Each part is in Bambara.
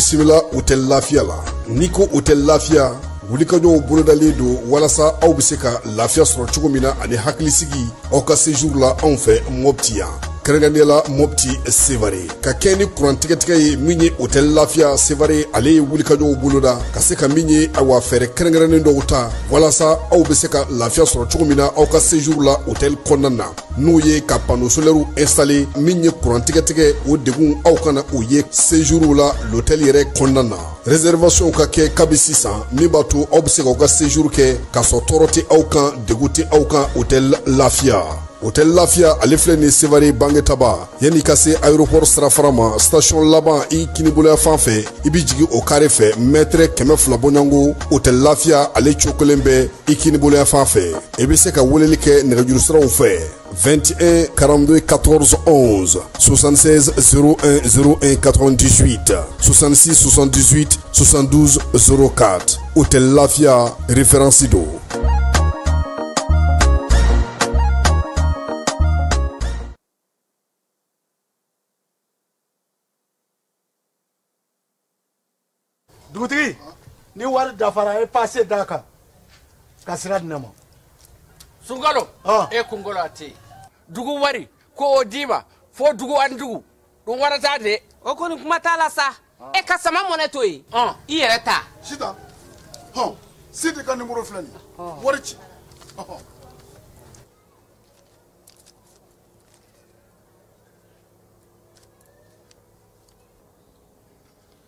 bisimila hôtel Lafia la niko hôtel Lafia wulikajɔw bolodalen do walasa aw bɛ se ka lafiya sɔrɔ cogo min na ani hakilisigi aw ka séjour la anw fɛ Mopti yan kɛrɛnkɛrɛnnenya Mopti Sevare ka kɛ ni kurantigɛtigɛ ye min ye hôtel Lafia Sevare ale ye wulikajɔw boloda ka se ka min ye awa fɛɛrɛ kɛrɛnkɛrɛnnen dɔw ta walasa aw bɛ se ka lafiya sɔrɔ cogo min na aw ka séjour la hôtel kɔnɔna na n'o ye ka panneau solaire installer min ye kurantigɛtigɛ o degun aw kana o ye séjour la l'hôtel yɛrɛ kɔnɔna na réservation ka kɛ kabi sisan min b'a to aw bɛ se k'aw ka séjour kɛ k'a sɔrɔ tɔɔrɔ tɛ aw kan degun tɛ aw kan hôtel Lafia. Hôtel Lafia ale filɛ nin Sevare Bangetaba yanni ka se aéroport sirafara ma station laban i kiniboloya fan fɛ i bi jigi o carré fɛ mètre 200 bɔɲango hôtel Lafia ale cokolen bɛ i kiniboloya fan fɛ i bɛ se ka weleli kɛ nɛgɛjuru siraw fɛ 21 42 14 11 76 01 01 98 66 78 72 04 hôtel Lafia référence do. Dugutigi ni wari dafara e passé daka ka sira di ne ma Sunkalo e kungolo ati dugu wari ko o dima fo dugu an dugu dun warata de o koni kuma t'a la sa e ka sama mɔnɛ to yen i yɛrɛ ta sita sidi ka numéro filɛ nin wari ci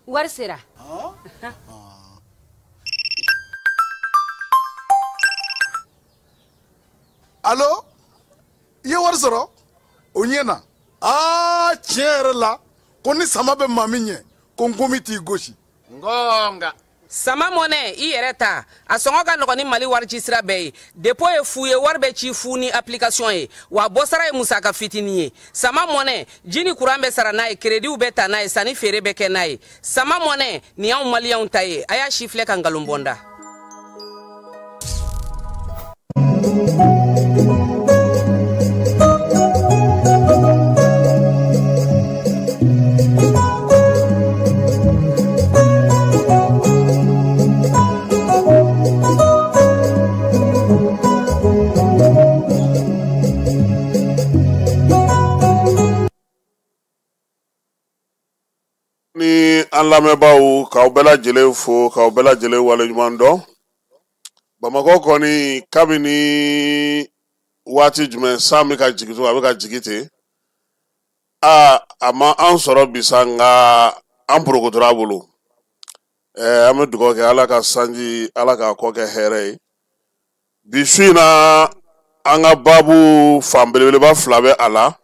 wari sera allo i ye wari sɔrɔ o ɲɛna tiɲɛ yɛrɛ la ko ni sama bɛ maa min ɲɛ ko n komi t'i gosi ngonga sama mɔnɛ i yɛrɛ ta a sɔngɔ ka nɔgɔn ni Mali wari ci sira bɛɛ ye dépôt ye fu ye wari bɛ ci fu ni application ye wa bɔ sara ye musaka fitinin ye sama mɔnɛ ji ni courant bɛ sara n'a ye crédit bɛ ta n'a ye sanni feere bɛ kɛ n'a ye sama mɔnɛ nin y'anw maliyɛnw ta ye a y'a si filɛ ka nkalon bɔnda. An lamɛnbaaw k'aw bɛɛ lajɛlen fo k'aw bɛɛ lajɛlen waleɲuman dɔn Bamakɔ kɔni kabini waati jumɛn san bɛ ka jigin to a bɛ ka jigin ten a ma an sɔrɔ bisa nka an porokotora a bolo an bɛ dugawu kɛ Ala ka sanji Ala ka kɔ kɛ hɛrɛ ye bi su in na an ka baabu fan belebeleba fila bɛ a la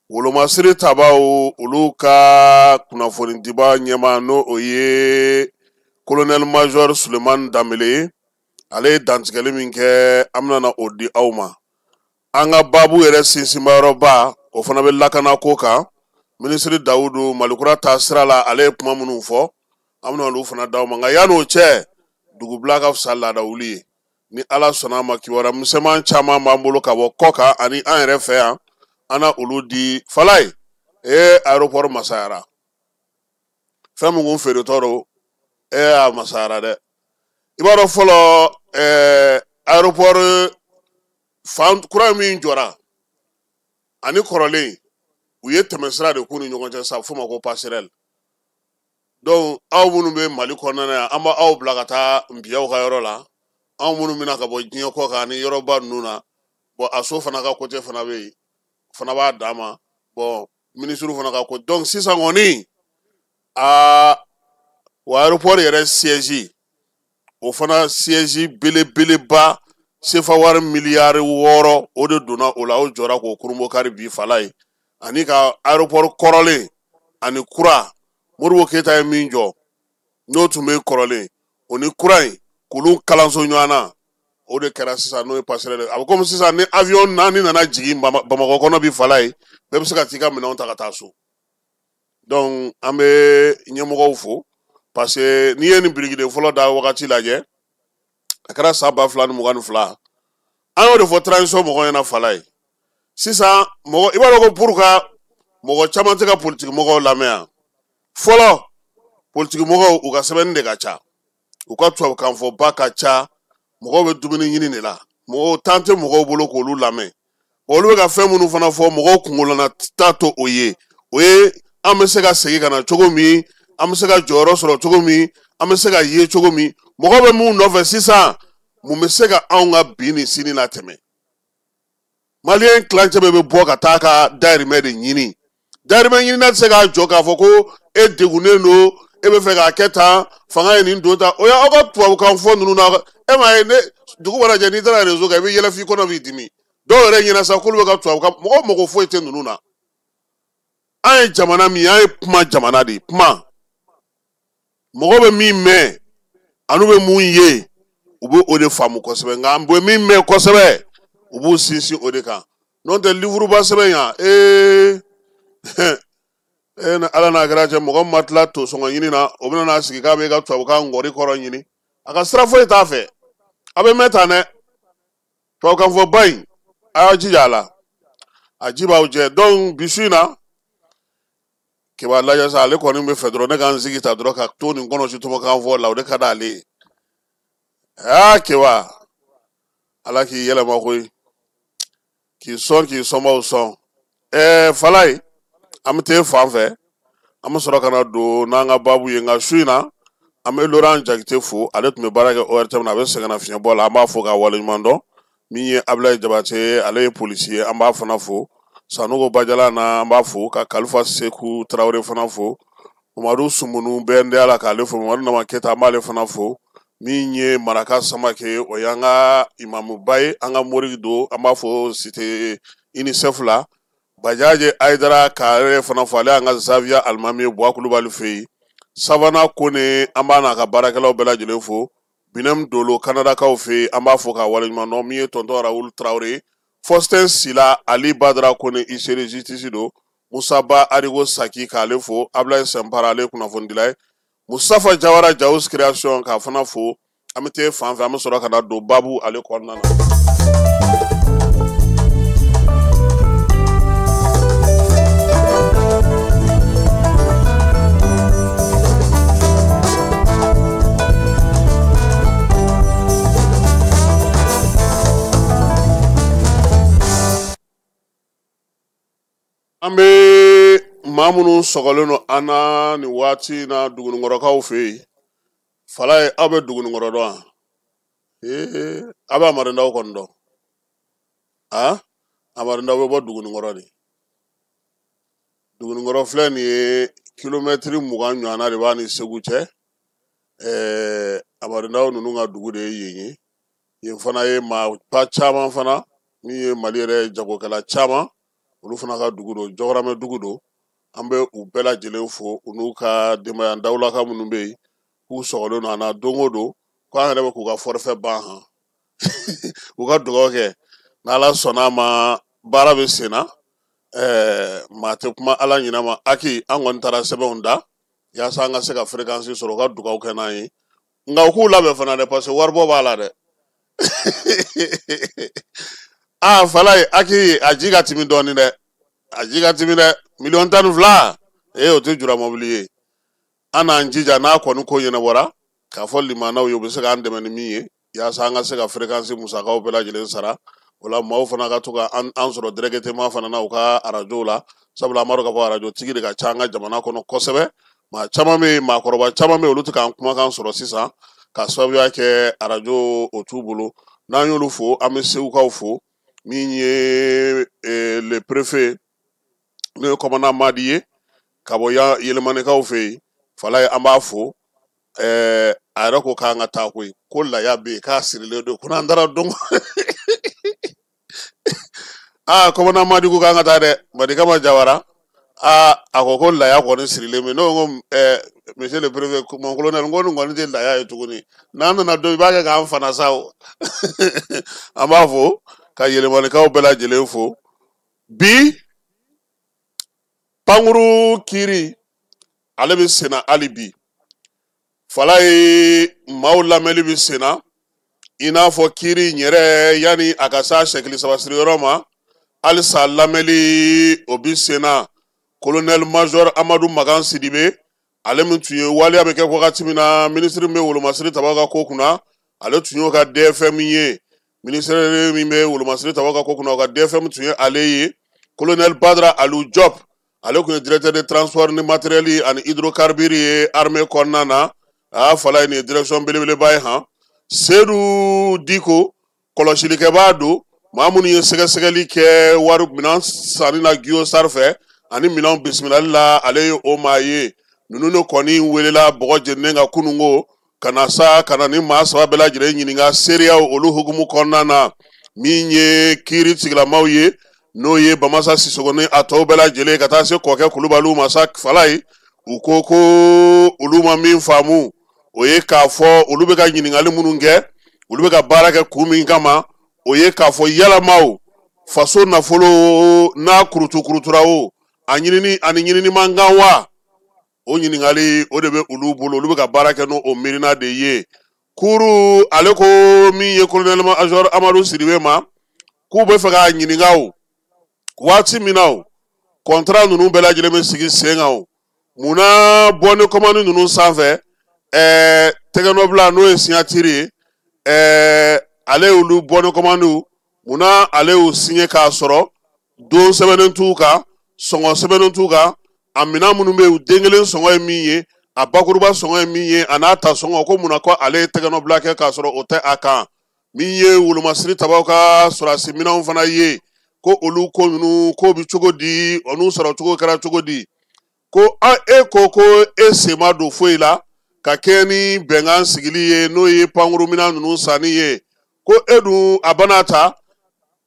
wolomasiri tabaw olu ka kunnafoni diba ɲɛma n'o o ye colonel major Sulemani Danbele ale ye dantigɛli min kɛ an bɛna o di aw ma an ka baabu yɛrɛ sinsinmayɔrɔba o fana bɛ lakana ko kan minisiri Dawudu Malikura ta sira la ale ye kuma minnu fɔ an bɛna olu fana d'aw ma nka yan'o cɛ dugubila ka fisa laadawuli ye ni Ala sɔnna a ma kibaruya misɛnman caman b'an bolo ka bɔ kɔ kan ani an yɛrɛ fɛ yan ana olu di Falaye aéroport masayara fɛn mun kun feeretɔ do a masayara dɛ i b'a dɔn fɔlɔ aéroport fan kura min jɔra ani kɔrɔlen u ye tɛmɛsira de k'u ni ɲɔgɔn cɛ sa f'o ma ko passerelle donc aw minnu bɛ Mali kɔnɔna yan an b'aw bila ka taa npiyaw ka yɔrɔ la anw minnu bɛna ka bɔ diɲɛ kɔ kan ani yɔrɔba ninnu na bon a so fana ka côté fana bɛ yen fana b'a d'a ma bon ministre fana ka ko donc sisan kɔni wa aéroport yɛrɛ siège o fana siège belebeleba sefa wari miliyari 6 o de donna o la o jɔra k'o kurumokari bi Falaye ani ka aéroport kɔrɔlen ani kura Modibo Keyita ye min jɔ n'o tun bɛ kɔrɔlen o ni kura in k'olu kalanso ɲɔgɔn na o de kɛra sisan n'o ye passerelle a bɛ komi sisan ni avion naani nana jigin Bamakɔ kɔnɔ bi Falaye bɛɛ bɛ se ka t'i ka minɛnw ta ka taa so donc an bɛ ɲɛmɔgɔw fo parce que n'i ye nin birikiden fɔlɔ da wagati lajɛ a kɛra san 2022 an y'o de fɔ transition mɔgɔw ɲɛna Falaye sisan mɔgɔ i b'a dɔn ko pour ka mɔgɔ caman tɛ ka politique mɔgɔw lamɛn yan fɔlɔ politique mɔgɔw u ka sɛbɛnni de ka ca u ka tubabukan fɔ ba ka ca mɔgɔw bɛ dumuni ɲini de la mɔgɔw tan tɛ mɔgɔw bolo k'olu lamɛn olu bɛ ka fɛn minnu fana fɔ mɔgɔw kunkolona t'a to o ye an bɛ se ka segin ka na cogo min an bɛ se ka jɔyɔrɔ sɔrɔ cogo min an bɛ se ka ye cogo min mɔgɔw bɛ mun nɔfɛ sisan mun bɛ se ka anw ka bi ni sini latɛmɛ maliyɛn kilancɛ bɛɛ bɛ bɔ ka taa ka dayirimɛ de ɲini dayirimɛ ɲinina tɛ se k'a jɔ k'a fɔ ko e degunnen don e bɛ fɛ k'a kɛ tan fanga ye nin don tan o y'aw ka tubabukan fɔ ninnu na e m'a ye ne dugu mana jɛ n'i taara réseau kan i bɛ yɛlɛ f'i kɔnɔ b'i dimi dɔw yɛrɛ ɲɛna sa k'olu bɛ ka tubabukan mɔgɔ mago foyi tɛ ninnu na an ye jamana min an ye kuma jamana de kuma mɔgɔ bɛ min mɛn anu bɛ mun ye u bɛ o de faamu kosɛbɛ nka an bɛ min mɛn kosɛbɛ u b'u sinsin o de kan n'o tɛ livuruba sɛbɛn yan ala n'a kɛra cɛ mɔgɔ min ma tila to sɔngɔ ɲini na o bɛna n'a sigi k'a bɛ ka tubabukan ngɔri kɔrɔ ɲini a ka sira foyi t'a fɛ a bɛ mɛn tan dɛ tubabukan fɔ ba in a y'a jija a la a ji b'aw jɛ donc bi su in na keba lajɛ sa ale kɔni bɛ fɛ dɔrɔn ne k'an sigi ta dɔrɔn ka to nin kɔnɔ si tubabukan fɔ la o de ka d'ale ye keba ala k'i yɛlɛma koyi k'i sɔnbaw sɔn fala ye an bɛ taa fan fɛ an bɛ sɔrɔ ka na don n'an ka baabu ye nka su in na an bɛ Laurent Jakite fo ale tun bɛ baara kɛ ORTM na a bɛ sɛgɛnna fiɲɛbɔ la an b'a fo k'a waleɲuman dɔn min ye Ablaye Jabate ale ye polisi ye an b'a fana fo Sanogo Bajala na an b'a fo ka Kalifa Seku Tarawele fana fo Mamadu Sumbunu BND ala k'ale fo Mamadu Nama Keta an b'ale fana fo min ye Maraka Samake o y'an ka imamuba ye an ka mori don an b'a fo cité UNICEF la Bajaje Aidara k'ale fana fo ale y'an ka Xavier Alimami Buwa Kulubali fɛ yen Savana Kone an b'a n'a ka baarakɛlaw bɛɛ lajɛlen fo Binem Dolo Kanadakaw fɛ yen an b'a fo k'a waleɲuman dɔn min ye tonton Raoul Traoré Faustin Sila Ali Badara Kone Isere Justice do Musaba Arigo Saki k'ale fo Ablaye Sempara ale kunnafonidila ye Mustafa Jawara Jaus Création k'a fana fo an bɛ taa fan fɛ an bɛ sɔrɔ ka na don babu ale kɔnɔna na an bɛ maa minnu sɔgɔlen don an na nin waati na Dugunikɔrɔkaw fɛ yen fala ye aw bɛ Dugunikɔrɔ dɔn wa aw bɛ Amarindaw kɔni dɔn Amarindaw bɛ bɔ Dugunikɔrɔ de Dugunikɔrɔ filɛ nin ye kilomɛtiri 20 ɲɔgɔnna de b'a ni Segu cɛ Amarindaw ninnu ka dugu de ye yen ye yen fana ye maaba caman fana min ye Mali yɛrɛ jagokɛla caman olu fana ka dugu don Jɔkɔrɔmɛ dugu don an bɛ u bɛɛ lajɛlen fo u n'u ka denbaya dawulaka minnu bɛ yen k'u sɔgɔlen don an na don o don k'an yɛrɛ bɛ k'u ka forfait ban han u ka dugawu kɛ n'Ala sɔnna ma baara bɛ sen na maa tɛ kuma Ala ɲinɛ ma Aki an kɔni taara sɛbɛnw da yaasa an ka se ka fréquence sɔrɔ u ka dugawu kɛ n'an ye nka u k'u labɛn fana dɛ parce que waribɔ b'a la dɛ fala ye Aki a ji ka timi dɔɔnin dɛ a ji ka timi dɛ 12 millions o tɛ jura mɔbili ye an n'an jija n'a kɔni ko ɲɛnabɔra k'a fɔ limanaw ye u bɛ se k'an dɛmɛ ni min ye yaasa an ka se ka fréquence musakaw bɛɛ lajɛlen sara o la maaw fana ka to ka an sɔrɔ directement fana na u ka arajow la sabula an b'a dɔn k'a fɔ arajo tigi de ka ca an ka jamana kɔnɔ kosɛbɛ maa caman bɛ yen maakɔrɔba caman bɛ yen olu tɛ k'an kumakan sɔrɔ sisan ka sababuya kɛ arajo o t'u bolo n'an y'olu fo an bɛ Segukaw fo min ye le préfet n'o ye commandant Madi ye ka bɔ Yɛlɛmanikaw fɛ yen fala ye an b'a fo a yɛrɛ ko k'an ka taa koyi ko laya bɛ yen k'a sirilen don ko n'an taara don commandant Madi ko k'an ka taa dɛ Madikama Jawara a ko laya kɔni sirilen bɛ ne ko monsieur le préfet mon colonel n ko nin kɔni tɛ laya ye tuguni n'an nana don i b'a kɛ k'an fana sa o an b'a fo ka Yɛlɛmanikaw bɛɛ lajɛlen fo bi Pankuru Kiri ale bɛ senna hali bi fala ye maaw lamɛnli bɛ senna i n'a fɔ Kiri yɛrɛ yanni a ka s'a sɛkili saba siriyɔrɔ ma halisa lamɛnli o bɛ senna colonel major Amadu Magan Sidibe ale min tun ye waliya bɛ kɛ wagati min na ministre min bɛ wolomasiri taba ka ko kunna ale tun y'o ka DFM ye ministre min bɛ wolomasiri taba ka ko kunna o ka DFM tun ye ale ye colonel Badra Aliou Diop ale tun ye directeur de transport ni matériel ani hydrocarbures ye armée kɔnɔna na a fala ni direction belebeleba ye han Seydou Diko kɔlɔsilikɛbaa don maa minnu ye sɛgɛsɛgɛli kɛ wari minɛn sanni na Guyo Sarr fɛ ani minɛnw bisimilali la ale ye o maa ye ninnu de kɔni welela bɔgɔ jeninen ka kunungo ka na sa ka na ni maa saba bɛɛ lajɛlen ɲininka seereyaw olu hukumu kɔnɔna na min ye kiiri tigilamaw ye n'o ye Bamasa Sisoko ni a tɔw bɛɛ lajɛlen ka taa se kɔkɛ Kulubaliw ma sa Falaye u ko ko olu ma min faamu o ye k'a fɔ olu bɛ ka ɲininkali minnu kɛ olu bɛ ka baara kɛ kun min kama o ye k'a fɔ yalamaw faso nafolo n'a kurutura o a ɲinini ani ɲinini man kan wa o ɲininkali o de bɛ olu bolo olu bɛ ka baara kɛ n'o miirina de ye kuru ale ko min ye colonel major Amadu Sidibe ma k'u bɛ fɛ k'a ɲininka o waati min na o contrat ninnu bɛɛ lajɛlen bɛ sigi sen kan o munna bɔnni commande ninnu sanfɛ tɛgɛnɔbila n'o ye signature ye ale y'olu bɔnni commande munna ale y'u signé k'a sɔrɔ don sɛbɛnnen t'u kan sɔngɔ sɛbɛnnen t'u kan a minɛn minnu bɛ yen u den kelen sɔngɔ ye min ye a bakuruba sɔngɔ ye min ye a n'a ta sɔngɔ ko munna ko ale ye tɛgɛnɔbila kɛ k'a sɔrɔ o tɛ a kan min ye wolomasiri tabaw ka sɔrɔdasi minɛnw fana ye ko olu ko ninnu ko bɛ cogo di o n'u sɔrɔ cogo kɛra cogo di ko e ko e sen ma don foyi la ka kɛ ni bɛnkan sigili ye n'o ye pankuru minɛn ninnu sanni ye ko e dun a bana ta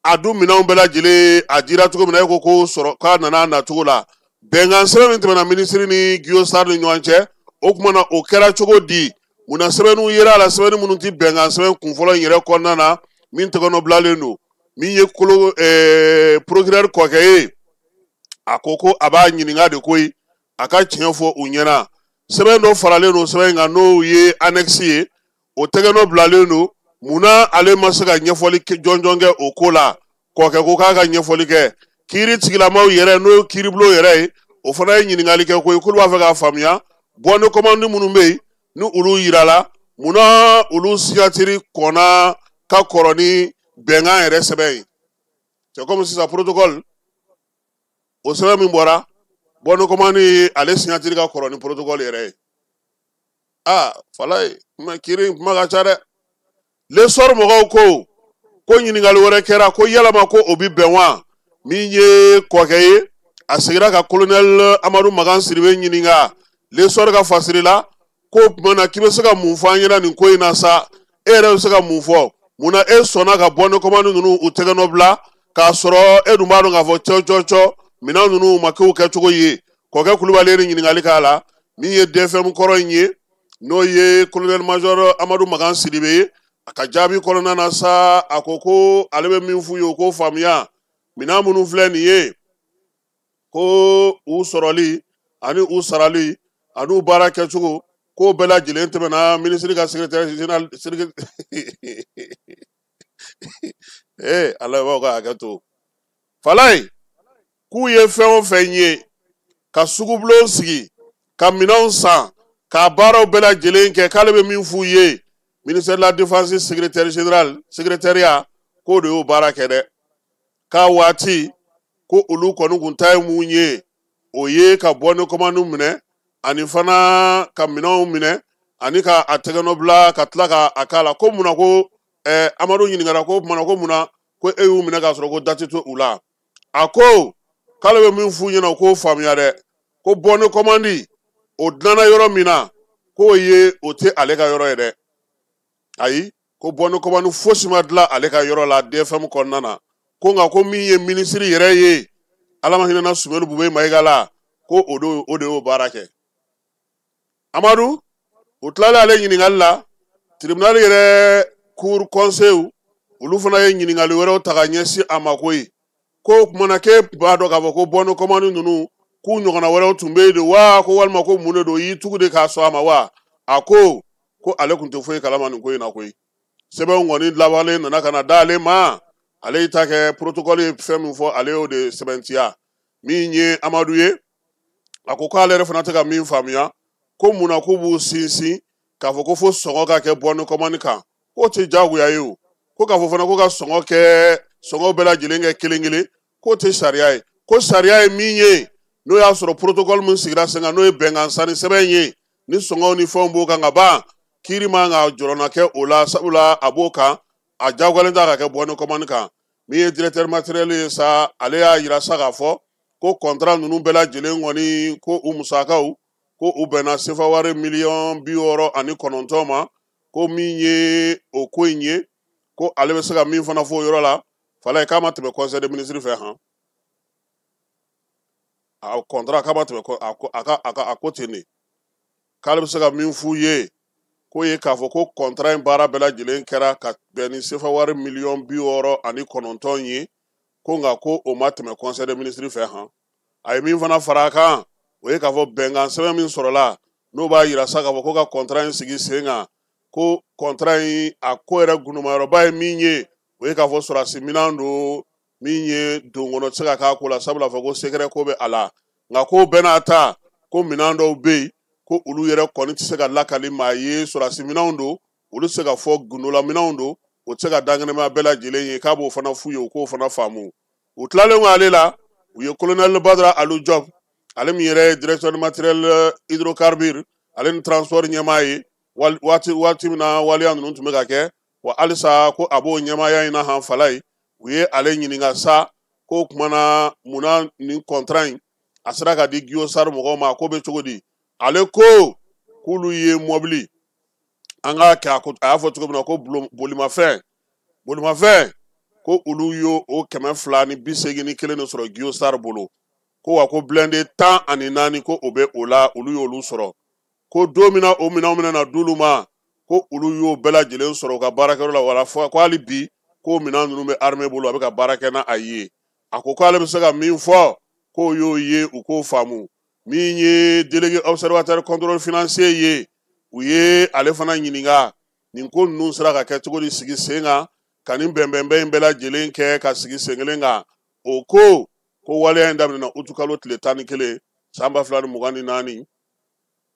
a dun minɛnw bɛɛ lajɛlen a dira cogo min na e ko sɔrɔ k'a nana nacogo la bɛnkan sɛbɛn min tɛmɛna minisiri ni Guyo Sarr ni ɲɔgɔn cɛ o tuma na o kɛra cogo di munna sɛbɛnniw yera a la sɛbɛnni minnu tɛ bɛnkan sɛbɛn kunfɔlɔ in yɛrɛ kɔnɔna na min tɛgɛnɔbilalen don min ye procureur kɔkɛ ye a ko a b'a ɲininka de koyi a ka tiɲɛ fɔ u ɲɛna sɛbɛn dɔ faralen don sɛbɛn in kan n'o ye annexe ye o tɛgɛnɔbilalen don munna ale ma se ka ɲɛfɔli jɔnjɔn kɛ o ko la kɔkɛ ko k'a ka ɲɛfɔli kɛ kiiri tigilamaw yɛrɛ n'o ye kiiribulon yɛrɛ ye o fana ye ɲininkali kɛ koyi k'olu b'a fɛ k'a faamuya bɔnni commande minnu bɛ yen ni olu yirala munna olu signature kɔnna ka kɔrɔ ni bɛnkan yɛrɛ sɛbɛn ye c'est comme sisan protocole o sɛbɛn min bɔra bɔnni commande ale signature ka kɔrɔ ni protocole yɛrɛ ye Falaye kiiri kuma ka ca dɛ lesɔr mɔgɔw ko ɲininkali wɛrɛ kɛra ko yalama ko o bi bɛn wa min ye kɔkɛ ye a segira ka colonel Amadu Magan Sidibe ɲininka lesɔr ka fasiri la ko kumana k'i bɛ se ka mun fɔ an ɲɛna nin ko in na sa e yɛrɛ bɛ se ka mun fɔ munna e sɔnna ka bɔnni commande ninnu u tɛgɛnɔbila k'a sɔrɔ e dun b'a dɔn k'a fɔ cɔ minɛn ninnu ma kɛ u kɛcogo ye kɔkɛ Kulubali ye ɲininkali k'a la min ye DFM kɔrɔ in ye n'o ye colonel major Amadu Magan Sidibe ye a ka jaabi kɔnɔna na sa a ko ale bɛ min f'u ye o k'o faamuya minɛn minnu filɛ nin ye ko u sɔrɔli ani u sarali ani u baara kɛcogo k'o bɛɛ lajɛlen tɛmɛna minisiri ka secrétaire général ala b'aw ka hakɛ to Falaye k'u ye fɛn o fɛn ye ka sugubulon sigi ka minɛnw san ka baaraw bɛɛ lajɛlen kɛ k'ale bɛ min f'u ye ministère de la défense secrétaire général secrétariat k'o de y'o baara kɛ dɛ k'a waati ko olu kɔni kun ta ye mun ye o ye ka bɔnni commande minɛ ani fana ka minɛnw minɛ ani ka a tɛgɛnɔbila ka tila ka a k'a la ko munna ko Amadu ɲininkara ko munna ko e y'u minɛ k'a sɔrɔ ko date to u la a ko k'ale bɛ min f'u ɲɛna o k'o faamuya dɛ ko bɔnni commande o dilanna yɔrɔ min na k'o ye o tɛ ale ka yɔrɔ ye dɛ ayi ko bɔnni commande fosi ma dilan ale ka yɔrɔ la DFM kɔnɔna na ko nka ko min ye minisiri yɛrɛ ye ala ma hinɛna Sumaworo Bube Mayiga la ko o de y'o baara kɛ Amadu o tilalen ale ɲininkali la tribunal yɛrɛ cour conseil olu fana ye ɲininkali wɛrɛw ta ka ɲɛsin a ma koyi ko kumana k'e b'a dɔn k'a fɔ ko bɔnni commande ninnu k'u ɲɔgɔnna wɛrɛw tun bɛ yen de wa ko walima ko mun de don y'i tugu de k'a sɔn a ma wa a ko ale tun tɛ foyi kalama nin ko in na koyi sɛbɛnw kɔni lawalen nana ka na d'ale ma ale y'i ta kɛ protocole ye fɛn min fɔ ale y'o de sɛbɛntiya min ye Amadu ye a ko k'ale yɛrɛ fana tɛ ka min faamuya ko muna ko b'u sinsin k'a fɔ ko fo sɔngɔ ka kɛ bɔni kɔmani kan k'o tɛ jagoya ye o ko k'a fɔ fana ko ka sɔngɔ bɛɛ lajɛlen kɛ kelen kelen k'o tɛ sariya ye ko sariya ye min ye n'o y'a sɔrɔ protocole min sigira sen kan n'o ye bɛnkan sanni sɛbɛn ye ni sɔngɔw ni fɛnw b'o kan ka ban kiiri man ka jɔrɔna kɛ o la sabula a b'o kan a jagoyalen t'a ka kɛ bɔni kɔmani kan min ye directeur matériel ye sa ale y'a yira sa k'a fɔ ko contrat ninnu bɛɛ lajɛlen kɔni ko u musakaw ko u bɛnna sefa wari $69,000 ma ko min ye o ko in ye ko ale bɛ se ka min fana fɔ o yɔrɔ la fala ye k'a ma tɛmɛ conseil des ministres fɛ han a contrat k'a ma tɛmɛ a ko ten de k'ale bɛ se ka min f'u ye ko ye k'a fɔ ko contrat in baara bɛɛ lajɛlen kɛra ka bɛn ni sefa wari $69,000 ye ko nka ko o ma tɛmɛ conseil des ministres fɛ han a ye min fana fara a kan o ye k'a fɔ bɛnkan sɛbɛn min sɔrɔla n'o b'a yira sa k'a fɔ ko ka contrat in sigi sen kan ko contrat in a ko yɛrɛ gunumayɔrɔba ye min ye o ye k'a fɔ sɔrɔdasi minɛn don min ye don kɔnɔ tɛ se ka k'a ko la sabula fɔ ko secret ko bɛ a la nka ko bɛɛ n'a ta ko minɛn dɔw bɛ yen ko olu yɛrɛ kɔni tɛ se ka lakali maa ye sɔrɔdasi minɛnw don olu tɛ se ka fɔ gundola minɛnw don o tɛ se ka dankɛnɛma bɛɛ lajɛlen ye k'a b'o fana f'u ye u k'o fana faamu u tilalen ko ale la u ye colonel Badara Alu Job ale min yɛrɛ ye directeur matériel hydrocarbure ale ni transport ɲɛmaa ye waati min na waleya ninnu tun bɛ ka kɛ wa halisa ko a b'o ɲɛmaaya in na han fala ye u ye ale ɲininka sa ko kumana munna nin contrat in a sera ka di Guillaume Sarr mɔgɔw ma ko bɛ cogo di ale ko k'olu ye mɔbili an k'a kɛ a y'a fɔ cogo min na ko bolimafɛn ko olu y'o 281 de sɔrɔ Guillaume Sarr bolo ko wa ko blindé 14 ko o bɛ o la olu y'olu sɔrɔ ko don min na o minɛnw bɛna d'olu ma ko olu y'o bɛɛ lajɛlen sɔrɔ u ka baarakɛyɔrɔ la wala fɔ ko hali bi ko minɛn ninnu bɛ armée bolo a bɛ ka baara kɛ n'a ye a ko k'ale bɛ se ka min fɔ k'o y'o ye u k'o faamu min ye délégué observateur contrôle financier ye u ye ale fana ɲininka nin ko ninnu sera ka kɛ cogo di sigi sen kan ka nin bɛnbɛnbɛn in bɛɛ lajɛlen kɛ ka sigi sen kelen kan o ko waleya in daminɛna utu kalo tile 11 san 2024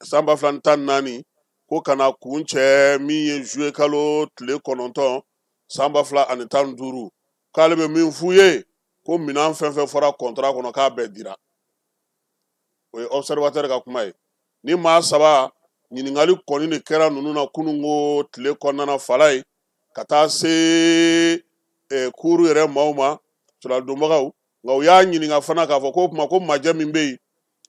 san 2014 ko kana kun cɛ min ye juillet kalo tile 9 san 2015 k'ale bɛ min f'u ye ko minɛn fɛn fɛn fɔra contrat kɔnɔ k'a bɛɛ dira o ye observateur ka kuma ye ni maa saba ɲininkali kɔni de kɛra ninnu na kununko tile kɔnɔna fala ye ka taa se kuru yɛrɛ maaw ma sɔrɔdonbagaw nka u y'a ɲininka fana k'a fɔ ko kuma ko majɛ min bɛ yen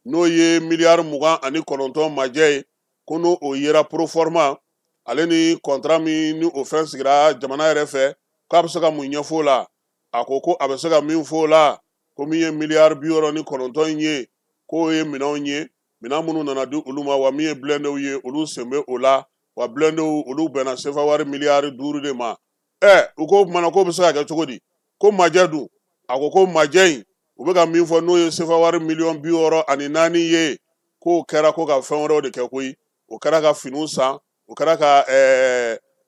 n'o ye $29 majɛ ye ko n'o o yera proforma ale ni contrat min ni o fɛn sigira jamana yɛrɛ fɛ k'a bɛ se ka mun ɲɛfɔ o la a ko a bɛ se ka min fɔ o la ko min ye $69 in ye k'o ye minɛnw ye minɛn minnu nana di olu ma wa min ye blindéw ye olu sen bɛ o la wa blindéw olu bɛnna sefa wari $5 de ma u ko kumana k'o bɛ se ka kɛ cogo di ko majɛ dun a ko majɛ in u bɛ ka min fɔ n'o ye sefa wari $64,000 ye k'o kɛra ko ka fɛn wɛrɛw de kɛ koyi o kɛra ka finiw san o kɛra ka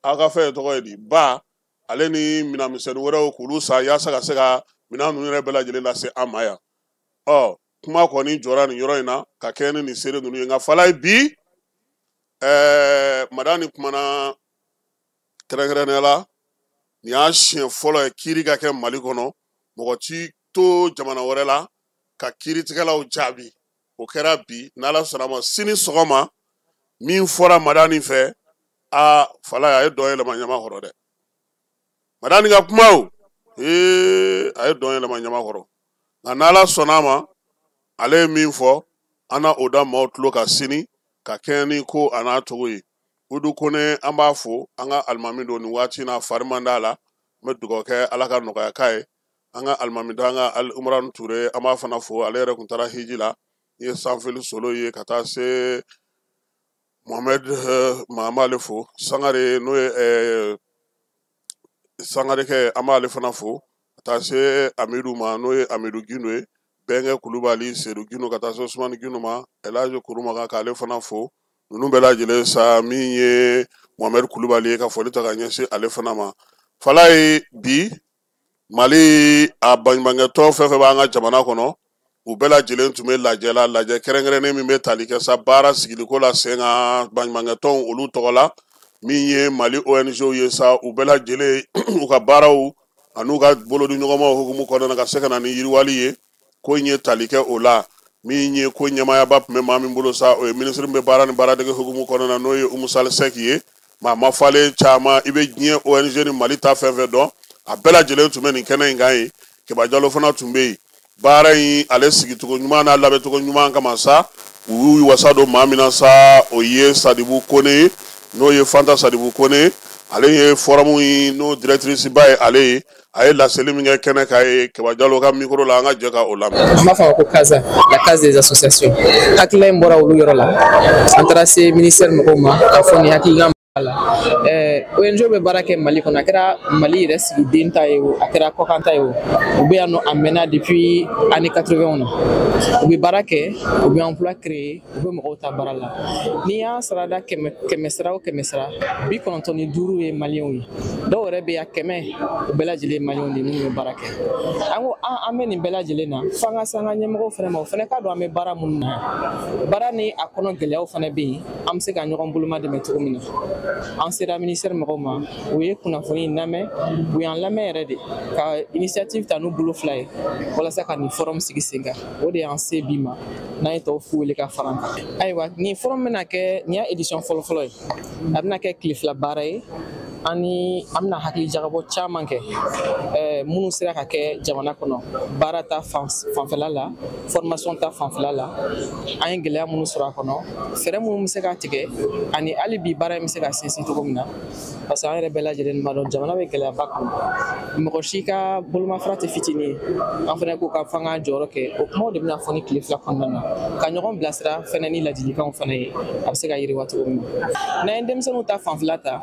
a ka fɛn tɔgɔ ye di ba ale ni minɛnmisɛnnin wɛrɛw k'olu san yaasa ka se ka minɛn ninnu yɛrɛ bɛɛ lajɛlen lase an ma yan kuma kɔni jɔra nin yɔrɔ in na ka kɛ ni nin seere ninnu ye nka fala ye bi madani kumana kɛrɛnkɛrɛnnenya la nin y'a siɲɛ fɔlɔ ye kiiri ka kɛ Mali kɔnɔ mɔgɔ ti to jamana wɛrɛ la ka kiiritigɛlaw jaabi o kɛra bi n'Ala sɔnna a ma sini sɔgɔma min fɔra madani fɛ fala a ye dɔn yɛlɛma ɲama kɔrɔ dɛ madani ka kuma o a ye dɔn yɛlɛma ɲama kɔrɔ nka n'Ala sɔnna a ma ale ye min fɔ an na o da maaw tulo ka sini ka kɛɲɛ ni ko a n'a cogo ye Udu Kone an b'a fo an ka alimami don nin waati na fari man d'a la n bɛ dugawu kɛ Ala ka nɔgɔya k'a ye an ka alimami don an ka Ali Umaru Ture an b'a fana fo ale yɛrɛ kun taara hiji la i ye Sanfili Solo ye ka taa se Mohamed ale fo Sangare n'o ye Sangare kɛ an b'ale fana fo ka taa se Amidu ma n'o ye Amidu Gindo ye Bɛnkɛ Kulubali Seydou Gindo ka taa se Usmani Gindo ma Elaji Kuruma k'ale fana fo ninnu bɛɛ lajɛlen sa min ye Mohamed Kulubali ye ka foli ta ka ɲɛsin ale fana ma fala ye bi Mali a baɲumankɛtɔn fɛn fɛn b'an ka jamana kɔnɔ u bɛɛ lajɛlen tun bɛ lajɛ kɛrɛnkɛrɛnnen min bɛ tali kɛ sa baara sigiliko la sen kan baɲumankɛtɔnw olu tɔgɔ la min ye Mali ONG ye sa u bɛɛ lajɛlen u ka baaraw an'u ka bolodiɲɔgɔnmaw hukumu kɔnɔna ka se ka na ni yiriwali ye ko in ye tali kɛ o la min ye ko ɲɛmaayaba tun bɛ maa min bolo sa o ye minisiri min bɛ baara ni baaradege hukumu kɔnɔna n'o ye Umu Sali Sɛki ye maa ma falen caman i bɛ diɲɛ ONG ni Mali ta fɛn fɛn dɔn a bɛɛ lajɛlen tun bɛ nin kɛnɛ in kan ye Keba Jalo fana tun bɛ yen baara in ale sigicogo ɲuman n'a labɛncogo ɲuman kama sa u y'u wasa don maa min na sa o ye Sadibu Kone n'o ye Fanta Sadibu Kone ale ye forum in n'o directrice ba ye ale ye a ye laseli min kɛ kɛnɛ ka ye Keba Jalo ka micro la an ka jɛ ka o lamɛn. An b'a fɔ ko CASA la case des associations hakilila in bɔra olu yɔrɔ la an taara se ministère mɔgɔw ma k'a fɔ nin hakilina ONG bɛ baara kɛ Mali kɔnɔ a kɛra Mali yɛrɛ sigiden ta ye o a kɛra kɔkan ta ye o u bɛ yan nɔ a mɛnna depuis année 80 na u bɛ baara kɛ u bɛ emploi créer u bɛ mɔgɔw ta baara la n'i y'a sarada kɛmɛ sara o kɛmɛ sara 95 ye maliyɛnw ye dɔw yɛrɛ bɛ yan 100 u bɛɛ lajɛlen ye maliyɛnw de minnu bɛ baara kɛ an ko an bɛ nin bɛɛ lajɛlen na f'an ka se an ka ɲɛmɔgɔw fana ma o fana k'a dɔn an bɛ baara minnu na baara ni a kɔnɔ gɛlɛyaw fana bɛ yen an bɛ se ka ɲɔgɔn boloma dɛmɛ cogo min na an sera ministère mɔgɔw ma u ye kunnafoni lamɛn u y'an lamɛn yɛrɛ de ka initiative ta n'u bolo fila ye walasa ka nin forum sigi sen kan o de y'an se bi ma n'an ye tɔw fu wele ka fara an kan ayiwa nin forum bɛna kɛ nin y'a édition fɔlɔfɔlɔ ye a bɛna kɛ tile fila baara ye an bɛna hakili jagabɔ caman kɛ minnu sera ka kɛ jamana kɔnɔ baara ta fanfɛla la formation ta fanfɛla la an ye gɛlɛya minnu sɔrɔ a kɔnɔ fɛɛrɛ minnu bɛ se ka tigɛ ani hali bi baara in bɛ se ka sinsin cogo min na parce que an yɛrɛ bɛɛ lajɛlen b'a dɔn jamana bɛ gɛlɛyaba kɔnɔ mɔgɔ si ka bolomafara tɛ fitinin ye an fana ko ka fanga jɔyɔrɔ kɛ o kumaw de bɛna fɔ ni tile fila kɔnɔna na ka ɲɔgɔn bilasira fana ni ladilikanw fana ye a bɛ se ka yiriwa cogo min na n'an ye denmisɛnninw ta fanfɛla ta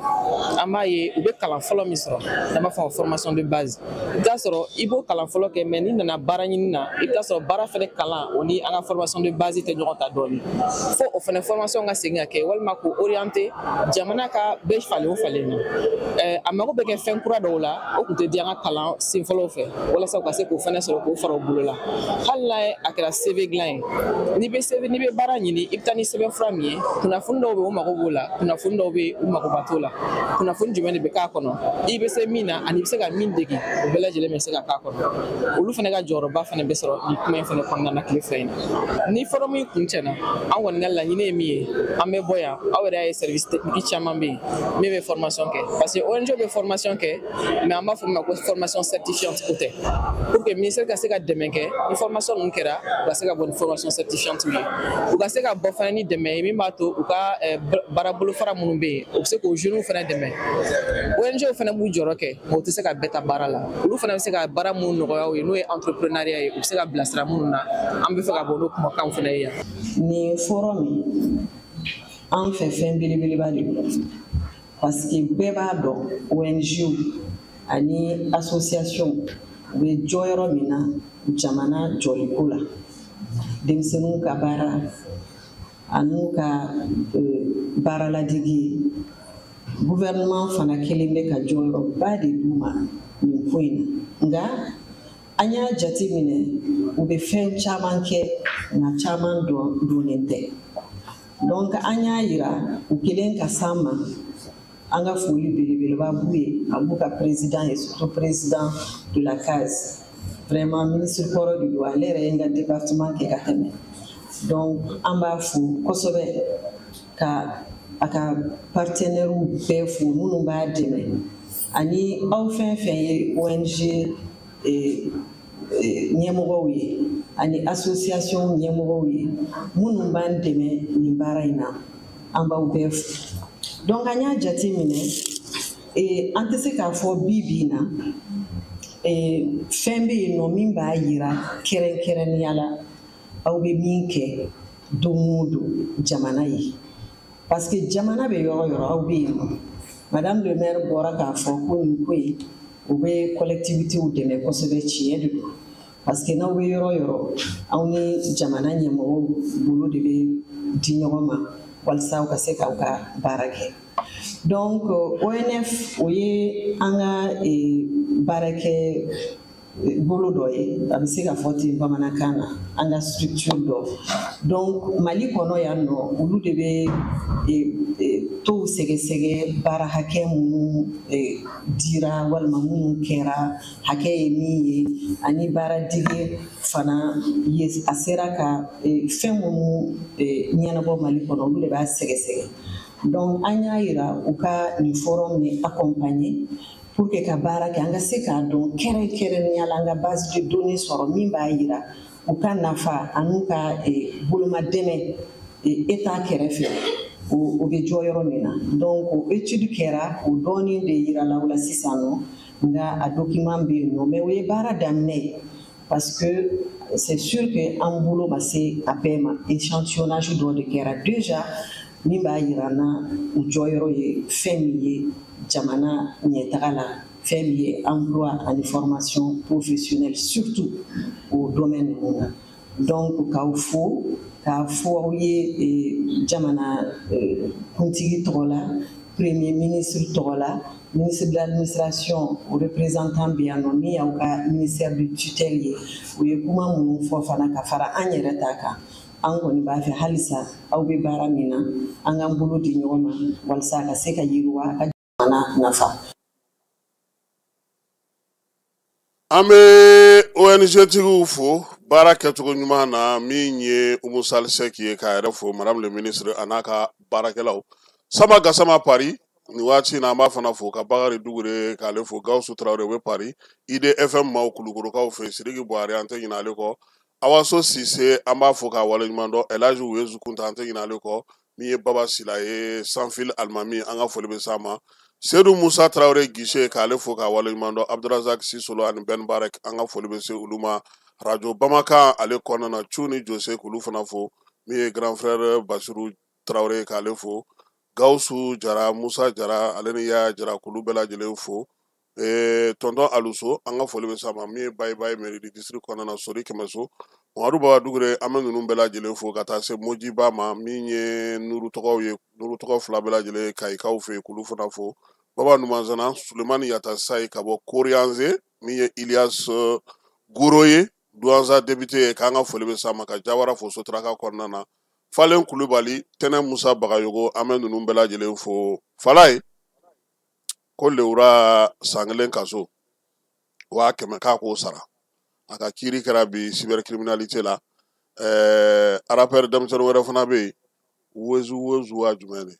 an b'a ye u bɛ kalan fɔlɔ min sɔrɔ n'an b'a fɔ formation de base i bɛ t'a sɔrɔ i b'o kalan fɔlɔ kɛ mais n'i nana baara ɲini na i bɛ t'a sɔrɔ baara fana kalan o ni an ka formation de base tɛ ɲɔgɔn ta dɔɔnin fo o fana formation ka segin ka kɛ walima k'o orienter jamana ka bɛɛ falen o falen na a mago bɛ kɛ fɛn kura dɔw la o tun tɛ di an ka kalan sen fɔlɔw fɛ walasa u ka se k'o fana sɔrɔ k'o fara u bolo la hali n'a a kɛra CV dilan ye n'i bɛ baara ɲini i bɛ taa ni sɛbɛn fura min ye kunnafoni dɔw bɛ yen u mago b'o la kunnafoni dɔw bɛ yen u magoba t'o la kunnafoni jumɛn de bɛ k'a kɔnɔ i bɛ se min na ani i bɛ se ka min degi o bɛɛ lajɛlen bɛ se ka k'a kɔnɔ olu fana ka jɔyɔrɔba fana bɛ sɔrɔ nin kuma in fana kɔnɔna na tile fila in na ni forum in kun cɛna an kɔni ka laɲini ye min ye an bɛ bɔ yan aw yɛrɛ y'a ye service technique caman bɛ yen min bɛ formation kɛ parce que ONG bɛ formation kɛ mais an b'a fɔ min ma ko formation certifiante o tɛ pour que ministère ka se ka dɛmɛ kɛ ni formation ninnu kɛra u ka se ka bɔ ni formation certifiante ye u ka se ka bɔ fana ni dɛmɛ ye min b'a to u ka baara bolofara minnu bɛ yen u bɛ se k'o jeunes fana dɛmɛ ONG fana b'u jɔyɔrɔ kɛ mais u tɛ se ka bɛɛ ta baara la olu fana bɛ se ka baara minnu nɔgɔya u ye n'o ye entrepreneuriat ye u bɛ se ka bilasira minnu na an bɛ fɛ ka bɔ n'o kumakanw fana ye yan. Nin forum an fɛ fɛn belebeleba de don parce que bɛɛ b'a dɔn ONG ani association u bɛ jɔyɔrɔ min na jamana jɔliko la denmisɛnninw ka baara an'u ka baaraladegi gouvernement fana kelen bɛ ka jɔyɔrɔba de d'u ma nin ko in na nka an y'a jate minɛ u bɛ fɛn caman kɛ nka caman donnen tɛ donc an y'a yira u kelen ka s'an ma an ka foli belebeleba b'u ye a b'u ka président et surtout président de la CAS vraiment ministre kɔrɔ de don ale yɛrɛ ye n ka département kɛ ka tɛmɛ donc an b'a fo kosɛbɛ ka a ka partenaires bɛɛ fo minnu b'a dɛmɛ ani aw fɛn fɛn ye ONG ɲɛmɔgɔw ye ani association ɲɛmɔgɔw ye minnu b'an dɛmɛ nin baara in na an b'aw bɛɛ fo donc an y'a jate minɛ an tɛ se k'a fɔ bi na fɛn bɛ yen nɔ min b'a yira kɛrɛnkɛrɛnnenya la aw bɛ min kɛ don o don jamana ye parce que jamana bɛ yɔrɔ yɔrɔ aw bɛ yen nɔ madame le maire bɔra k'a fɔ ko nin ko in u bɛ collectivitéw dɛmɛ kosɛbɛ tiɲɛ de don parce que n'aw bɛ yɔrɔ yɔrɔ aw ni jamana ɲɛmɔgɔw bolo de bɛ di ɲɔgɔn ma walasa aw ka se k'aw ka baara kɛ donc ONF o ye an ka baarakɛ bolo dɔ ye a bɛ se ka fɔ ten bamanankan na an ka structure dɔ donc Mali kɔnɔ yan nɔ olu de bɛ tɔw sɛgɛsɛgɛ baara hakɛ minnu dira walima minnu kɛra hakɛ ye min ye ani baaradege fana ye a sera ka fɛn minnu ɲɛnabɔ Mali kɔnɔ olu de b'a sɛgɛsɛgɛ donc an y'a yira u ka nin forum ni accompagner pour que ka baara kɛ an ka se k'a dɔn kɛrɛnkɛrɛnnenya la an ka base de données sɔrɔ min b'a yira u ka nafa an'u ka bolomadɛmɛ État kɛrɛfɛ o bɛ jɔ yɔrɔ min na donc o étude kɛra o dɔɔnin de yirala o la sisan nɔ nka a document bɛ yen nɔ mais o ye baara daminɛ ye parce que c'est sûr que an bolo ma se a bɛɛ ma échantillonnage dɔ de kɛra déjà min b'a yira n na u jɔyɔrɔ ye fɛn min ye jamana ɲɛtaga la fɛn min ye emploi ani formation professionnelle surtout au domaine ninnu na donc k'aw fo k'a fɔ aw ye jamana kuntigi tɔgɔ la premier ministre tɔgɔ la ministre de l'administration o représentant bɛ yan nɔ min y'aw ka ministère de tutelle ye o ye kuma minnu fɔ fana ka fara an yɛrɛ ta kan an kɔni b'a fɛ halisa aw bɛ baara min na an k'an bolo di ɲɔgɔn ma walasa a ka se ka yiriwa a ka jamana nafa. An bɛ ONG tigiw fo baara kɛcogo ɲuman na min ye Umu Sali Sɛki ye k'a yɛrɛ fo madame le ministre a n'a ka baarakɛlaw Sama Gassama Paris nin waati in na an b'a fana fo ka Bakari Dugure k'ale fo Gawusu Tarawele o bɛ Paris IDFM maaw Kulukorokaw fɛ Sidiki Buhari an tɛ ɲinɛ ale kɔ Awaso Sise an b'a fo k'a waleɲuman dɔn Elhaji Uwezu Kunta an tɛ ɲinɛ ale kɔ min ye Baba Sila ye Sanfil Alimami an ka foli bɛ s'a ma Seydou Musa Tarawele Guichet k'ale fo k'a waleɲuman dɔn Abdurazak Sisolo ani Ben Barek an ka foli bɛ se olu ma Radio Bamakan ale kɔnɔna na Cu ni Jose k'olu fana fo min ye grand frère Basiru Tarawele k'ale fo Gawusu Jara Musa Jara ale ni Yaya Jara k'olu bɛɛ lajɛlen fo tonton Aluso an ka foli bɛ s'a ma min ye Bayi Bayi mairie du district kɔnɔna na Sori Kɛmɛso Mamadu Baba Dugure an bɛ ninnu bɛɛ lajɛlen fo ka taa se Mojiba ma min ye Nuru tɔgɔw ye Nuru tɔgɔ fila bɛɛ lajɛlen Kayikaw fɛ k'olu fana fo Baba Numanzana Sulemani Yata Sayi ka bɔ Korianze min ye Ilias Goro ye Douanza député k'an ka foli bɛ s'a ma ka Jawara fo Sotraka kɔnɔna na Falen Kulubali Tɛnɛ Musa Bagayogo an bɛ ninnu bɛɛ lajɛlen fo Falaye ko lewura san kelen kaso 100 k'a k'o sara a ka kiiri kɛra bi cybercriminalité la RAPR denmisɛnnin wɛrɛ fana bɛ yen Wozu wa jumɛn de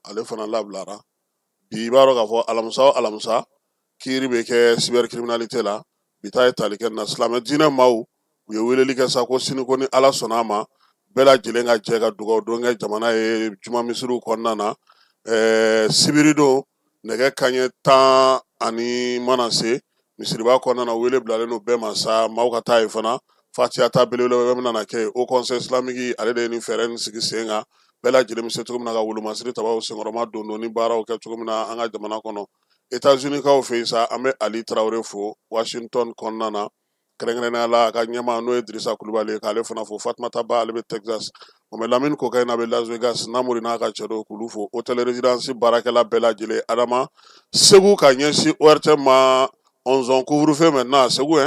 ale fana labilara bi i b'a dɔn k'a fɔ alamisa o alamisa kiiri bɛ kɛ cybercriminalité la bi ta ye tali kɛ na silamɛ diinɛ maaw u ye weleli kɛ sa ko sini ko ni Ala sɔnna a ma bɛɛ lajɛlen ka jɛ ka dugawu don kɛ jamana ye juma misiriw kɔnɔna na sibiri don nɛgɛ kanɲɛ 10 ani mana se misiriba kɔnɔna na wele bilalen don bɛɛ ma sa maaw ka taa ye fana Fatiha ta belebele bɛ na kɛ Haut Conseil islamique ale de ye nin fɛɛrɛ nin sigi sen kan bɛɛ lajɛlen bɛ se cogo min na ka wolomasiri tabaw senkɔrɔma don ni baaraw kɛ cogo min na an ka jamana kɔnɔ États-Unis kaw fɛ yen sa an bɛ Ali Traoré fo Washington kɔnɔna na kɛrɛnkɛrɛnnenya la a ka ɲɛmaa n'o ye Dirisa Kulubali ye k'ale fana fo Fatumata Ba ale bɛ Texas Mɔmɛ Lamini Kokaina bɛ Las Vegas Namori n'a ka cɛ dɔw k'olu fo hôtel résidence baarakɛla bɛɛ lajɛlen Adama Segu ka ɲɛsin ORTM ma 11 couvre-feu maintenant Segu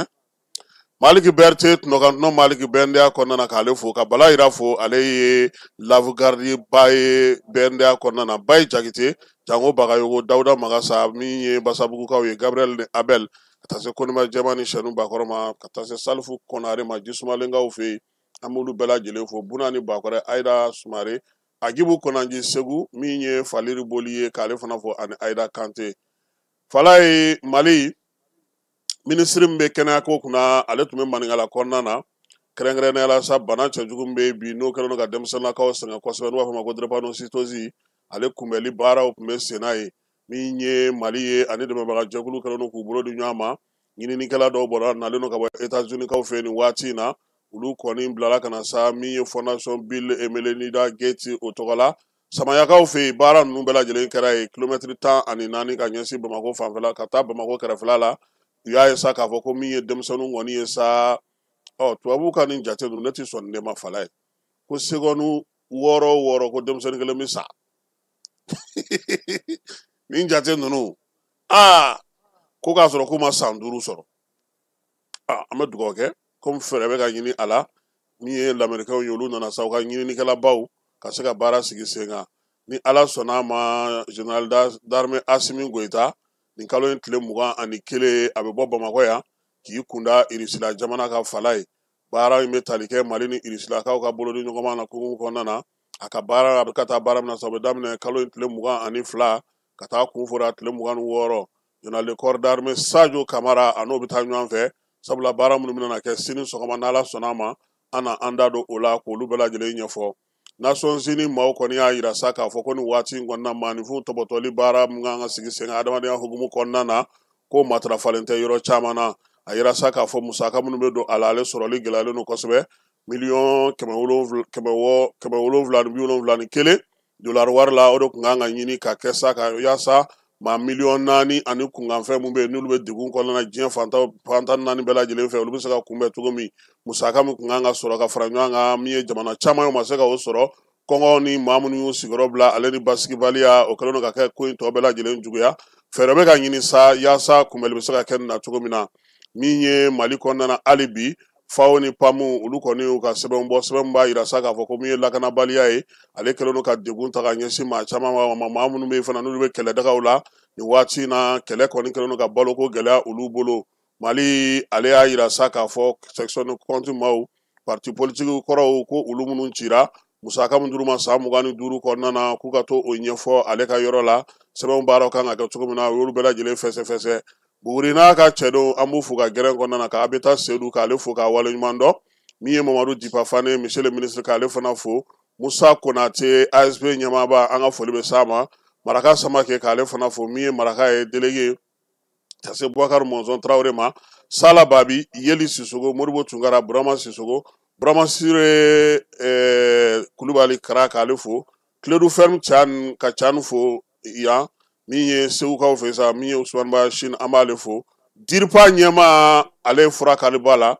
Maliki Berthe Tnɔkantnɔ Maliki BNDA kɔnɔna na k'ale fo ka Bala Yira fo ale ye Lavugardi ba ye BNDA kɔnɔna na Bayi Jakite Jango Bagayogo Dawuda Magasa min ye Basabugukaw ye Gabriel ni Abel ka taa se Konima Jɛma ni Sɛnu Bakɔrɔ ma ka taa se Salifu Kɔnare ma Jisumalenkaw fɛ yen an b'olu bɛɛ lajɛlen fo Buna ni Bakɔrɛ Aïda Sumare Agibu Konanji Segu min ye Faliri Boli ye k'ale fana fo ani Aïda Kante Falaye Mali ministre min bɛ kɛnɛya ko kunna ale tun bɛ maninkala kɔnɔna na kɛrɛnkɛrɛnnenya la sa bana cɛjugu min bɛ yen bi n'o kɛlen don ka denmisɛnninnakaw sɛgɛn kosɛbɛ n'u b'a fɔ ma ko drépanocytose ale kunbɛli baaraw tun bɛ sen n'a ye min ye Mali ye ani dɛmɛbaga jɛkulu kɛlen don k'u bolo di ɲɔgɔn ma ɲininikɛla dɔw bɔra nalen don ka bɔ États-Unis kaw fɛ nin waati in na olu kɔni bilala ka na sa min ye Fondation Bill et Melinda Gates o tɔgɔ la Samayakaw fɛ yen baara ninnu bɛɛ lajɛlen kɛra ye kilomɛtiri 14 ka ɲɛsin Bamakɔ fanfɛla ka taa Bamakɔ kɛrɛfɛla la u y'a ye sa k'a fɔ ko min ye denmisɛnninw kɔni ye sa tubabuw ka nin jate ninnu ne tɛ sɔn nin de ma Fala ye ko seconde 6 ko denmisɛnnin kelen bɛ sa nin jate ninnu ko k'a sɔrɔ k'u ma san 5 sɔrɔ an bɛ dugawu kɛ komi fɛɛrɛ bɛ ka ɲini a la min ye lamɛnnikɛlaw ye olu nana sa u ka ɲininikɛlabaw ka se ka baara sigi sen kan ni ala sɔnna a ma général d'armée Asimi Goïta nin kalo in tile 21 a bɛ bɔ Bamakɔ yan k'i kunda Irisila jamana ka fala ye baara in bɛ tali kɛ Mali ni Irisilakaw ka bolodi ɲɔgɔnma na kukumu kɔnɔna na a ka baara a bɛ ka taa baara min na sa o bɛ daminɛ kalo in tile 22 ka taa kun fɔra tile 26 général de corps d'armée Sadio Kamara a n'o bɛ taa ɲɔgɔn fɛ sabula baara minnu bɛna kɛ sini sɔgɔma n'ala sɔnna a ma an na an da don o la k'olu bɛɛ lajɛlen ɲɛfɔ Nations Unies maaw kɔni y'a yira sa k'a fɔ ko nin waati in kɔnɔna maanifin tɔbɔtɔli baara min kan ka sigi sen kan adamadenya hukumu kɔnɔna na ko matarafalen tɛ yɔrɔ caman na a yira sa k'a fɔ musaka minnu bɛ don a la ale sɔrɔli gɛlɛyalen don kosɛbɛ $771 dollar wari la o de kun kan ka ɲini ka kɛ sa ka yaasa maa $4 ani kunkanfɛn mun bɛ yen n'olu bɛ degun kɔnɔna na diɲɛ fantan 4 bɛɛ lajɛlen fɛ olu bɛ se ka kunbɛn cogo min musaka min kun kan ka sɔrɔ ka fara ɲɔgɔn kan min ye jamana caman ye o ma se ka o sɔrɔ kɔngɔ ni maa minnu y'u sigiyɔrɔ bila ale ni basigibaliya o kɛlen don ka kɛ ko in tɔ bɛɛ lajɛlen juguya fɛɛrɛ bɛ ka ɲini sa yaasa kunbɛli bɛ se ka kɛ nin na cogo min na min ye Mali kɔnɔna na hali bi FAO ni PAMU olu kɔni y'u ka sɛbɛn bɔ sɛbɛn b'a yira sa k'a fɔ ko min ye lakanabaliya ye ale kɛlen don ka degun ta ka ɲɛsin maa caman ma maa minnu bɛ yen fana n'olu bɛ kɛlɛdagaw la nin waati in na kɛlɛ kɔni kɛlen don ka baloko gɛlɛya olu bolo Mali ale y'a yira sa k'a fɔ section de compte maaw parti politique kɔrɔw ko olu minnu cira musaka min d'u ma san 25 kɔnɔna na k'u ka to o ɲɛfɔ ale ka yɔrɔ la sɛbɛn baaraw kan ka kɛ cogo min na o y'olu bɛɛ lajɛlen fɛsɛfɛsɛ Buguri n'a ka cɛ don an b'u fo ka gɛrɛn kɔnɔna na ka Abeta Seydou k'ale fo k'a waleɲuman dɔn min ye Mamadou Dipa Fane monsieur le ministre k'ale fana fo Musa Konate ASP ɲɛmaaba an ka foli bɛ s'a ma Maraka Samake k'ale fana fo min ye maraka ye délégué ka se Boubacar Monzon Traoré ma Sala Babi Yeli Sissogo Modibo Tunkara Burama Sissogo Burama Sire Kulubali Kara k'ale fo Clédou Ferme Thian ka Thian fo yan min ye Segukaw fɛ sa min ye Ousmane Bachine an b'ale fo Dirpa ɲɛma ale fura k'ale b'a la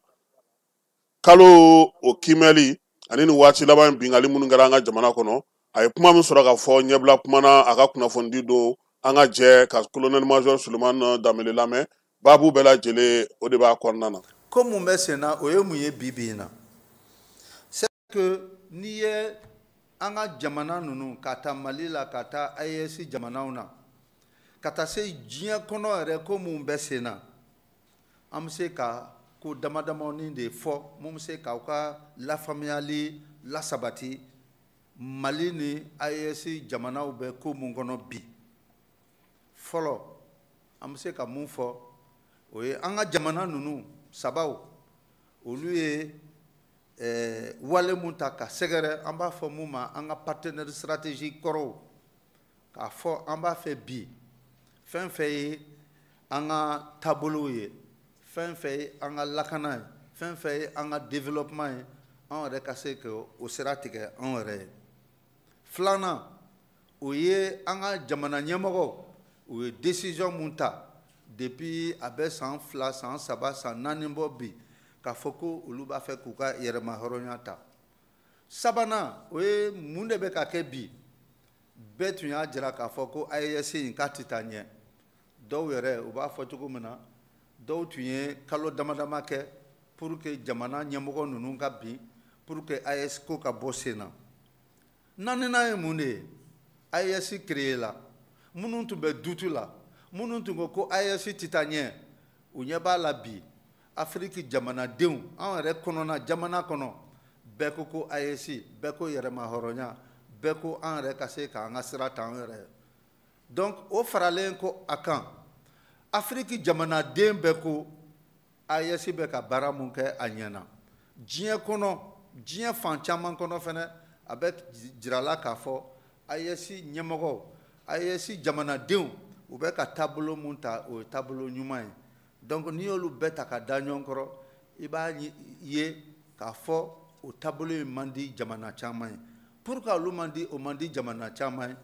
kalo o kimɛli ani nin waati laban bingali minnu kɛra an ka jamana kɔnɔ a ye kuma min sɔrɔ ka fɔ ɲɛbila kuma na a ka kunnafoni don an ka jɛ ka colonel major Sulemani Danbele lamɛn baabu bɛɛ lajɛlen o de b'a kɔnɔna na ko mun bɛ sen na o ye mun ye bi bi in na c'est que n'i ye an ka jamana ninnu ka taa Mali la ka taa AES jamanaw na ka taa se diɲɛ kɔnɔ yɛrɛ ko mun bɛ sen na an bɛ se ka ko damadamanin de fɔ mun bɛ se k'aw ka lafaamuyali lasabati Mali ni AES jamanaw bɛ ko mun kɔnɔ bi fɔlɔ an bɛ se ka mun fɔ o ye an ka jamana ninnu sabaw olu ye wale mun ta ka sɛgɛrɛ an b'a fɔ mun ma an ka partenaire stratégique kɔrɔw k'a fɔ an b'a fɛ bi fɛn fɛn ye an ka taabolow ye fɛn fɛn ye an ka lakana ye fɛn fɛn ye an ka développement ye an yɛrɛ ka se k'o sira tigɛ an yɛrɛ ye filanan o ye an ka jamana ɲɛmɔgɔw u ye décision mun ta depuis a bɛ san 2 san 3 san 4 bɔ bi k'a fɔ ko olu b'a fɛ k'u ka yɛrɛma hɔrɔnya ta sabanan o ye mun de bɛ ka kɛ bi bɛɛ tun y'a jira k'a fɔ ko AES in k'a tɛ taa ɲɛ dɔw yɛrɛ u b'a fɔ cogo min na dɔw tun ye kalo damadama kɛ pour que jamana ɲɛmɔgɔ ninnu ka bin pour que AES ko ka bɔ sen na naaninan ye mun de ye AES créé la minnu tun bɛ dutu la minnu tun ko AES tɛ taa ɲɛ u ɲɛ b'a la bi Afrique jamanadenw an yɛrɛ kɔnɔna jamana kɔnɔ bɛɛ ko AES bɛɛ ko yɛrɛma hɔrɔnya bɛɛ ko an yɛrɛ ka se k'an ka sira ta an yɛrɛ donc o faralen ko a kan Afrique jamanaden bɛɛ ko AES bɛ ka baara mun kɛ a ɲɛna diɲɛ kɔnɔ diɲɛ fan caman kɔnɔ fɛnɛ a bɛ jirala k'a fɔ AES ɲɛmɔgɔw AES jamanadenw u bɛ ka taabolo mun ta o ye taabolo ɲuman ye donc n'i y'olu bɛɛ ta ka da ɲɔgɔn kɔrɔ i b'a ye k'a fɔ o taabolo in man di jamana caman ye pourquoi olu man di o man di jamana caman ye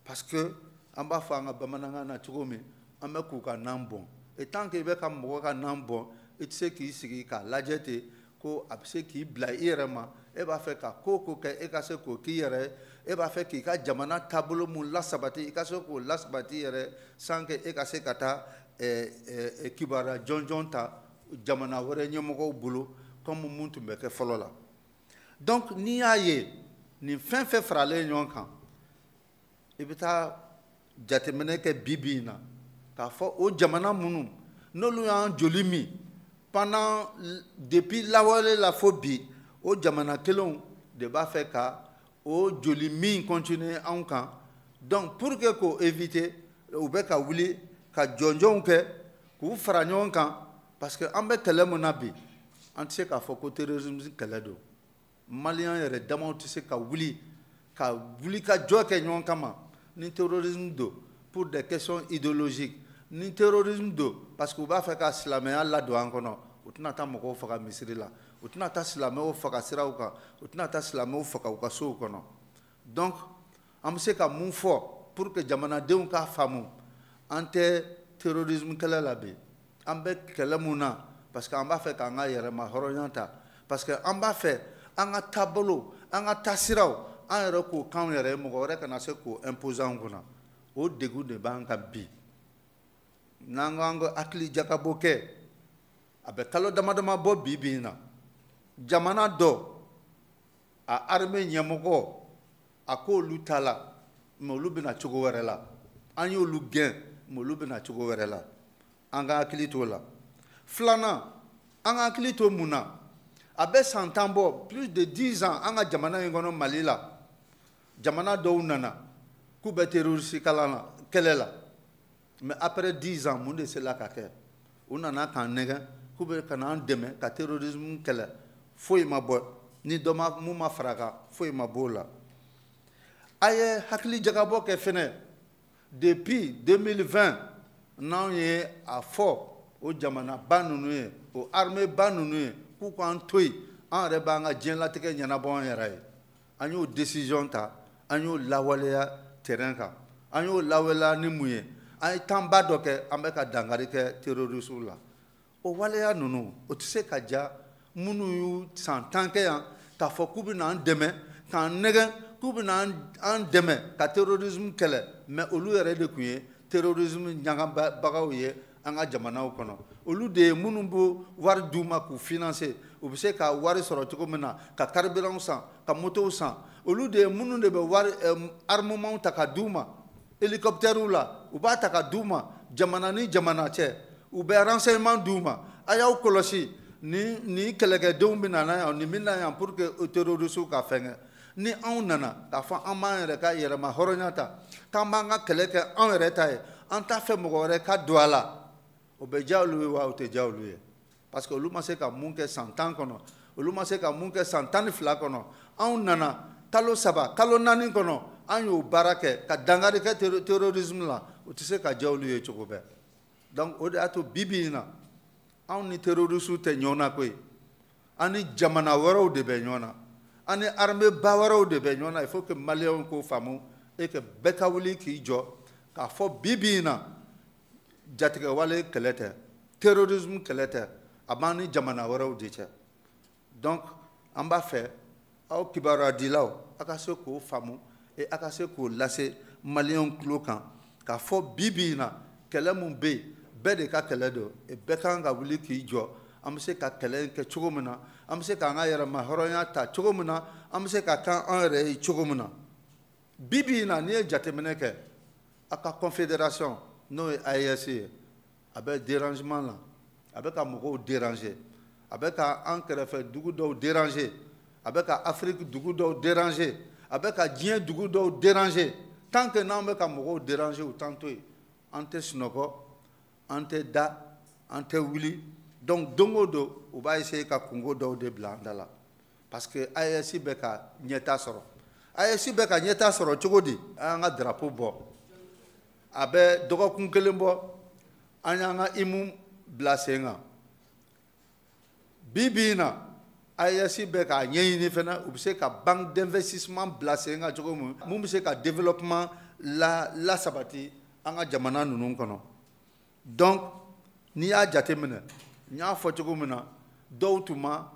parce que an b'a fɔ an ka bamanankan na cogo min an bɛ k'u ka nan bɔn et tant que i bɛ ka mɔgɔ ka nan bɔn i tɛ se k'i sigi k'a lajɛ ten ko a bɛ se k'i bila i yɛrɛ ma e b'a fɛ ka ko ko kɛ e ka se k'o k'i yɛrɛ e b'a fɛ k'i ka jamana taabolo mun lasabati i ka se k'o lasabati yɛrɛ sans que e ka se ka taa kibaruya jɔnjɔn ta jamana wɛrɛ ɲɛmɔgɔw bolo comme mun tun bɛ kɛ fɔlɔ la. Donc n'i y'a ye nin fɛn fɛn faralen ɲɔgɔn kan i bɛ taa jateminɛ kɛ bi bi in na k'a fɔ o jamana minnu n'olu y'an joli min pendant depuis lawale la fo bi o jamana kelenw de b'a fɛ ka o joli min continuer anw kan. Donc pour que k'o éviter u bɛ ka wuli ka jɔnjɔnw kɛ k'u fara ɲɔgɔn kan parce que an bɛ kɛlɛ mun na bi an tɛ se k'a fɔ ko terrorisme kɛlɛ don. Maliyɛn yɛrɛ damaw tɛ se ka wuli ka jɔ kɛ ɲɔgɔn kama ni terrorisme don pour des questions idéologiques ni terrorisme don parce que u b'a fɛ ka silamɛya ladon an kɔnɔ u tɛna taa mɔgɔw faga misiri la u tɛna taa silamɛw faga siraw kan u tɛna taa silamɛw faga u ka sow kɔnɔ. Donc an bɛ se ka mun fɔ pour que jamanadenw k'a faamu an tɛ terrorisme kɛlɛ la bi an bɛ kɛlɛ mun na parce que an b'a fɛ k'an ka yɛrɛma hɔrɔnya ta parce que an b'a fɛ an ka taabolo an ka taasiraw an yɛrɛ k'o k'anw yɛrɛ ye mɔgɔ wɛrɛ kana se k'o imposer anw kunna o degun de b'an kan bi n'an k'an ka hakili jakabɔ kɛ a bɛ kalo dama dama bɔ bi bi in na jamana dɔ a armée ɲɛmɔgɔ a k'olu ta la mais olu bɛna cogo wɛrɛ la an y'olu gɛn mais olu bɛna cogo wɛrɛ la an ka hakili t'o la. Filanan an ka hakili to mun na a bɛ san 10 bɔ plus de 10 ans an ka jamana in kɔnɔ Mali la jamana dɔw nana k'u bɛ terroriste kɛlɛ la mais après 10 ans mun de sela ka kɛ u nana k'an nɛgɛn k'u bɛ ka n'an dɛmɛ ka terrorisme kɛlɛ foyi ma bɔ ni dɔ mun ma fara a kan foyi ma bɔ o la. A ye hakili jagabɔ kɛ fɛnɛ depuis 2020 n'anw ye a fɔ o jamana ba ninnu ye o armée ba ninnu ye k'u k'an to yen an yɛrɛ b'an ka diɲɛlatigɛ ɲɛnabɔ an yɛrɛ ye an y'o décision ta an y'o lawaleya terrain kan an y'o lawaleya ni mun ye an ye tɔnba dɔ kɛ an bɛ ka dankari kɛ terroristes la o waleya ninnu o tɛ se ka ja minnu y'u san 10 kɛ yan k'a fɔ k'u bɛ n'an dɛmɛ k'an nɛgɛn k'u bɛ n'an dɛmɛ ka terrorisme kɛlɛ mais olu yɛrɛ de tun ye terrorisme ɲaganbagaw ye an ka jamanaw kɔnɔ olu de ye minnu bɛ wari d'u ma k'u financer u bɛ se ka wari sɔrɔ cogo min na ka carburant san ka motow san olu de ye minnu de bɛ wari armement ta ka d'u ma hélicoptères la u b'a ta ka d'u ma jamana ni jamana cɛ u bɛ renseignement d'u ma a y'aw kɔlɔsi ni kɛlɛkɛdenw bɛ na yan nin bɛ na yan pour que terroristes ka fɛngɛ ni anw nana k'a fɔ an b'an yɛrɛ ka yɛrɛma hɔrɔnya ta k'an b'an ka kɛlɛ kɛ anw yɛrɛ ta ye an t'a fɛ mɔgɔ wɛrɛ ka don a la o bɛ diya olu ye wa o tɛ diya olu ye parce que olu ma se ka mun kɛ san 10 kɔnɔ olu ma se ka mun kɛ san 12 kɔnɔ anw nana kalo 3 kalo 4 kɔnɔ an y'o baara kɛ ka dankari kɛ terrorisme la o tɛ se ka diya olu ye cogo bɛɛ donc o de y'a to bi bi in na anw ni terroristes tɛ ɲɔgɔn na koyi an ni jamana wɛrɛw de bɛ ɲɔgɔn na an ni armée ba wɛrɛw de bɛ ɲɔgɔn na il faut que maliyɛnw k'o faamu et que bɛɛ ka wuli k'i jɔ k'a fɔ bi bi in na jatigɛwale kɛlɛ tɛ terrorisme kɛlɛ tɛ a b'an ni jamana wɛrɛw de cɛ donc an b'a fɛ aw kibaruya a ka se k'o faamu et a ka se k'o lase maliyɛnw tulo kan k'a fɔ bi bi in na kɛlɛ mun bɛ yen bɛɛ de ka kɛlɛ don et bɛɛ kan ka wuli k'i jɔ an bɛ se ka kɛlɛ in kɛ cogo min na an bɛ se k'an ka yɛrɛma hɔrɔnya ta cogo min na an bɛ se ka kan an yɛrɛ ye cogo min na bi bi in na n'i ye jateminɛ kɛ a ka confédération n'o ye AES ye a bɛ dérangement la a bɛ ka mɔgɔw déranger a bɛ ka an kɛrɛfɛ dugu dɔw déranger a bɛ ka Afrique dugu dɔw déranger a bɛ ka diɲɛ dugu dɔw déranger tant que n'an bɛ ka mɔgɔw déranger u t'an to yen an tɛ sunɔgɔ an tɛ da an tɛ wuli donc don o don u b'a essayer ka kungo dɔw de bila an da la parce que AES bɛ ka ɲɛta sɔrɔ AES bɛ ka ɲɛta sɔrɔ cogo di an y'an ka drapeau bɔ a bɛ dɔgɔkun kelen bɔ an y'an ka IMU bila sen kan bi bi in na AES bɛ k'a ɲɛɲini fana u bɛ se ka banque d'investissement bila sen kan cogo min mun bɛ se ka développement lasabati an ka jamana ninnu kɔnɔ donc n'i y'a jateminɛ n y'a fɔ cogo min na dɔw tun ma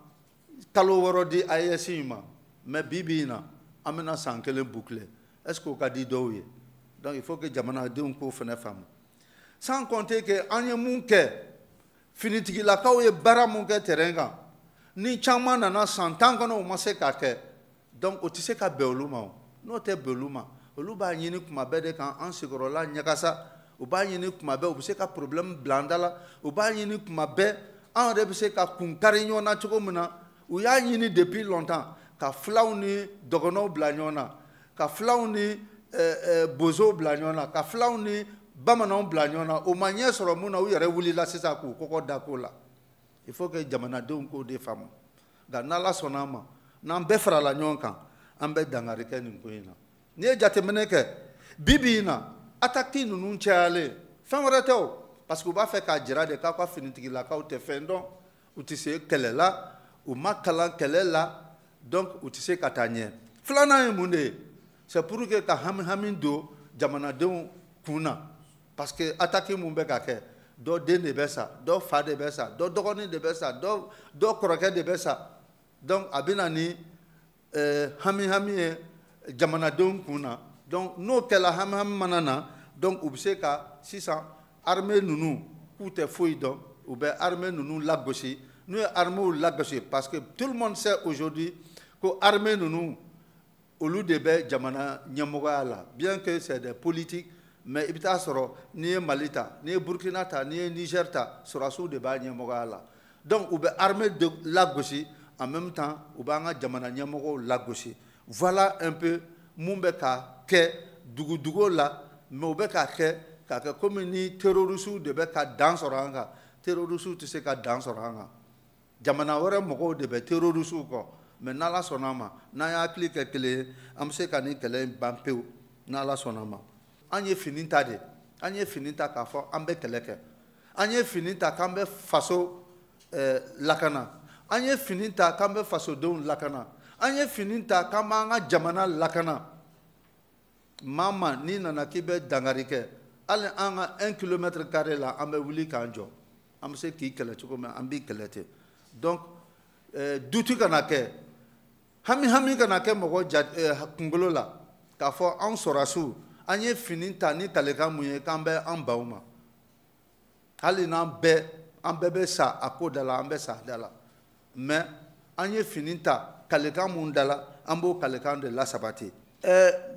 kalo 6 di AES in ma mais bi bi in na an bɛna san 1 boucler est-ce que o ka di dɔw ye donc il faut que jamanadenw k'o fana faamu sans compter que an ye mun kɛ finitigilakaw ye baara mun kɛ terrain kan ni caman nana san 10 kɔnɔ u ma se k'a kɛ donc o tɛ se ka bɛn olu ma o n'o tɛ bɛn olu ma olu b'a ɲini kuma bɛɛ de kan an sigiyɔrɔla ɲagasa u b'a ɲini kuma bɛɛ u bɛ se ka problème bila an da la u b'a ɲini kuma bɛɛ an yɛrɛ bɛ se ka kun kari ɲɔgɔn na cogo min na u y'a ɲini depuis longtemps ka filaw ni dɔgɔnɔw bila ɲɔgɔn na ka filaw ni bozow bila ɲɔgɔn na ka filaw ni bamananw bila ɲɔgɔn na o ma ɲɛ sɔrɔ mun na u yɛrɛ wulila sisan k'u kɔkɔ da ko la il faut que jamanadenw k'o de faamu nka n'Ala sɔnna a ma n'an bɛɛ farala ɲɔgɔn kan an bɛ dankari kɛ nin ko in na n'i ye jateminɛ kɛ bi bi in na attaque ninnu cayalen fɛn wɛrɛ tɛ o parce que u b'a fɛ k'a jira de k'aw ka finitigilakaw tɛ fɛn dɔn u tɛ se kɛlɛ la u ma kalan kɛlɛ la donc u tɛ se ka taa ɲɛ filanan ye mun de ye c'est pour que ka hami don jamanadenw kun na parce que attaque mun bɛ ka kɛ dɔ den de bɛ sa dɔ fa de bɛ sa dɔ dɔgɔnin de bɛ sa dɔ kɔrɔkɛ de bɛ sa donc a bɛ na ni hami ye jamanadenw kun na donc n'o kɛla hami mana na donc u bɛ se ka sisan armée ninnu k'u tɛ foyi dɔn u bɛ armée ninnu lagosi n'u ye armée lagosi parce que tout le monde sait aujourd'hui ko armée ninnu olu de bɛ jamana ɲɛmɔgɔya la bien que c'est des politiques mais i bɛ taa sɔrɔ n'i ye Mali ta n'i ye Burkina ta n'i ye Niger ta sɔrɔdasiw de b'a ɲɛmɔgɔya la donc u bɛ armée de lagosi en même temps u b'an ka jamana ɲɛmɔgɔw lagosi voilà un peu mun bɛ ka kɛ duguduguw la mais u bɛ ka kɛ k'a kɛ komi ni terrorisiw de bɛ ka dan sɔrɔ an kan terrorisiw tɛ se ka dan sɔrɔ an kan jamana wɛrɛ mɔgɔw de bɛ terrorisiw kɔ mais n'Ala sɔnna a ma n'an y'a hakili kɛ kelen ye an bɛ se ka nin kɛlɛ in ban pewu n'Ala sɔnna a ma an ye fini ta de an ye fini ta k'a fɔ an bɛ kɛlɛ kɛ an ye fini ta k'an bɛ faso lakana an ye fini ta k'an bɛ fasodenw lakana an ye fini ta k'an b'an ka jamana lakana maa ma n'i nana k'i bɛ dankari kɛ hali an ka 1 km² la an bɛ wuli k'an jɔ an bɛ se k'i kɛlɛ cogo min an b'i kɛlɛ ten donc duti kana kɛ hami kana kɛ mɔgɔ kunkolo la k'a fɔ an sɔrɔdasiw an ye fini ta ni kalekan mun ye k'an bɛ an baw ma hali n'an bɛɛ bɛ sa a ko da la an bɛ sa a da la mais an ye fini ta kalekan mun da la an b'o kalekan de lasabati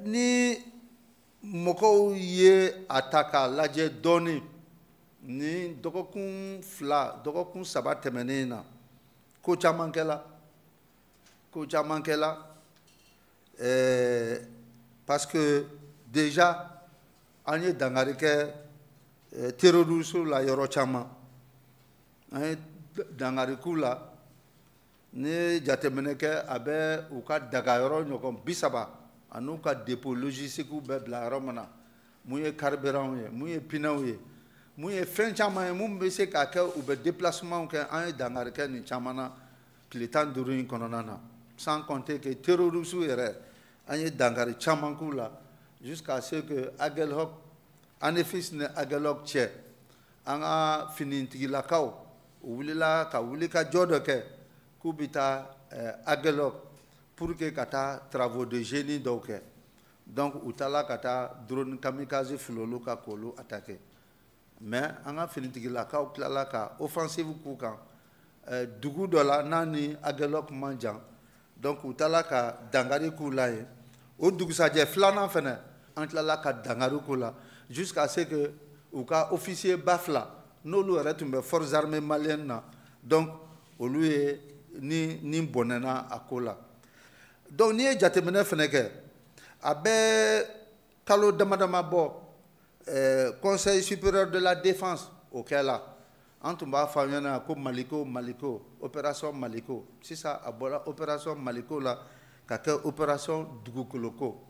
ni mɔgɔw ye a ta k'a lajɛ dɔɔni ni dɔgɔkun 2 dɔgɔkun 3 tɛmɛnen na ko caman kɛla parce que déjà an ye dankari kɛ terrorisiw la yɔrɔ caman an ye dankari k'u la ni ye jateminɛ kɛ a bɛ u ka dagayɔrɔ ɲɔgɔn 30 an'u ka dépôt logistique bɛɛ bila yɔrɔ min na mun ye carburant ye mun ye pneu ye mun ye fɛn caman ye mun bɛ se k'a kɛ u bɛ déplacement kɛ an ye dankari kɛ nin caman na tile 15 in kɔnɔna na sans compter que terrorisiw yɛrɛ an ye dankari caman k'u la jusqu'à ce que Aguelhok Anefis ni Aguelhok cɛ an ka finitigilakaw u wulila ka wuli ka jɔ dɔ kɛ k'u bɛ taa Aguelhok pour que ka taa travaux de génie dɔw kɛ donc u taara ka taa drone kamikaze fili olu ka k'olu attaquer mais an ka finitigilakaw tilala ka offensive k'u kan dugu dɔ la n'a ni Aguelhok man jan donc u taara ka dankari k'u la yen o dugusajɛ filanan fɛnɛ an tilala ka dankari k'u la jusqu'à ce que u ka officier ba 2 n'olu yɛrɛ tun bɛ forces armées maliennes na donc olu ye ni bɔnɛna a ko la donc n'i ye jateminɛ fɛnɛ kɛ a bɛ kalo damadama bɔ conseil supérieur de la défense o kɛla an tun b'a fɔ an ɲɛna ko maliko opération maliko sisan a bɔra opération maliko la ka kɛ opération dugukoloko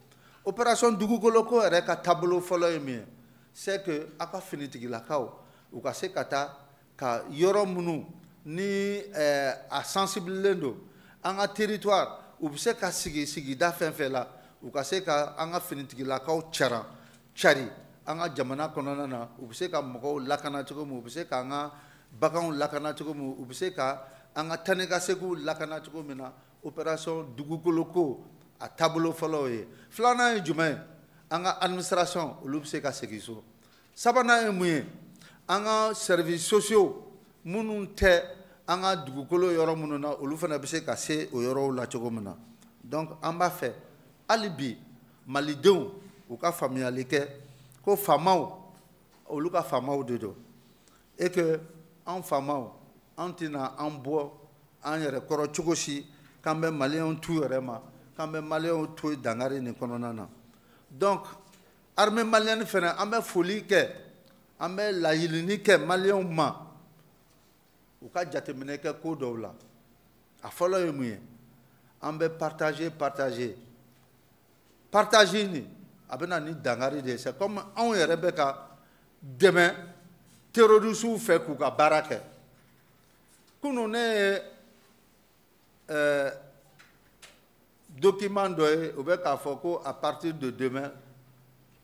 opération dugukoloko yɛrɛ ka taabolo fɔlɔ ye min ye c'est que a ka finitigilakaw u ka se ka taa ka yɔrɔ minnu ni a sensibiliser don an ka territoire u bɛ se ka sigida fɛn fɛn la u ka se ka an ka finitigilakaw cari an ka jamana kɔnɔna na u bɛ se ka mɔgɔw lakana cogo min u bɛ se ka an ka baganw lakana cogo min u bɛ se ka an ka taa ni ka seginw lakana cogo min na opération dugukoloko a taabolo fɔlɔ ye filanan ye jumɛn ye an ka administration olu bɛ se ka segin so sabanan ye mun ye an ka services sociaux minnu tɛ an ka dugukolo yɔrɔ minnu na olu fana bɛ se ka se o yɔrɔw la cogo min na donc an b'a fɛ hali bi malidenw u ka faamuyali kɛ ko faamaw olu ka faamaw de don et que an faamaw an tɛna an bɔ an yɛrɛ kɔrɔ cogo si k'an bɛ maliyɛnw t'u yɛrɛ ma k'an bɛ maliyɛnw to dangari nin kɔnɔna na donc armée malienne fana an bɛ foli kɛ an bɛ laɲini kɛ maliyɛnw ma u ka jateminɛ kɛ ko dɔw la a fɔlɔ ye mun ye an bɛ partager ni a bɛ na ni dangari de ye c'est comme anw yɛrɛ bɛ ka dɛmɛ terroristes fɛ k'u ka baara kɛ kunun ne ye document dɔ ye o bɛ k'a fɔ ko à partir de demain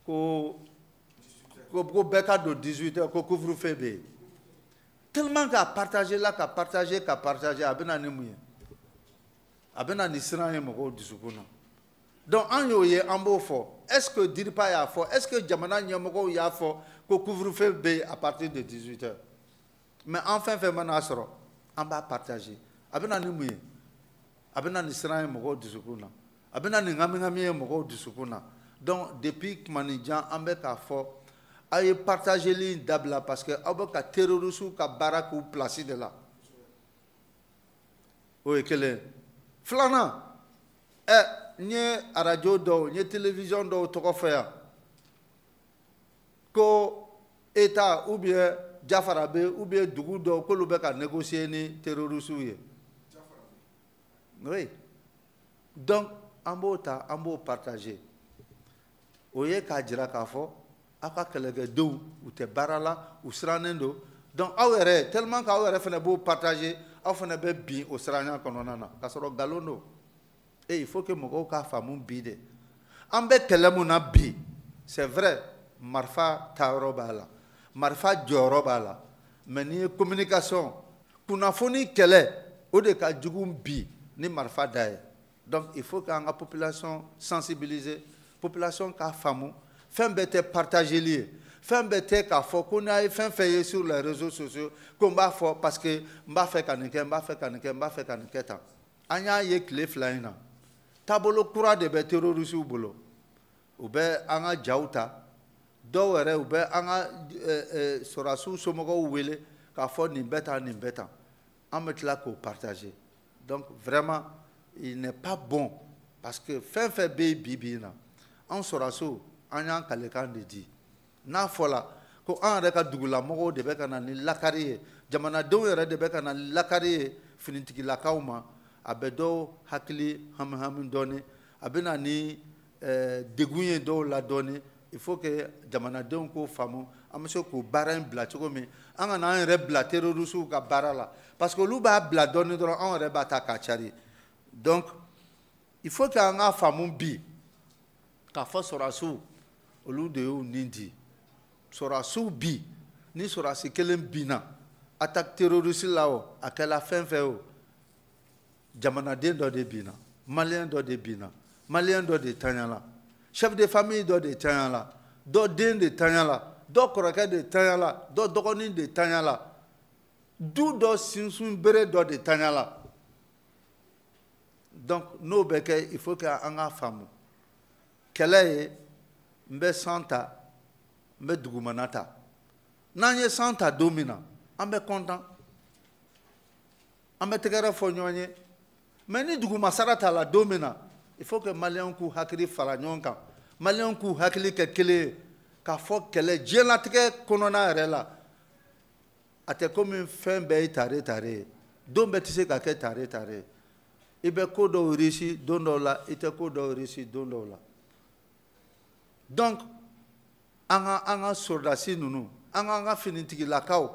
ko bɛɛ ka don 18h ko couvre-feu bɛ yen tellement qu'à partager là qu'à partager a bɛ na ni mun ye a bɛ na ni siran ye mɔgɔw dusukun na donc an y'o ye an b'o fɔ est-ce que DIRPA y'a fɔ est-ce que jamana ɲɛmɔgɔw y'a fɔ ko couvre-feu bɛ yen à partir de 18h mais an fɛn fɛn mana sɔrɔ an b'a partager a bɛ na ni mun ye a bɛ na ni siran ye mɔgɔw dusukun na a bɛ na ni ŋami ye mɔgɔw dusukun na donc depuis kumanijan an bɛ k'a fɔ a ye partageli in dabila parce que aw bɛ ka terroristes ka baara k'u place de la o ye kelen filanan n ye arajo dɔw n ye télévision dɔw tɔgɔ fɔ yan ko État ou bien Jafara bɛ ou bien dugu dɔw k'olu bɛ ka négocier ni terroristes ye oui donc an b'o ta an b'o partager o ye k'a jira k'a fɔ aw ka kɛlɛkɛdenw u tɛ baara la u sirannen don donc aw yɛrɛ tellement que aw yɛrɛ fana b'o partager aw fana bɛ bin o siranya kɔnɔna na k'a sɔrɔ nkalon don et il faut que mɔgɔw k'a faamu bi de an bɛ kɛlɛ mun na bi c'est vrai marifa taayɔrɔ b'a la marifa jɔyɔrɔ b'a la mais n'i ye communication kunnafoni kɛlɛ o de ka jugu bi ni marifa da ye donc il faut k'an ka population sensibiliser population k'a faamu fɛn bɛɛ tɛ partageli ye fɛn bɛɛ tɛ k'a fɔ ko n'a ye fɛn fɛn ye sur les réseaux sociaux ko n b'a fɔ parce que n b'a fɛ ka nin kɛ n b'a fɛ ka nin kɛ n b'a fɛ ka nin kɛ tan an y'a ye tile fila in na taabolo kura de bɛ terroristes bolo u bɛ an ka jaw ta dɔw yɛrɛ u bɛ an ka sɔrɔdasiw somɔgɔw wele k'a fɔ nin bɛ tan nin bɛ tan an bɛ tila k'o partager donc vraiment il n'est pas bon parce que fɛn fɛn bɛ yen bi bi in na an sɔrɔdasiw an y'an kalekan de di n'a fɔla ko an yɛrɛ ka dugulamɔgɔw de bɛ ka na ni lakari ye jamanadenw yɛrɛ de bɛ ka na ni lakari ye finitigilakaw ma a bɛ dɔw hakili hami dɔɔni a bɛ na ni degun ye dɔw la dɔɔni il faut que jamanadenw k'o faamu an bɛ se k'o baara in bila cogo min an kana an yɛrɛ bila terroristes ka baara la parce que olu b'a bila dɔɔni dɔrɔn an yɛrɛ b'a ta k'a cari donc il faut que an ka faamu bi k'a fɔ sɔrɔdasiw olu de y'u nin di sɔrɔdasiw bi ni sɔrɔdasi kelen binna attaque terroriste la o a kɛla fɛn fɛn o jamanaden dɔ de binna maliyɛn dɔ de binna maliyɛn dɔ de taɲala chef de famille dɔ de taɲala dɔ den de taɲala dɔ kɔrɔkɛ de taɲala dɔ dɔgɔnin de taɲala du dɔ sinsin bere dɔ de taɲala donc n'o bɛ kɛ il faut que an k'a faamu kɛlɛ ye n bɛ san ta n bɛ dugumana ta n'an ye san ta don min na an bɛ content an bɛ tɛgɛrɛ fɔ ɲɔgɔn ye mais ni dugumasara t'a la don min na il faut que maliyɛnw k'u hakili fara ɲɔgɔn kan maliyɛnw k'u hakili kɛ kelen ye k'a fɔ kɛlɛ diɲɛlatigɛ kɔnɔna yɛrɛ la a tɛ komi fɛn bɛɛ ye tare tare ye don bɛɛ tɛ se ka kɛ tare tare ye i bɛ ko dɔw réussi don dɔw la i tɛ ko dɔw réussi don dɔw la donc an ka sɔrɔdasi ninnu an ka finitigilakaw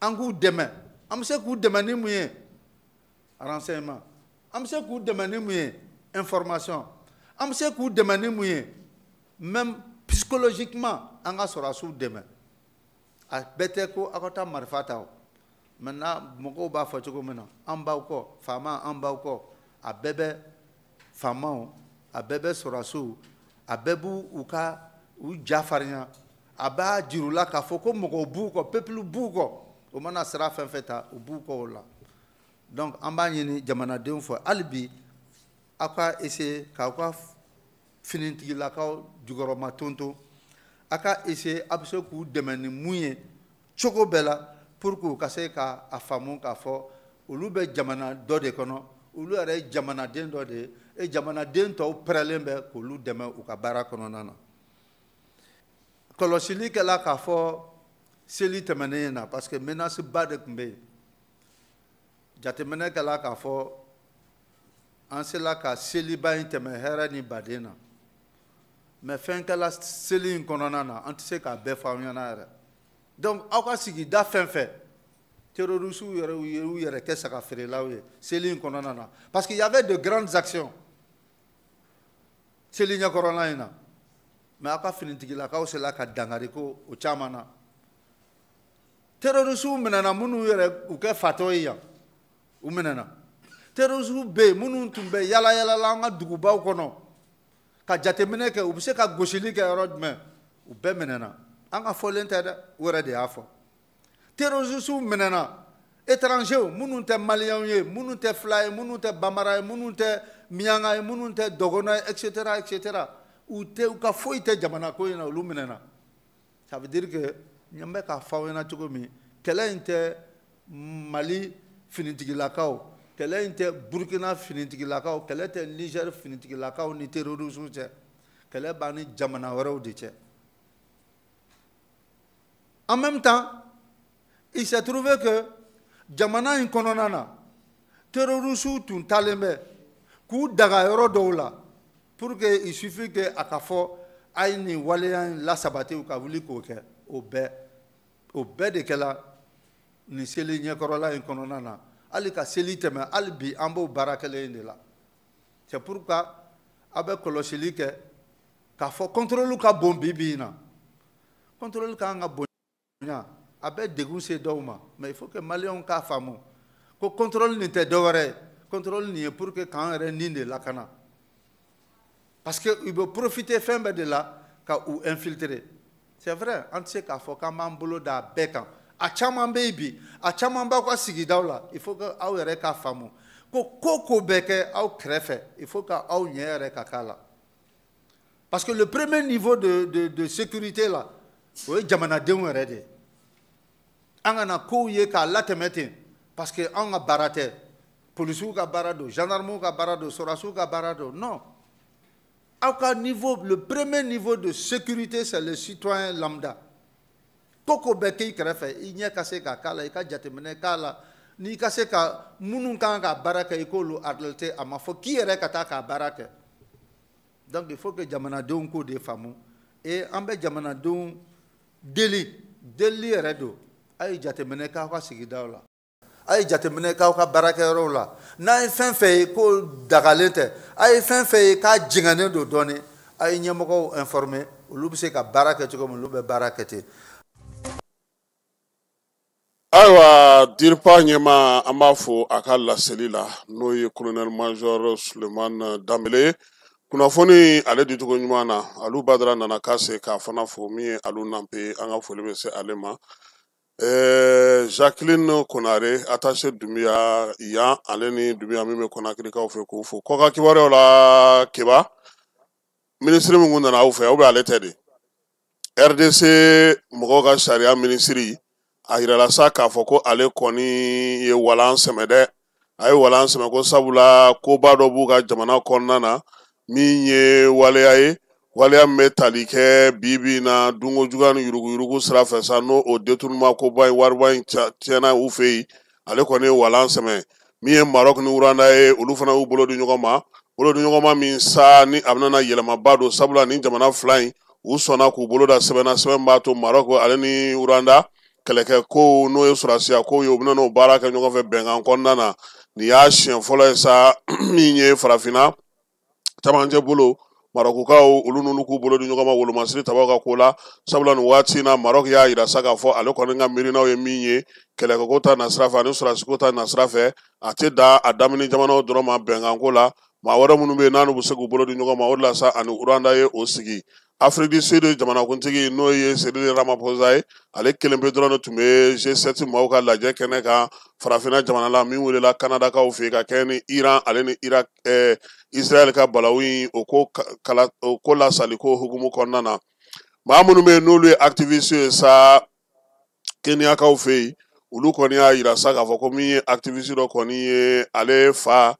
an k'u dɛmɛ an bɛ se k'u dɛmɛ ni mun ye renseignement an bɛ se k'u dɛmɛ ni mun ye information an bɛ se k'u dɛmɛ ni mun ye même psychologiquement an ka sɔrɔdasiw dɛmɛ a bɛɛ tɛ ko aw ka taa marifa ta o maintenant mɔgɔw b'a fɔ cogo min na an baw kɔ faama an baw kɔ a bɛɛ bɛ faamaw a bɛɛ bɛ sɔrɔdasiw a bɛɛ b'u u jafarinya a b'a jir'u la k'a fɔ ko mɔgɔw b'u kɔ peuple b'u kɔ o mana sira fɛn fɛn ta u b'u kɔ o la donc an b'a ɲini jamanadenw fɛ hali bi aw ka essayer k'aw ka finitigilakaw jukɔrɔma tonton a ka essayer a bɛ se k'u dɛmɛ ni mun ye cogo bɛɛ la pour que u ka se k'a faamu k'a fɔ olu bɛ jamana dɔ de kɔnɔ olu yɛrɛ ye jamanaden dɔ de ye et jamanaden tɔw pɛrɛlen bɛ k'olu dɛmɛ u ka baara kɔnɔna na kɔlɔsili kɛla k'a fɔ seli tɛmɛnen na parce que menace ba de tun bɛ yen jateminɛ kɛla k'a fɔ an sela ka seliba in tɛmɛ hɛrɛ ni baden na mais fɛn kɛla seli in kɔnɔna na an tɛ se k'a bɛɛ fɔ aw ɲɛna yɛrɛ donc aw ka sigida fɛn fɛn terroristes yɛrɛ y'u yɛrɛ kɛ saga feerelaw ye seli in kɔnɔna na parce que y avait de grandes actions seli ɲɛkɔrɔla in na mais aw ka finitigilakaw sela ka dangari ko o caman na terroristes minɛna minnu yɛrɛ u kɛ fatɔ ye yan u minɛna terroristes bɛ yen minnu tun bɛ yaala la an ka dugubaw kɔnɔ ka jateminɛ kɛ u bɛ se ka gosili kɛ yɔrɔ jumɛn u bɛɛ minɛna an ka fɔlen tɛ dɛ u yɛrɛ de y'a fɔ terroristes minɛna étrangers minnu tɛ maliyɛnw ye minnu tɛ fila ye minnu tɛ bambara ye minnu tɛ miɲanga ye minnu tɛ dɔgɔnɔ ye etc etc u ka foyi tɛ jamana ko in na olu minɛna ça veut dire que ɲɛ bɛ k'a fɔ aw ɲɛna cogo min kɛlɛ in tɛ mali finitigilakaw kɛlɛ in tɛ burukina finitigilakaw kɛlɛ tɛ niger finitigilakaw ni terroristes cɛ kɛlɛ b'a ni jamana wɛrɛw de cɛ en même temps il s'est trouvé que jamana in kɔnɔna na terroristes tun talen bɛ k'u daga yɔrɔ dɔw la pour que il suffit que a ka fɔ a ye nin waleya in lasabati u ka wuli k'o kɛ o bɛɛ de kɛla nin seli ɲɛkɔrɔla in kɔnɔna na hali ka seli tɛmɛ hali bi an b'o baara kelen in de la c'est pourquoi a bɛ kɔlɔsili kɛ k'a fɔ contrôle ka bon bi in na contrôle ka kan ka bonya a bɛ degun se dɔw ma mais il faut que maliyɛnw k'a faamu ko contrôle nin tɛ dɔwɛrɛ ye contrôle nin ye pour que k'an yɛrɛ nin de lakana parce que u bɛ profiter fɛn bɛɛ de la ka u infiltrer c'est vrai an tɛ se k'a fɔ k'an b'an bolo da bɛɛ kan a caman bɛ yen bi a caman b'aw ka sigidaw la il faut que aw yɛrɛ k'a faamu ko ko bɛ kɛ aw kɛrɛfɛ il faut que aw ɲɛ yɛrɛ ka k'a la parce que le premier niveau de sécurité là o ye jamanadenw yɛrɛ de ye an kana kow ye k'a latɛmɛ ten parce que anw ka baara tɛ polisiw ka baara don gendarmew ka baara don sɔrɔdasiw ka baara don non aw ka niveau le premier niveau de sécurité c'est le citoyen lambda ko bɛ k'i kɛrɛfɛ i ɲɛ ka se k'a k'a la i ka jateminɛ k'a la n'i ka se ka minnu kan ka baara kɛ i k'olu alerter a ma fɔ k'i yɛrɛ ka taa k'a baara kɛ donc il faut que jamanadenw k'o de faamu et an bɛ jamanadenw deli yɛrɛ don a ye jateminɛ k'aw ka sigidaw la a ye jateminɛ k'aw ka baarakɛyɔrɔw la n'a ye fɛn fɛn ye ko dagalen tɛ a ye fɛn fɛn ye k'a jɛngɛnnen don dɔɔnin a ye ɲɛmɔgɔw informer olu bɛ se ka baara kɛ cogo min olu bɛ baara kɛ ten. ayiwa diripa ɲɛma an b'a fɔ a ka laseli la n'o ye colonel major suleman danbele kunnafoni ale dicogo ɲuman na alu badara nana k'a se k'a fana fɔ min ye alu nanpe an ka foli bɛ se ale ma Jacqueline Konare attaché Dumbuya yan ale ni Dumbuya min bɛ Konakirikaw fɛ k'o fɔ kɔka kibaruyaw la Keba ministre min kun nana aw fɛ ou bien ale tɛ de RDC mɔgɔw ka sariya ministre a yirala sa k'a fɔ ko ale kɔni ye walan sɛmɛ dɛ a ye walan sɛmɛ ko sabula koba dɔ b'u ka jamana kɔnɔna na min ye waleya ye waleya min bɛ tali kɛ bi na dunko juguya ni yuruguyurugu sira fɛ sa n'o o détournement koba in wariba in tiɲɛna u fɛ yen ale kɔni ye walan sɛmɛ min ye Maroc ni Rwanda ye olu fana y'u bolo di ɲɔgɔn ma min sa ni a bɛna yɛlɛmaba don sabula ni jamana fila in u sɔnna k'u bolo da sɛbɛn b'a to Maroc ale ni Rwanda kɛlɛkɛ ko n'o ye surasiya ko ye u bɛna n'o baara kɛ ɲɔgɔn fɛ bɛnkan kɔnɔna na nin y'a siɲɛ fɔlɔ ye sa min ye farafinna camancɛ bolo Marokukaw olu n'olu k'u bolo di ɲɔgɔn ma wolomasiri tabaw ka ko la sabula nin waati na Maroc y'a yira sa k'a fɔ ale kɔni ka miirinaw ye min ye kɛlɛkɛko ta nasira fɛ ani surasiko ta nasira fɛ a tɛ da a daminɛ jamanaw dɔrɔn ma bɛnkan ko la maa wɛrɛ minnu bɛ yen n'olu bɛ se k'u bolo di ɲɔgɔn ma o de la sa ani Rwanda ye o sigi Afrique du Sud jamanakuntigi n'o ye Cyril Ramaphosa ye ale kelen pe dɔrɔn de tun bɛ G7 maaw ka lajɛ kɛnɛ kan farafinna jamana la min welela Kanadakaw fɛ ka kɛ ni Iran ale ni Irak Israel ka balawu in o ko lasaliko hukumu kɔnɔna na maa minnu bɛ yen n'olu ye activiste ye sa Kenyakaw fɛ yen olu kɔni y'a yira sa k'a fɔ ko min ye activiste dɔ kɔni ye ale fa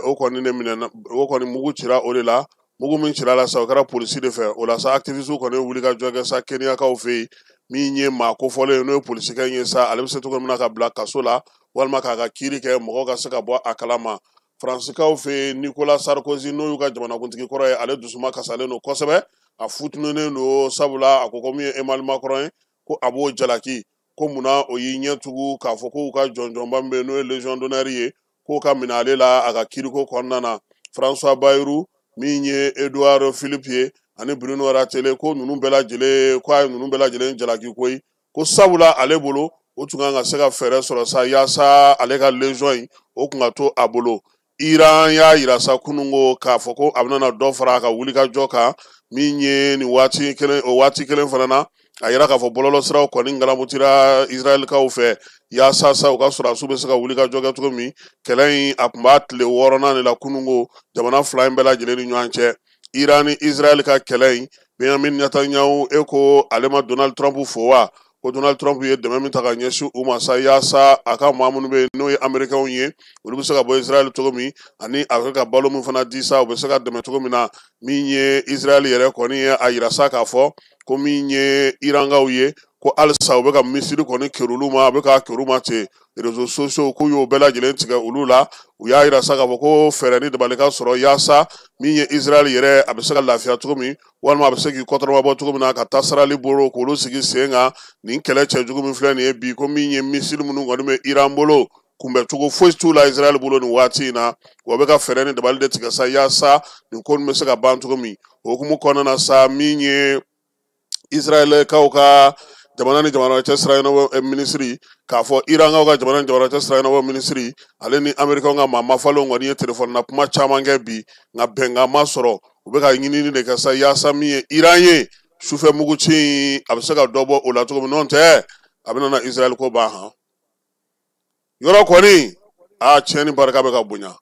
o kɔni de minɛ o kɔni mugu cira o de la mugu min cira la sa o kɛra polisi de fɛ o la sa activiste kɔni wuli ka jɔ kɛ sa Kenyakaw fɛ yen min ye maa kofɔlen ye n'o ye polisikɛ ye sa ale bɛ se cogo min na ka bila kaso la walima k'a ka kiiri kɛ mɔgɔw ka se ka bɔ a kalama Faransiikaw fɛ yen Nicolas Sarkozy n'o y'u ka jamanakuntigi kɔrɔ ye ale dusuma kasalen don kosɛbɛ a futununen don sabula a ko min ye Emmanuel Macron ye ko a b'o jalaki ko munna o y'i ɲɛ tugu k'a fɔ k'u ka jɔnjɔnba min bɛ yen n'o ye Légion d'honneur ye k'o ka minɛ ale la a ka kiiriko kɔnɔna na François Bayrou min ye Edouard Philippe ye ani Bruno Ratele ko ninnu bɛɛ lajɛlen ko a ye ninnu bɛɛ lajɛlen jalaki koyi ko sabula ale bolo o tun kan ka se ka fɛɛrɛ sɔrɔ sa yaasa ale ka Légion in o tun ka to a bolo Iran y'a yira sa kunungo k'a fɔ ko a bɛna dɔ fara a ka wulikajɔ kan min ye nin waati kelen fana na a yira k'a fɔ bɔlɔlɔsiraw kɔni ngalamutira Israelikaw fɛ yaasa sa u ka sɔrɔdasiw bɛ se ka wulikajɔ kɛ cogo min kɛlɛ in a tun b'a tile 6nan de la kunungo jamana fila in bɛɛ lajɛlen ni ɲɔgɔn cɛ Iran ni Israel ka kɛlɛ in Benjamin Netanyahu e ko ale ma Donald Trump fo wa ko Donald Trump ye dɛmɛ min ta ka ɲɛsin u ma sa yaasa a ka maa minnu bɛ yen n'o ye Américains ye olu bɛ se ka bɔ Israel cogo min ani a bɛ ka balo min fana di sa u bɛ se ka dɛmɛ cogo min na min ye Israel yɛrɛ kɔni ye a yira sa k'a fɔ ko min ye Irankaw ye ko halisa u bɛ ka misiri kɔni kɛrɛ olu ma a bɛ ka kɛrɛ u ma ten réseaux sociaux k'u y'o bɛɛ lajɛlen tigɛ olu la u y'a yira sa k'a fɔ ko fɛɛrɛ ni dabali ka sɔrɔ yaasa min ye Israel yɛrɛ a bɛ se ka lafiya cogo min walima a bɛ se k'i kɔtɔrɔmabɔ cogo min na ka taa sarali bolo k'olu sigi sen kan nin kɛlɛ cɛjugu min filɛ nin ye bi ko min ye misiri minnu kɔni bɛ Iran bolo kunbɛcogo foyi t'u la Israel bolo nin waati in na wa bɛ ka fɛɛrɛ ni dabali de tigɛ sa yaasa nin ko nin bɛ se ka ban cogo min o hukumu kɔnɔna na sa min ye Israelikaw ka jamana ni jamana cɛ sira ɲɛnabɔ minisiri k'a fɔ Irankaw ka jamana ni jamana cɛ sira ɲɛnabɔ minisiri ale ni Amerikaw ka maa mafalenw kɔni ye telefɔni na kuma caman kɛ bi nka bɛnkan ma sɔrɔ u bɛ ka ɲinini de kɛ sa yaasa min ye Iran ye sufɛ muguci in a bɛ se ka dɔ bɔ o la cogo min n'o tɛ a bɛ na Israel ko ban han yɔrɔ kɔni a tiɲɛni barika bɛ ka bonya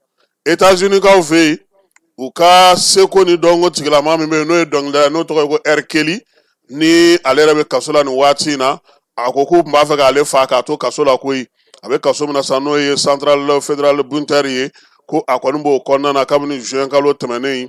États-Unis kaw fɛ yen u ka seko ni dɔnko tigilama min bɛ yen n'o ye dɔnkilidala n'o tɔgɔ ye ko R. Kelly ni ale yɛrɛ bɛ kaso la nin waati in na a ko k'u tun b'a fɛ k'ale fa k'a to kaso la koyi a bɛ kaso min na sa n'o ye Central Federal Bureau ye ko a kɔni b'o kɔnɔna na kabini juin kalo tɛmɛnen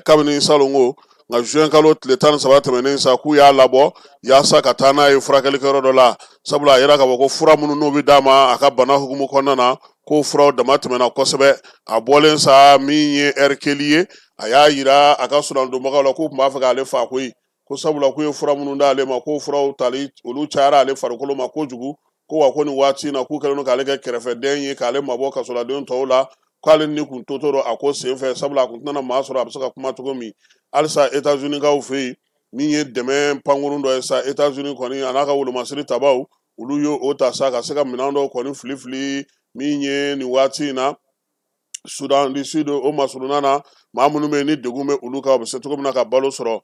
kabini salon ko nka juin kalo tile 13 tɛmɛnen sa k'u y'a labɔ yaasa ka taa n'a ye furakɛlikɛyɔrɔ dɔ la sabula a yira k'a fɔ ko fura minnu n'o bɛ d'a ma a ka bana hukumu kɔnɔna na k'o furaw dama tɛmɛna kosɛbɛ a bɔlen sa min ye R. Kelly ye a y'a yira a ka surandonbagaw la k'u tun b'a fɛ k'ale fa koyi ko sabula k'u ye fura minnu d'ale ma k'o furaw tali olu cayara ale farikolo ma kojugu ko wa ko nin waati in na k'u kɛlen don k'ale kɛ kɛrɛfɛden ye k'ale mabɔ kasoladenw tɔw la k'ale ni kun to to a ko senfɛ sabula a kun tɛna maa sɔrɔ a bɛ se ka kuma cogo min halisa États-Unis kaw fɛ yen min ye dɛmɛ pankurun dɔ ye sa États-Unis kɔni a n'a ka wolomasiri tabaw olu y'o ta sa ka se ka minɛn dɔw kɔni fili min ye nin waati in na Sudan du Sud o masuruna na maa minnu bɛ yen ni degun bɛ olu kan u bɛ se cogo min na ka balo sɔrɔ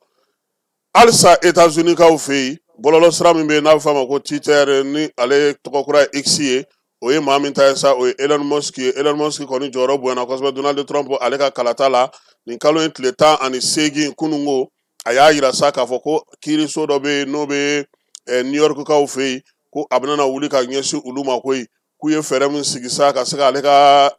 halisa États-Unis kaw fɛ yen bɔlɔlɔsira min bɛ yen n'a bɛ f'a ma ko Twitter ni ale tɔgɔ kura ye X ye o ye maa min ta ye sa o ye Elon Musk ye Elon Musk kɔni jɔyɔrɔ bonyana kosɛbɛ Donald Trump ale ka kalata la nin kalo in tile 18 kunungo a y'a yira sa k'a fɔ ko kiiriso dɔ bɛ yen n'o bɛ New York kaw fɛ yen ko a bɛna wuli ka ɲɛsin olu ma koyi k'u ye fɛɛrɛ min sigi sa ka se k'ale ka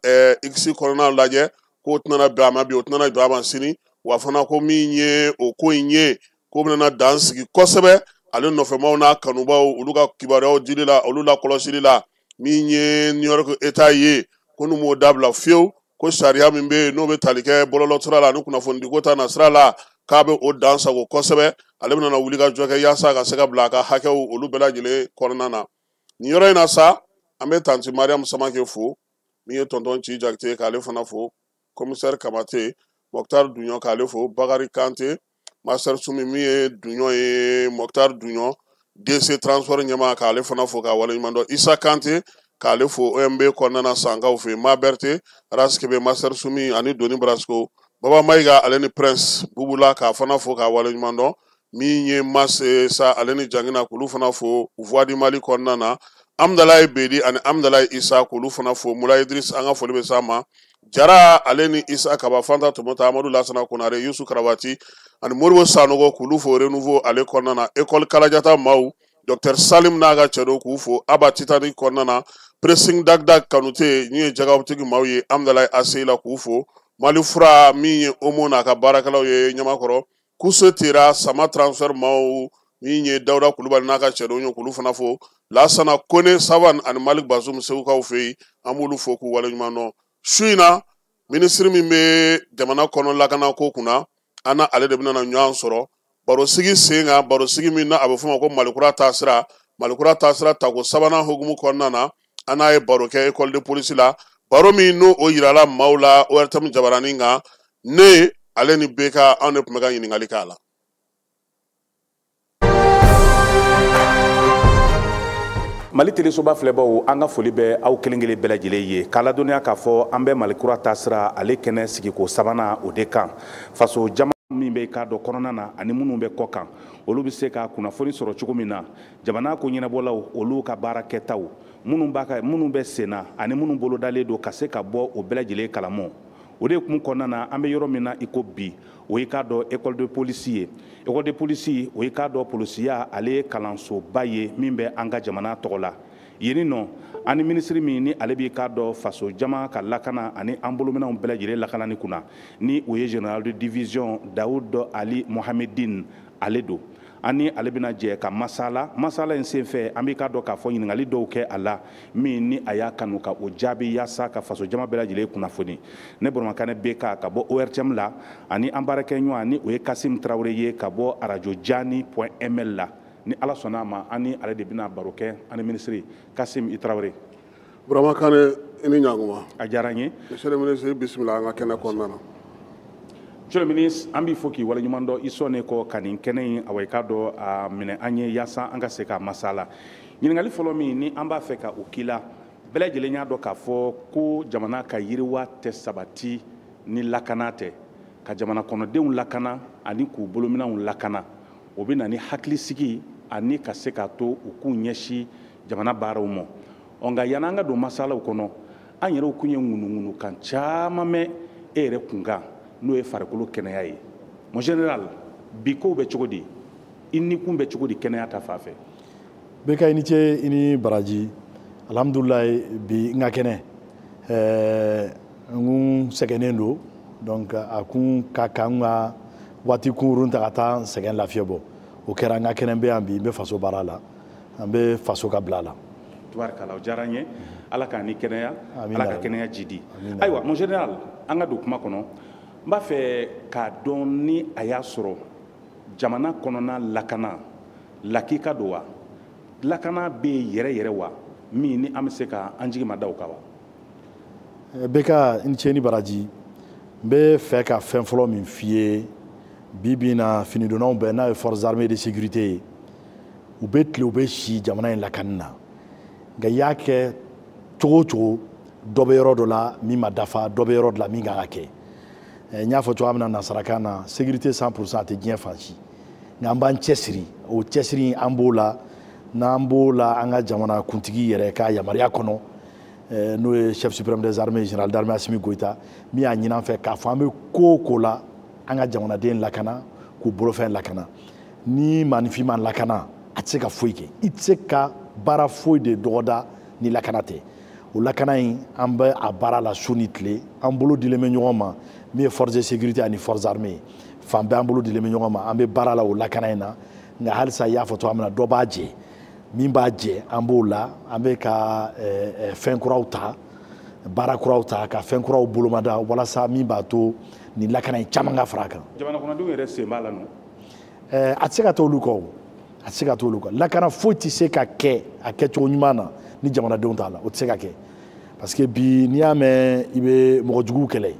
X kɔnɔna lajɛ k'o tɛna bɛn a ma bi o tɛna jɔ a ma sini wa fana ko min ye o ko in ye ko bɛna dan sigi kosɛbɛ ale nɔfɛmaw n'a kanubaw olu ka kibaruyaw dili la olu la kɔlɔsili la min ye New York État ye ko n'u m'o dabila fiyewu ko sariya min bɛ yen n'o bɛ tali kɛ bɔlɔlɔsira la ani kunnafonidiko ta nasira la k'a bɛ o dan sago kosɛbɛ ale bɛna wuli ka jɔ kɛ yaasa ka se ka bila a ka hakɛw olu bɛɛ lajɛlen kɔnɔna na nin yɔrɔ in na sa an bɛ tanti Mariam Samake fo min ye tɔntɔn Ci Jakite k'ale fana fo commissaire Kamate Mokhtar Dunɲɔ k'ale fo Bakari Kante Master Sumi min ye Dunɲɔ ye Mokhtar Dunɲɔ DC transport ɲɛmaa k'ale fana fo k'a waleɲuman dɔn Isa Kante k'ale fo OMB kɔnɔna na Sankaw fɛ Maberte Raskebe Master Sumi ani Doni Brasco Baba Maiga ale ni Prince Bubula ka fana fo ka wale ɲuman dɔn min ye Mas sa ale ni Jangina k'olu fana fo Voix du Mali kɔnɔna na. Amdalaye Bedi ani Amdalaye Isa k'olu fana fo. Mula Idris an ka foli bɛ s'a ma. Jara ale ni Isa Kaba Fanta Tomota Amadou Lassana Konare Youssou Karabati ani Moribo Sanogo k'olu fo renouveau ale kɔnɔna na. École Kalajata maaw Dr Salim n'a ka cɛ dɔ k'u fo. Aba Titani kɔnɔna na. Pressing Dagdag Kanute ni ye jagabutigi maaw ye Amdalaye Asseila k'u fo. Mali Fura min ye Omo n'a ka baarakɛlaw ye Ɲamakɔrɔ. Kuso Tera Sama Transfer maaw min ye Dawuda Kulubali n'a ka cɛ dɔ ye k'olu fana fo. Lassana Kone Savan ani Malik Bazoum Segukaw fɛ yen an b'olu fo k'u wale ɲuman dɔn. Su in na minisiri min bɛ jamana kɔnɔ lakana ko kunna an ale de bɛna ɲɔgɔn sɔrɔ barosigi sen kan barosigi min na a bɛ fɔ ma ko Malikura taasira tako sabanan hukumu kɔnɔna na an n'a ye baro kɛ école de police la baro min n'o o yirala maaw la ORTM jabaranin kan ne ale ni BK anw de tun bɛ ka ɲininkali k'a la. Mali telesoba filɛbaw an ka foli bɛ aw kelen kelen bɛɛ lajɛlen ye k'a ladɔnniya k'a fɔ an bɛ Malikura taasira ale kɛnɛ sigiko sabanan o de kan faso jama min bɛ k'a dɔn kɔnɔna na ani minnu bɛ kɔ kan olu bɛ se ka kunnafoni sɔrɔ cogo min na jamana ko ɲɛnabɔlaw olu ka baara kɛtaw minnu bɛ senna ani minnu bolodalen don ka se ka bɔ o bɛɛ lajɛlen kalama o de kun kɔnɔna na an bɛ yɔrɔ min na i ko bi o ye k'a dɔn école de police ye école de police o ye k'a dɔn polisiya ale ye kalansoba ye min bɛ an ka jamana tɔgɔ la yen nɔ ani minisiri min ni ale b'i k'a dɔn faso jama ka lakana ani an bolominɛw bɛɛ lajɛlen lakanani kunna ni o ye général de division Daoud Ali Mohamedine ale don ani ale bɛna jɛ ka masala in senfɛ an b'i k'a dɔn k'a fɔ ɲininkali dɔw kɛ a la min ni a y'a kanu ka o jaabi yaasa ka faso jama bɛɛ lajɛlen kunnafoni ne Boromakane BK ka bɔ ORTM la ani an baarakɛ ɲɔgɔn ni o ye Kasim Traoré ye ka bɔ radio jani.ml la ni ala sɔnna a ma ani ale de bɛna baro kɛ ani minisiri Kasim Traoré. Boromakane i ni ɲankuma. A diyara n ye. Monsieur le ministre bisimila an ka kɛnɛ kɔnɔna na. Monsieur le ministre an b'i fo k'i waleɲuman dɔn i sɔnnen kɔ ka nin kɛnɛ in awɔ i k'a dɔn a minɛ an ye yaasa an ka se ka masala ɲininkali fɔlɔ min ni an b'a fɛ ka o k'i la bɛɛ lajɛlen y'a dɔn k'a fɔ ko jamana ka yiriwa tɛ sabati ni lakana tɛ ka jamana kɔnɔdenw lakana ani k'u bolominɛw lakana o bɛ na ni hakilisigi ani ka se k'a to u k'u ɲɛsin jamana baaraw ma nka yanni an ka don masalaw kɔnɔ an yɛrɛw kun ye ŋunuŋunu kan caman mɛn e yɛrɛ kunkan n'o ye farikolo kɛnɛya ye mon général bi kow bɛ cogo di i ni kun bɛ cogo di kɛnɛya ta fan fɛ. BK i ni ce i ni baraji alhamdulilayi bi n ka kɛnɛ n kun sɛgɛnnen don donc a kun ka kan n ka waati kunkurun ta ka taa n sɛgɛn lafiya bɔ o kɛra n ka kɛnɛ bɛ yan bi n bɛ faso baara la an bɛ faso ka bila la. tubarikala o diyara n ye ala k'a ni kɛnɛya ala ka kɛnɛya jidi ayiwa mon général an ka don kuma kɔnɔ n b'a fɛ k'a dɔn ni a y'a sɔrɔ jamana kɔnɔna lakana lakika don wa lakana bɛ yɛrɛ yɛrɛ wa min ni an bɛ se ka an jigi ma da o kan wa. BK i ni ce ni baraji n bɛ fɛ ka fɛn fɔlɔ min f'i ye bi bi in na finidonnaw bɛɛ n'a ye forces armées de sécurité ye u bɛ tile u bɛ si jamana in lakani na nka i y'a kɛ cogo o cogo dɔ bɛ yɔrɔ dɔ la min ma dafa dɔ bɛ yɔrɔ dɔ la min kan ka kɛ. N y'a fɔ cogoya min na nasarakan na sécurité 100% a tɛ diɲɛ fan si nka an b'an cɛsiri o cɛsiri an b'o la n'an b'o la an ka jamana kuntigi yɛrɛ ka yamaruya kɔnɔ n'o ye chef suprême des armées général d'armée Assimi Goïta min y'a ɲini an fɛ k'a fɔ an bɛ ko o ko la an ka jamanaden lakana k'u bolofɛn lakana ni maanifin ma lakana a tɛ se ka foyi kɛ i tɛ se ka baara foyi de dɔgɔda ni lakana tɛ o lakana in an bɛ a baara la su ni tile an bolo dilen bɛ ɲɔgɔn ma min ye force de sécurité ani forces armées fan bɛɛ an bolo dilen bɛ ɲɔgɔn ma an bɛ baara la o lakana in na nka halisa i y'a fɔ cogoya min na dɔ b'a jɛ min b'a jɛ an b'o la an bɛ ka fɛn kuraw ta baara kuraw ta ka fɛn kuraw bolomada walasa min b'a to nin lakana in caman ka fara a kan. jamana kɔnɔdenw yɛrɛ sen b'a la nɔ. a tɛ se ka t'olu kɔ a tɛ se ka t'olu kɔ lakana foyi tɛ se ka kɛ a kɛcogo ɲuman na ni jamanadenw t'a la o tɛ se ka kɛ parce que bi n'i y'a mɛn i bɛ mɔgɔ juguw kɛlɛ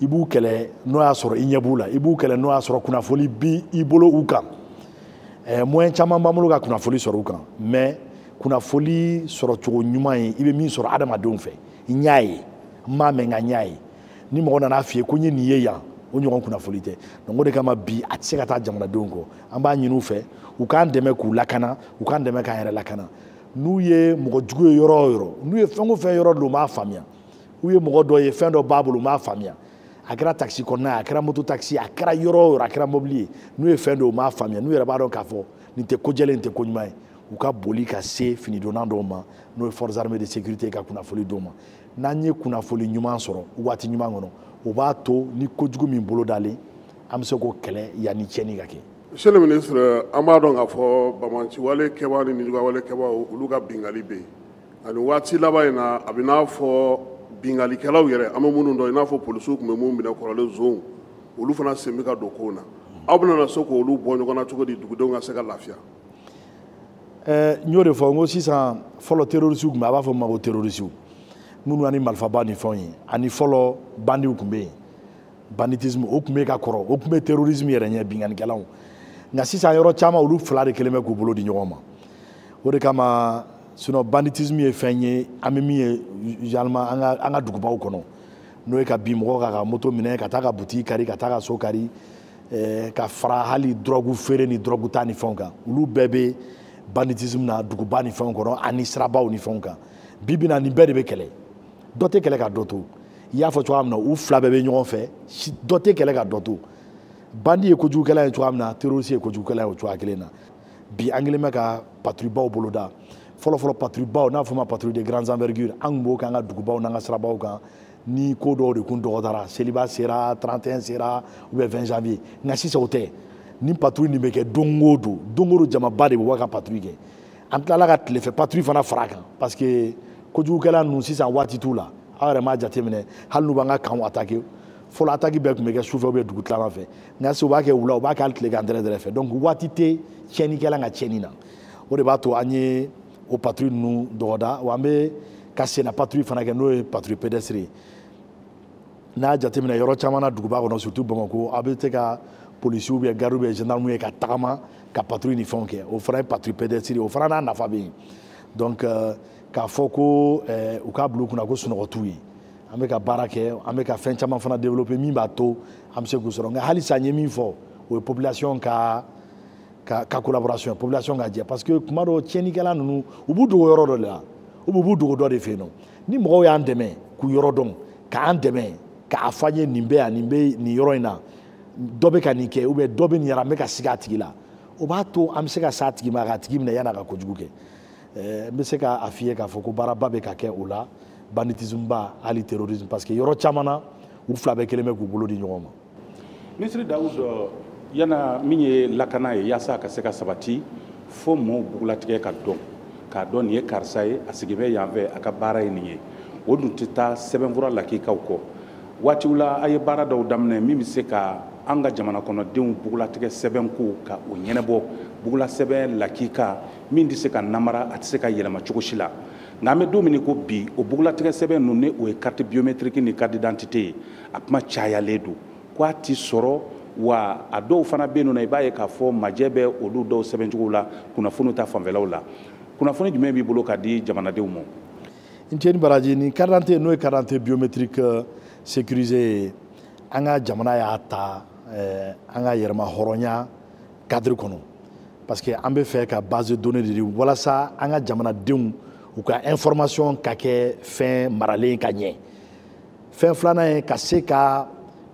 i b'u kɛlɛ n'o y'a sɔrɔ i ɲɛ b'u la i b'u kɛlɛ n'o y'a sɔrɔ kunnafoni bi i bolo u kan moyen caman b'an bolo ka kunnafoni sɔrɔ u kan mais kunnafoni sɔrɔ cogo ɲuman ye i bɛ min sɔrɔ adamadenw fɛ n y'a ye n m'a mɛn nka n y'a ye ni mɔgɔ nana f'i ye ko n ye nin ye yan o ɲɔgɔn kunnafoli tɛ donc o de kama bi a tɛ se ka taa jamanadenw kɔ an b'a ɲini u fɛ u k'an dɛmɛ k'u lakana u k'an dɛmɛ k'an yɛrɛ lakana n'u ye mɔgɔ jugu ye yɔrɔ o yɔrɔ n'u ye fɛn o fɛn yɔrɔ dɔ u m'a faamuya u ye mɔgɔ dɔ ye fɛn dɔ b'a bolo u m'a faamuya a kɛra taxi kɔnɔna ye a kɛra moto taxi a kɛra yɔrɔ o yɔrɔ a kɛra mobili ye n'u ye fɛn dɔ u m'a faamuya n'u yɛrɛ b'a dɔn k'a fɔ nin tɛ ko jɛlen nin tɛ ko ɲuman ye u ka boli ka se finidonna dɔw ma n'o ye forces armées de sécurité ka kunnafoli d'o ma n'an ye kunnafoli ɲuman sɔrɔ waati ɲuman kɔnɔ o b'a to ni kojugu min bolo dalen an bɛ se k'o kɛlɛ yanni tiɲɛni ka kɛ. Monsieur le ministre an b'a dɔn k'a fɔ bamanciwale kɛbaa ni nijugawale kɛbaa olu ka bingali bɛ yen ani waati laban in na a bɛ n'a fɔ bingalikɛlaw yɛrɛ an bɛ minnu dɔn i n'a fɔ polisiw tun bɛ mun minɛ kɔrɔlen zon olu fana sen bɛ ka don kow na aw bɛna se k'olu bɔ ɲɔgɔn na cogo di dugudenw ka se ka lafiya. n y'o de fɔ n ko sisan fɔlɔ terrorisiw tun bɛ a b'a fɔ min ma ko terrorisiw minnu ni malifaba ni fɛnw ye ani fɔlɔ bandiw tun bɛ yen banditisme o tun bɛ ka kɔrɔ o tun bɛ terrorisme yɛrɛ ɲɛ binganikɛlaw nka sisan yɔrɔ caman olu fila de kelen bɛ k'u bolo di ɲɔgɔn ma o de kama sinon banditisme ye fɛn ye an bɛ min ye généralement an ka dugubaw kɔnɔ n'o ye ka bin mɔgɔ ka moto minɛ ka taa ka butigi kari ka taa ka so kari ka fara hali drogue feere ni drogue ta ni fɛnw kan olu bɛɛ bɛ banditisme na duguba ni fɛnw kɔnɔ ani sirabaw ni fɛnw kan bi bi na nin bɛɛ de bɛ kɛlɛ dɔ tɛ kɛlɛ ka dɔ to i y'a fɔ cogoya min na u fila bɛɛ bɛ ɲɔgɔn fɛ dɔ tɛ kɛlɛ ka dɔ to bandi ye kojugukɛla ye cogoya min na terroriste ye kojugukɛla ye o cogoya kelen na bi an kelen bɛ ka patrouille baw boloda fɔlɔfɔlɔ patrouille baw n'a fɔ ma patrouille de grandes envergures an tun b'o k'an ka dugubaw n'an ka sirabaw kan ni ko dɔw de kun dɔgɔdara seliba sera 31 sera ou bien 20 janvier nka sisan o tɛ ni patrouille nin bɛ kɛ don o don jamaba de bɛ bɔ ka patrouille kɛ an tilala ka tilefɛ patrouille fana fara kan parce que kojugukɛla ninnu sisan waati t'u la aw yɛrɛ m'a jateminɛ hali n'u b'an ka kanw attaquer fɔlɔ attaque bɛɛ tun bɛ kɛ sufɛ ou bien dugu tilaman fɛ nka sisan u b'a kɛ wula u b'a kɛ hali tilegan dɛrɛdɛrɛ fɛ donc waati tɛ tiɲɛnikɛla ka tiɲɛni na o de b'a to an ye o patrouille ninnu dɔgɔda wa an bɛ ka senna patrouille fana kɛ n'o ye patrouille pédestre ye n'a jateminɛ yɔrɔ caman na duguba kɔnɔ surtout Bamakɔ a bɛ se ka policiers ou bien gardes ou bien gendarmes ye ka tagama ka patrouille ni fɛnw kɛ o fana ye patrouille pédestre ye o fana n'a nafa bɛ yen donc k'a fɔ ko u k'a bila u kunna ko sunɔgɔ t'u ye an bɛ ka baara kɛ an bɛ ka fɛn caman fana développer min b'a to an bɛ se k'u sɔrɔ nka halisa n ye min fɔ o ye population ka collaboration population ka jɛ parce que kuma dɔw tiɲɛnikɛla ninnu u b'u dogo yɔrɔ dɔ de la u b'u dogo dɔ de fɛ yen nɔ ni mɔgɔw y'an dɛmɛ k'u yɔrɔ dɔn k'an dɛmɛ k'a fɔ an ye nin bɛ yan nin bɛ nin yɔrɔ in na dɔ bɛ ka nin kɛ ou bien dɔ bɛ nin yɛrɛ an bɛ ka sigi a tigi la o b'a to an bɛ se ka s'a tigi ma k'a tigi minɛ yan'a ka kojugu kɛ n bɛ se k'a f'i ye k'a fɔ ko baaraba bɛ ka kɛ o la banditisme ba hali terrorisme parce que yɔrɔ caman na u fila bɛɛ kelen bɛ k'u bolo di ɲɔgɔn ma. Ministre Dawuda yana min ye lakana ye yaasa a ka se ka sabati fo mɔɔw bugulatigɛ ka dɔn k'a dɔn nin ye karisa ye a sigi bɛ yan fɛ a ka baara ye nin ye o dun tɛ taa sɛbɛnfura lakikaw kɔ waatiw la a ye baara dɔw daminɛ min bɛ se ka an ka jamana kɔnɔdenw bugulatigɛ sɛbɛn ko ka o ɲɛnabɔ bugula sɛbɛn lakika min tɛ se ka namara a tɛ se ka yɛlɛma cogo si la nka an bɛ don min ko bi o bugulatigɛ sɛbɛn ninnu ni o ye carte biométrique ni carte d'identité ye a kuma cayalen don ko a ti sɔrɔ wa a dɔw fana bɛ yen nɔ i b'a ye k'a fɔ majɛ bɛ olu dɔw sɛbɛncogo la kunnafoniw ta fanfɛlaw la kunnafoni jumɛn b'i bolo k'a di jamanadenw ma. n cɛ ni baraji ni carte d'identité n'o ye carte d'identité biométrique sécurisé ye an ka jamana y'a ta an ka yɛrɛma hɔrɔnya cadre kɔnɔ parce que an bɛ fɛ ka base de données de di walasa an ka jamanadenw u ka information ka kɛ fɛn maralen ka ɲɛ fɛn filanan ye ka se ka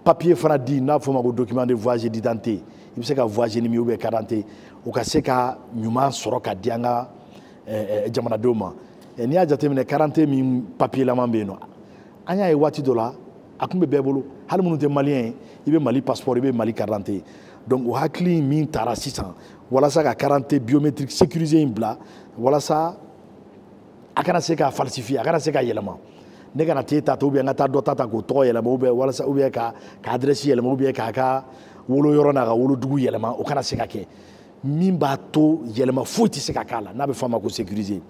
papier fana di n'a fɔ o ma ko document de voyage d'identité i bɛ se ka voyager ni min ou bien carte d'identité o ka se ka ɲuman sɔrɔ ka di an ka jamanadenw ma n'i y'a jateminɛ carte d'identité min papier laman bɛ yen nɔ an y'a ye waati dɔ la a tun bɛ bɛɛ bolo hali minnu tɛ maliyɛn ye i bɛ Mali passeport i bɛ Mali carte d'identité donc o hakili min taara sisan walasa ka carte d'identité biométrique sécurisé in bila walasa a kana se ka falsifier a kana se ka yɛlɛma ne kana t'e ta ou bien n ka taa dɔ ta k'o tɔgɔ yɛlɛma ou bien walasa ou bien ka adresse yɛlɛma ou bien k'a ka wolo yɔrɔ n'a ka wolodugu yɛlɛma o kana se ka kɛ min b'a to yɛlɛma foyi tɛ se ka k'a la n'a bɛ fɔ a ma ko sécuriser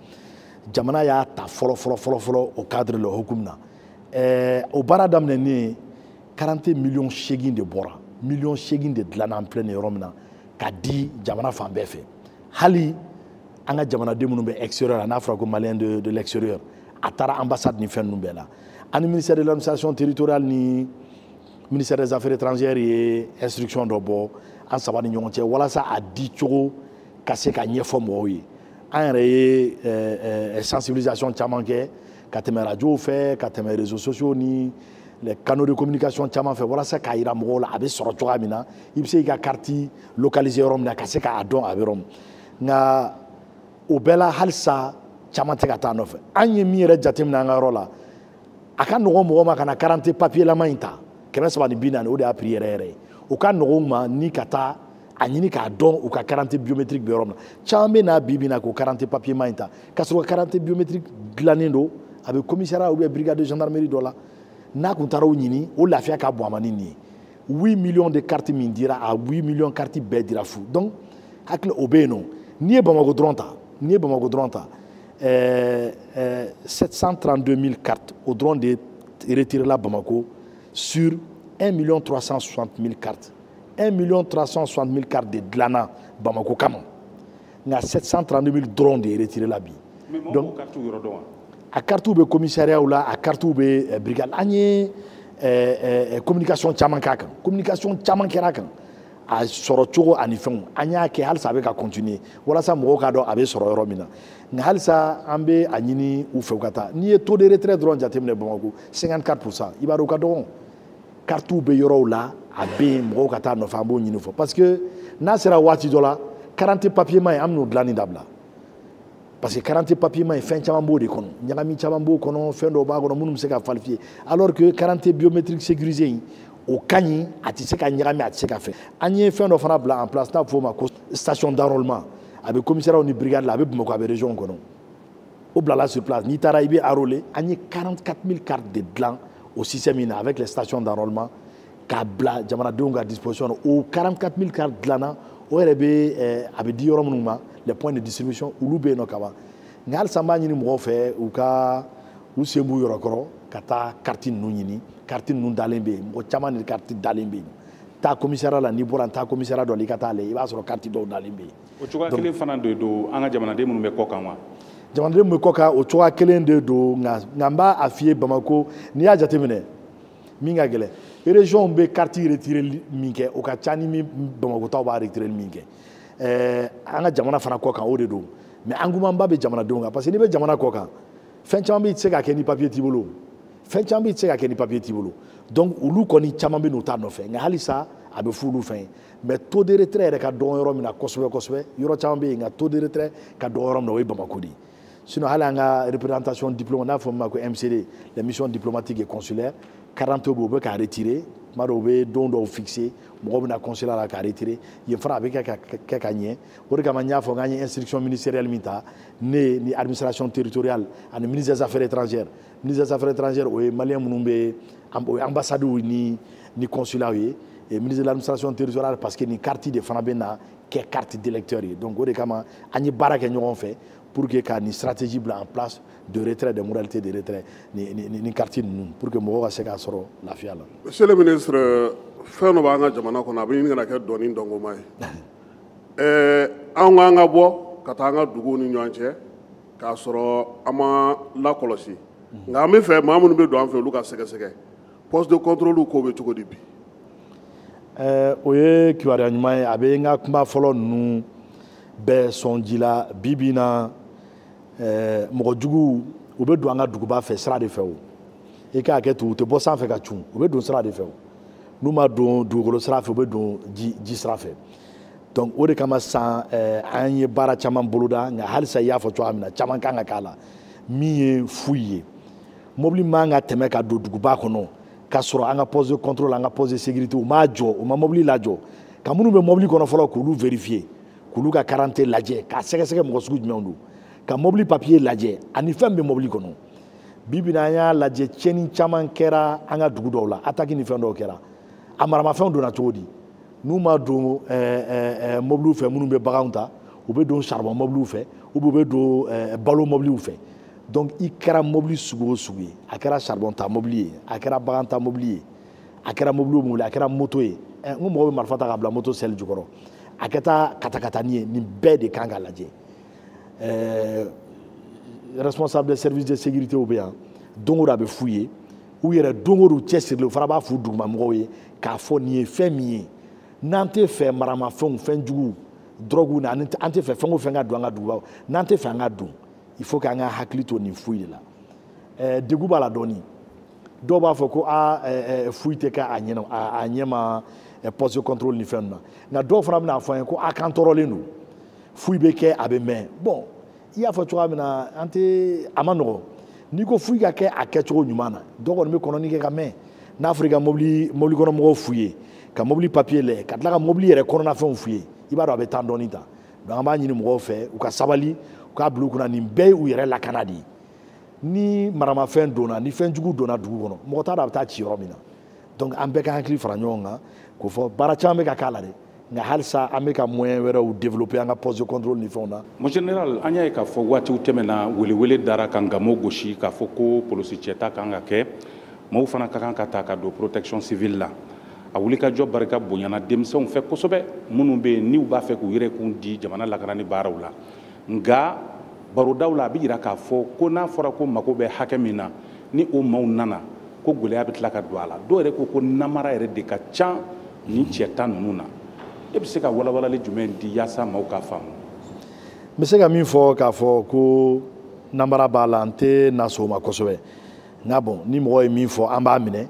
jamana y'a ta fɔlɔ o cadre la o hukumu na o baara daminɛnen 40 millions seegin de bɔra millions seegin de dilanna an filɛ nin yɔrɔ min na ka di jamana fan bɛɛ fɛ hali an ka jamanaden minnu bɛ extérieur la n'a fɔra ko malien de l'extérieur a taara ambassade ni fɛn ninnu bɛɛ la ani ministère de l'administration territoriale ni ministère des affaires étrangères et instruction dɔ bɔ an saba ni ɲɔgɔn cɛ walasa a di cogo ka se ka ɲɛfɔ mɔgɔw ye an yɛrɛ ye sensibilisation caman kɛ ka tɛmɛ radio fɛ ka tɛmɛ réseaux sociaux ni les canaux de communication caman fɛ walasa k'a yira mɔgɔw la a bɛ sɔrɔ cogoya min na i bɛ se i ka carte localiser yɔrɔ min na ka se k'a dɔn a bɛ yɔrɔ min nka o bɛɛ la halisa caman tɛ ka taa nɔfɛ an ye min yɛrɛ jateminɛ an ka yɔrɔ la a ka nɔgɔn mɔgɔ ma ka na carte papier lama in ta 340 o de y'a prix yɛrɛ yɛrɛ ye o ka nɔgɔn ma ni ka taa a ɲini k'a dɔn u ka carte biométrique bɛ yɔrɔ min na caman bɛ n'a bi na k'o carte papier ma in ta k'a sɔrɔ carte biométrique dilannen don a bɛ commissariat ou bien brigade de gendarmerie dɔ la n'a kun taara o ɲini o lafiya ka bon a ma ni nin ye 8 millions de cartes min dira a 8 millions carte bɛɛ dira fu donc hakili o bɛ yen nɔ n'i ye Bamako dɔrɔn ta 732 000 cartes au dɔrɔn de retiré la Bamako sur 1 360 000 cartes 1 360 000 cartes de dilanna Bamako kama nka 732 000 dɔrɔn de retiré la bi donc a carte bɛ commissariat la a carte bɛ brigade an ye communication caman k'a kan communication caman kɛra a kan a sɔrɔ cogo ani fɛnw an y'a kɛ halisa a bɛ ka continuer walasa mɔgɔw k'a dɔn a bɛ sɔrɔ yɔrɔ min na nka halisa an bɛ a ɲini u fɛ u ka taa n'i ye taux de retrait dɔrɔn jateminɛ Bamako 54% i b'a dɔn o ka dɔgɔn cartes bɛ yɔrɔw la a bɛ yen mɔgɔw ka taa nɔfɛ an b'o ɲini fɔ parce que n'a sera waati dɔ la carte papier ma in an bɛn'o dilanni dabila parce que carte papier ma in fɛn caman b'o de kɔnɔ ɲagami caman b'o kɔnɔ fɛn dɔw b'a kɔnɔ minnu bɛ se ka falsifier alors que carte biométrique sécurisée in o ka ɲi a tɛ se ka ɲagami a tɛ se ka fɛn an ye fɛn dɔ fana bila en place n'a bɛ f'o ma ko station d'enrôlement a bɛ commissariat ni brigade la a bɛ Bamakɔ a bɛ région kɔnɔ o bilala sur place n'i taara i bɛ enrôler an ye 44 000 cartes de dilan au système in na avec les stations d'enrôlement k'a bila jamanadenw ka disposition na o 44 000 cartes dilanna o yɛrɛ bɛ a bɛ di yɔrɔ minnu ma les points de distribution olu bɛ yen nɔ ka ban nka halisa n b'a ɲini mɔgɔw fɛ u ka u sen b'u yɔrɔ kɔrɔ ka taa carte ninnu ɲini carte ninnu dalen bɛ yen mɔgɔ caman de carte dalen bɛ yen taa commissariat la n'i bɔra taa commissariat dɔ la i ka taa lajɛ i b'a sɔrɔ carte dɔw dalen bɛ yen. o cogoya kelen fana de don an ka jamanaden minnu bɛ kɔ kan wa. jamanaden minnu bɛ kɔ kan o cogoya kelen de don nka n b'a f'i ye Bamako n'i y'a jateminɛ min ka gɛlɛn région bɛ carte retiré min kɛ o ka ca ni min Bamako taw b'a retiré min kɛ an ka jamana fana kɔ kan o de don mais engouement ba bɛ jamanadenw kan parce que n'i bɛ jamana kɔ kan fɛn caman bɛ se ka kɛ ni papier t'i bolo fɛn caman bɛ se ka kɛ ni papier t'i bolo donc olu kɔni caman bɛ n'u ta nɔfɛ nka halisa a bɛ f'olu fɛn mais taux de retrait yɛrɛ ka dɔn yɔrɔ min na kosɛbɛ kosɛbɛ yɔrɔ caman bɛ yen nka taux de retrait ka dɔn yɔrɔ min na o ye Bamako de ye sinon hali an ka représentation diplôme n'a fɔ min ma ko MCD les missions diplomatiques et consulaires 40 bɛ u bɛ k'a retirer tuma dɔw u bɛ don dɔw fixer mɔgɔw bɛ na consulat la k'a retirer yen fana a bɛ kɛ ka ɲɛ o de kama n y'a fɔ k'an ye instruction ministérielle min ta ne ni administration territoriale ani ministre des affaires étrangères ministre des affaires étrangères o ye maliyɛn minnu bɛ o ye ambassadew ni consulaw ye et ministre de l'administration territoriale parce que nin carte de fana bɛ na kɛ carte d'électeur ye donc o de kama an ye baara kɛ ɲɔgɔn fɛ pour que ka nin stratégie bila en place de retrait des modalités de retrait ni carte ninnu pour que mɔgɔw ka se k'a sɔrɔ lafiya la. monsieur le ministre fɛn dɔ b'an ka jamana kɔnɔ a bɛ ɲini ka na kɛ dɔnni dɔngɔma ye anw k'an ka bɔ ka taa an ka duguw ni ɲɔgɔn cɛ k'a sɔrɔ an ma lakɔlɔsi nka an bɛ fɛ maa minnu bɛ don an fɛ olu ka sɛgɛsɛgɛ poste de contrôle ko bɛ cogo di bi. o ye kibaruya ɲuman ye a bɛ n ka kuma fɔlɔ ninnu bɛɛ sɔn ji la bi bi in na mɔgɔ jugu u bɛ don an ka duguba fɛ sira de fɛ o i k'a kɛ ten u tɛ bɔ sanfɛ ka cun u bɛ don sira de fɛ o n'u ma don dugukolo sira fɛ u bɛ don ji sira fɛ donc o de kama sisan an ye baara caman boloda nka halisa i y'a fɔ cogoya min na caman kan ka k'a la min ye fu ye mobili man ka tɛmɛ ka don duguba kɔnɔ k'a sɔrɔ an ka poste de contrôle an ka poste de sécurité u m'a jɔ u ma mobili lajɔ ka minnu bɛ mobili kɔnɔ fɔlɔ k'olu vérifier k'olu ka carte lajɛ k'a sɛgɛsɛgɛ mɔgɔ sugu jumɛnw don ka mobili papier lajɛ ani fɛn bɛ mobili kɔnɔ bi bi in na an y'a lajɛ tiɲɛni caman kɛra an ka dugu dɔw la attaque ni fɛn dɔw kɛra a maramafɛnw donna cogo di n'u ma don mobiliw fɛ minnu bɛ baganw ta u bɛ don charbon mobiliw fɛ u bɛ don balo mobiliw fɛ donc i kɛra mobili sugu o sugu ye a kɛra charbon ta mobili ye a kɛra bagan ta mobili ye a kɛra mobili o mobili a kɛra moto ye n ko mɔgɔw bɛ marifa ta ka bila moto seli jukɔrɔ a kɛ taa katakatani ye nin bɛɛ de kan ka lajɛ responsable des services de sécurité bɛ yan don o don a bɛ f'u ye u yɛrɛ don o don cɛsirilen o fana b'a fɔ dugumamɔgɔw ye k'a fɔ nin ye fɛn min ye n'an tɛ fɛ maramafɛnw fɛn juguw drogue na an tɛ fɛ fɛn o fɛn ka don an ka dugubaw n'an tɛ fɛ an ka don il faut k'an ka hakili to nin foyi de la degun b'a la dɔɔni dɔw b'a fɔ ko foyi tɛ kɛ a ɲɛ ma poste contrôle ni fɛn na nka dɔw fana bɛna fɔ an ye ko k'an tɔɔrɔlen don foyi bɛ kɛ a bɛ mɛn bon i y'a fɔ cogoya min na an tɛ a ma nɔgɔn n'i ko foyi ka kɛ a kɛcogo ɲuman na dɔw kɔni bɛ kɔnɔni kɛ ka mɛn n'a fɔra i ka mobili kɔnɔ mɔgɔw f'u ye ka mobili papier lajɛ ka tila ka mobili yɛrɛ kɔnɔnafɛnw f'u ye i b'a dɔn a bɛ temps dɔɔni ta donc an b'a ɲini mɔgɔw fɛ u ka sabali u k'a bila u kunna nin bɛɛ ye u yɛrɛ lakana de ye ni maramafɛn donna ni fɛn jugu donna dugu kɔnɔ mɔgɔ t'a dɔn a bɛ taa ci yɔrɔ min na donc an bɛɛ ka hakili fara ɲɔgɔn kan k'o fɔ baara caman bɛ ka k'a la dɛ nka halisa an bɛ ka moyen wɛrɛw développer an ka poste de contrôle ni fɛnw na. Mon général an y'a ye k'a fɔ waatiw tɛmɛna welewele dara ka ngamo gosi k'a fɔ ko polisi cɛta kan ka kɛ maaw fana ka kan ka ta ka don protection civile la a wulikajɔ barika bonyana denmisɛnw fɛ kosɛbɛ minnu bɛ yen n'u b'a fɛ k'u yɛrɛkun di jamana lakanani baaraw la nka barodaw la a bɛ yira k'a fɔ ko n'a fɔra ko mago bɛ hakɛ min na ni o maaw nana ko gɛlɛya bɛ tila ka don a la dɔw yɛrɛ ko namara yɛrɛ de ka ca ni cɛta ninnu na e bɛ se ka walawalali jumɛn di yaasa maaw k'a faamu. n bɛ se ka min fɔ k'a fɔ ko namara b'a la n tɛ na so ma kosɛbɛ nka bon ni mɔgɔ ye min fɔ an b'a minɛ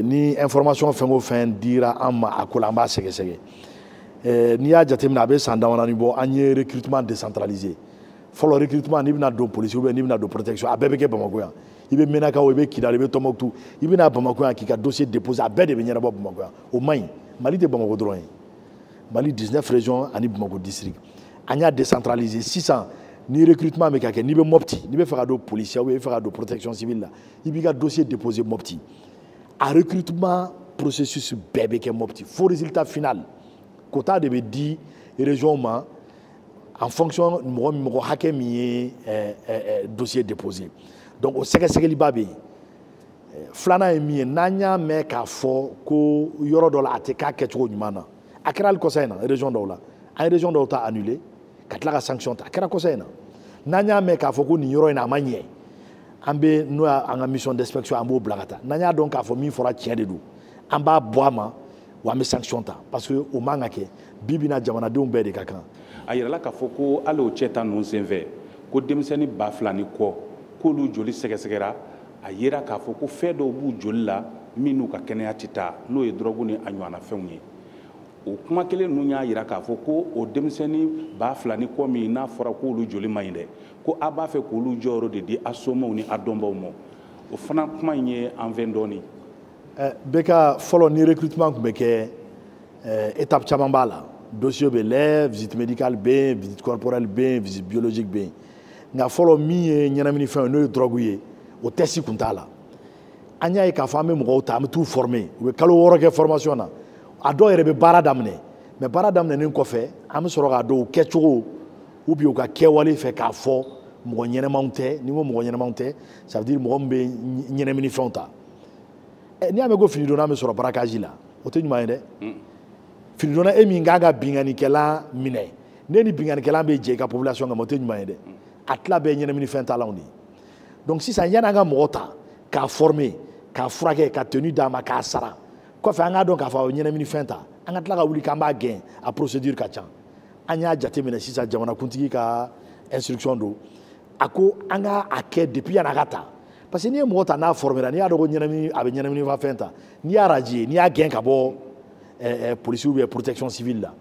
ni information fɛn o fɛn dira an ma a ko la an b'a sɛgɛsɛgɛ n'i y'a jateminɛ a bɛ san damadɔni bɔ an ye recrutement décentralisé fɔlɔ recrutement n'i bɛna don polisi ou bien n'i bɛna don protection a bɛɛ bɛ kɛ Bamakɔ yan i bɛ Menakaw i bɛ Kidal i bɛ Tɔnbɔkutu i bɛna Bamakɔ yan k'i ka dossier déposer a bɛɛ de bɛ ɲɛnabɔ Bamakɔ yan o man ɲi Mali tɛ Bamakɔ dɔrɔn ye Mali 19 régions ani Bamakɔ district an y'a décentralisé sisan ni recrutement bɛ ka kɛ n'i bɛ Mopti n'i bɛ fɛ ka don policier ou bien i bɛ fɛ ka don protection civile la i b'i ka dossier déposer Mopti a recrutement processus bɛɛ bɛ kɛ Mopti fo résultat final quota de bɛ di région ma en fonction mɔgɔ hakɛ min ye dossier déposé donc o sɛgɛsɛgɛliba bɛ yen filanan ye min ye n'an y'a mɛn k'a fɔ ko yɔrɔ dɔ la a tɛ k'a kɛcogo ɲuman na a kɛra hali kɔsa in na région dɔw la an ye région dɔw ta annulé ka tila ka sanction ta a kɛra kɔsa in na n'an y'a mɛn k'a fɔ ko nin yɔrɔ in na a ma ɲɛ an bɛ n'o y'an ka mission d'inspection an b'o bila ka taa n'an y'a dɔn k'a fɔ min fɔra tiɲɛ de don an b'a bɔ a ma wa an bɛ sanction ta parce que o man ka kɛ bi bi in na jamanadenw bɛɛ de ka kan. a yirala k'a fɔ ko hali o cɛta ninnu senfɛ ko denmisɛnnin 2000 ni kɔ k'olu joli sɛgɛsɛgɛra a yira k'a fɔ ko fɛn dɔw b'u joli la min n'u ka kɛnɛya tɛ taa n'o ye drogue ni a ɲɔgɔnna fɛnw ye o kuma kelen ninnu y'a yira k'a fɔ ko o denmisɛnnin 2000 ni kɔ min n'a fɔra k'olu joli man ɲi dɛ ko a b'a fɛ k'olu jɔyɔrɔ de di a somɔgɔw ni a dɔnbaw ma o fana kuma in ye an fɛn dɔɔni. bɛɛ ka fɔlɔ ni recrutement tun bɛ kɛ étape caman b'a la dossier bɛ lajɛ visite médicale bɛ yen visite corporelle bɛ yen visite biologique bɛ yen nka fɔlɔ min ye ɲɛnaminifɛnw ye n'o ye drogue ye o test kun t'a la an y'a ye k'a fɔ an bɛ mɔgɔw ta an bɛ t'u former u bɛ kalo 6 kɛ formation na a dɔw yɛrɛ bɛ baara daminɛ mais baara daminɛnen kɔfɛ an bɛ sɔrɔ k'a dɔn u kɛcogo ou bien u ka kɛwale fɛ k'a fɔ mɔgɔ ɲɛnɛmanw tɛ ni n ko mɔgɔ ɲɛnɛmanw tɛ ça veut dire mɔgɔ min bɛ ɲɛnaminifɛnw ta n'i y'a mɛn ko fini donna an bɛ sɔrɔ barakazi la o tɛ ɲuman ye dɛ fini donna e min kan ka binganikɛla minɛ ne ni binganikɛla bɛ jɛ i ka population kan o tɛ ɲuman ye dɛ a tila bɛɛ ye ɲɛnaminifɛn talanw de ye donc sisan yanni an ka mɔgɔ ta k'a former k'a furakɛ ka tenue d'a ma k'a sara kɔfɛ an k'a dɔn k'a fɔ a ye ɲɛnaminifɛn ta an ka tila ka wuli k'an b'a gɛn a procédure ka ca an y'a jateminɛ sisan jamanakuntigi ka instruction don a ko an ka a kɛ depuis yanni a ka ta parce que n'i ye mɔgɔ ta n'a formera n'i y'a dɔn ko a bɛ ɲɛnaminifɛn ta n'i y'a radier n'i y'a gɛn ka bɔ policier ou bien protection civile la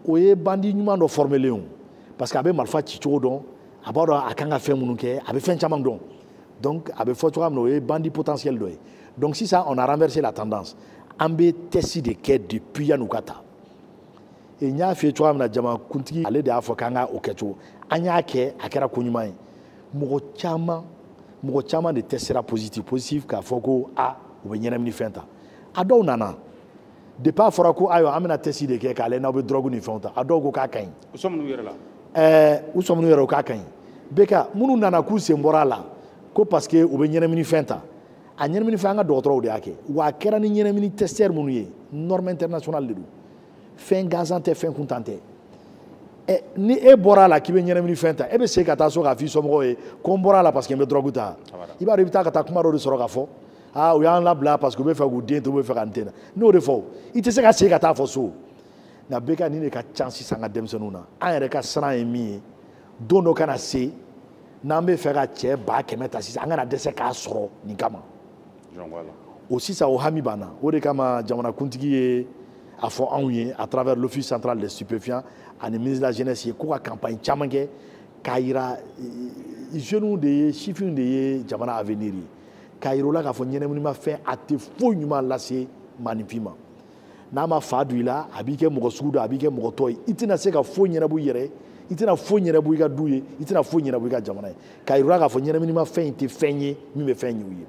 o ye bandi ɲuman dɔ formelen o parce que a bɛ marifa ci cogo dɔn a b'a dɔn a kan ka fɛn minnu kɛ a bɛ fɛn caman dɔn donc a bɛ fɔ cogoya min na o ye bandi potentiel dɔ ye donc sisan on a renversé la tendance an bɛ test de kɛ depuis yanni u ka ta et n y'a f'i ye cogoya min na jamanakuntigi ale de y'a fɔ k'an ka o kɛcogo an y'a kɛ a kɛra ko ɲuman ye mɔgɔ caman de testera positif k'a fɔ ko u bɛ ɲɛnaminifɛn ta a dɔw nana depuis a fɔra ko ayiwa an bɛna test de kɛ k'a lajɛ n'aw bɛ drogue ni fɛnw ta a dɔw ko k'a ka ɲi. u sɔmin'u yɛrɛ la. u sɔmin'u yɛrɛ o k'a ka ɲi bɛka minnu nana k'u sen bɔra a la ko parce que u bɛ ɲɛnaminifɛn ta a ɲɛnaminifɛn an ka dɔgɔtɔrɔw de y'a kɛ wa a kɛra ni ɲɛnamini testeur minnu ye norme internationale de don fɛn gansan tɛ fɛn kuntan tɛ ni e bɔra a la k'i bɛ ɲɛnaminifɛn ta e bɛ segin ka taa so k'a f'i somɔgɔw ye ko n bɔra a la parce que n bɛ drogue ta i b'a dɔn i bɛ taa ka taa kuma dɔ de sɔrɔ ka fɔ ah o y'an labila parce que u bɛ fɛ k'u den to u bɛ fɛ ka n den na n'o de fɔ i tɛ se ka segin ka taa fɔ so nka bɛɛ ka nin de ka can sisan an ka denmisɛnninw na an yɛrɛ ka siran ye min ye don dɔ kana se n'an bɛ fɛ ka cɛ 100 ta sisan an kana dɛsɛ k'a sɔrɔ nin kama o sisan o hami b'an na o de kama jamanakuntigi ye a fɔ anw ye à travers l'office central des stupéfiants ani ministre de la jeunesse ye ko ka campagne caman kɛ k'a yira jeunes de ye sifinw de ye jamana avenir ye k'a yira o la k'a fɔ ɲɛnaminimafɛn a tɛ foyi ɲuman lase maaninfin ma n'a ma fa don i la a b'i kɛ mɔgɔ sugu dɔ a b'i kɛ mɔgɔ tɔ ye i tɛna se ka foyi ɲɛnabɔ i yɛrɛ i tɛna foyi ɲɛnabɔ i ka du ye i tɛna foyi ɲɛnabɔ i ka jamana ye k'a yira o la k'a fɔ ɲɛnaminimafɛn in tɛ fɛn ye min bɛ fɛn ɲɛ u ye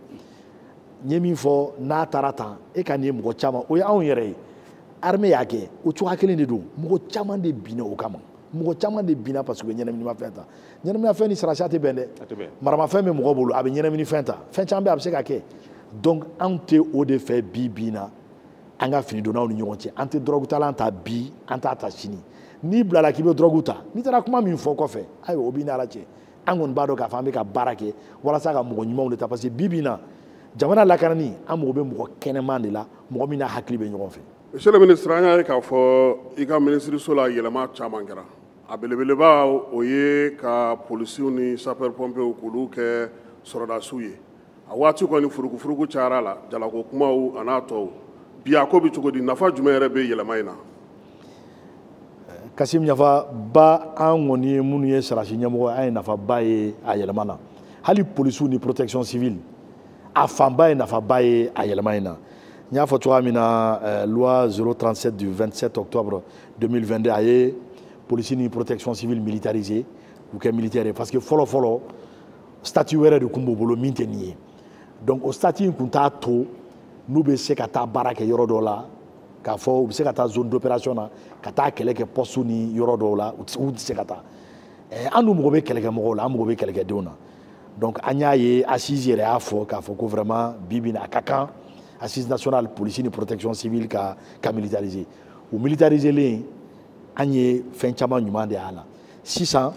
n ye min fɔ n'a taara tan e ka nin ye mɔgɔ caman o ye anw yɛrɛ ye armée y'a kɛ o cogoya kelen de don mɔgɔ caman de binna o kama mɔgɔ caman de binna parce que u bɛ ɲɛnaminimafɛn ta ɲɛnaminimafɛn ni sarasiya tɛ bɛn dɛ maramafɛn bɛ mɔgɔ bolo a bɛ ɲɛnaminifɛn ta fɛn caman bɛ a bɛ se ka kɛ donc anw tɛ o de fɛ bi na an ka fini donnaw ni ɲɔgɔn cɛ an tɛ drogue talan ta bi an t'a ta sini n'i bilala k'i bɛ drogue ta n'i taara kuma min fɔ kɔfɛ ayiwa o b'i ni ala cɛ an kɔni b'a dɔn k'a fɔ an bɛ ka baara kɛ walasa ka mɔgɔ ɲumanw de ta parce que bi na jamana lakanani an mago bɛ mɔgɔ kɛnɛman de la mɔgɔ min n'a hakili bɛ ɲɔgɔn fɛ. Monsieur le ministre an y'a ye k'a fɔ i ka minisiriso la yɛlɛma caman kɛra a belebeleba o ye ka polisiw ni sapeur pompiers k'olu kɛ sɔrɔdasiw ye a waati kɔni furukufuruku cayara la jalako kumaw a n'a tɔw bi a ko bɛ cogo di nafa jumɛn yɛrɛ bɛ yɛlɛma in na. Kasim nafa ba an kɔni ye minnu ye sarasi ɲɛmɔgɔ an ye nafa ba ye a yɛlɛma na hali polisiw ni protection civile a fanba ye nafa ba ye a yɛlɛma in na n y'a fɔ cogoya min na loi 037 du 27 octobre 2022 a ye polisi ni protection civile militarisé k'u kɛ militaire ye parce que fɔlɔ statut wɛrɛ de tun b'u bolo min tɛ nin ye donc o statut in tun t'a to n'u bɛ se ka taa baara kɛ yɔrɔ dɔw la k'a fɔ u bɛ se ka taa zone d'opération na ka taa kɛlɛ kɛ poste ni yɔrɔ dɔw la u tɛ se ka taa an dun mago bɛ kɛlɛkɛmɔgɔw la an mago bɛ kɛlɛkɛdenw na donc an y'a ye assise yɛrɛ y'a fɔ k'a fɔ ko vraiment bi na a ka kan assise nationale polisi ni protection civile ka militariser o militariselen an ye fɛn caman ɲuman de y'a la sisan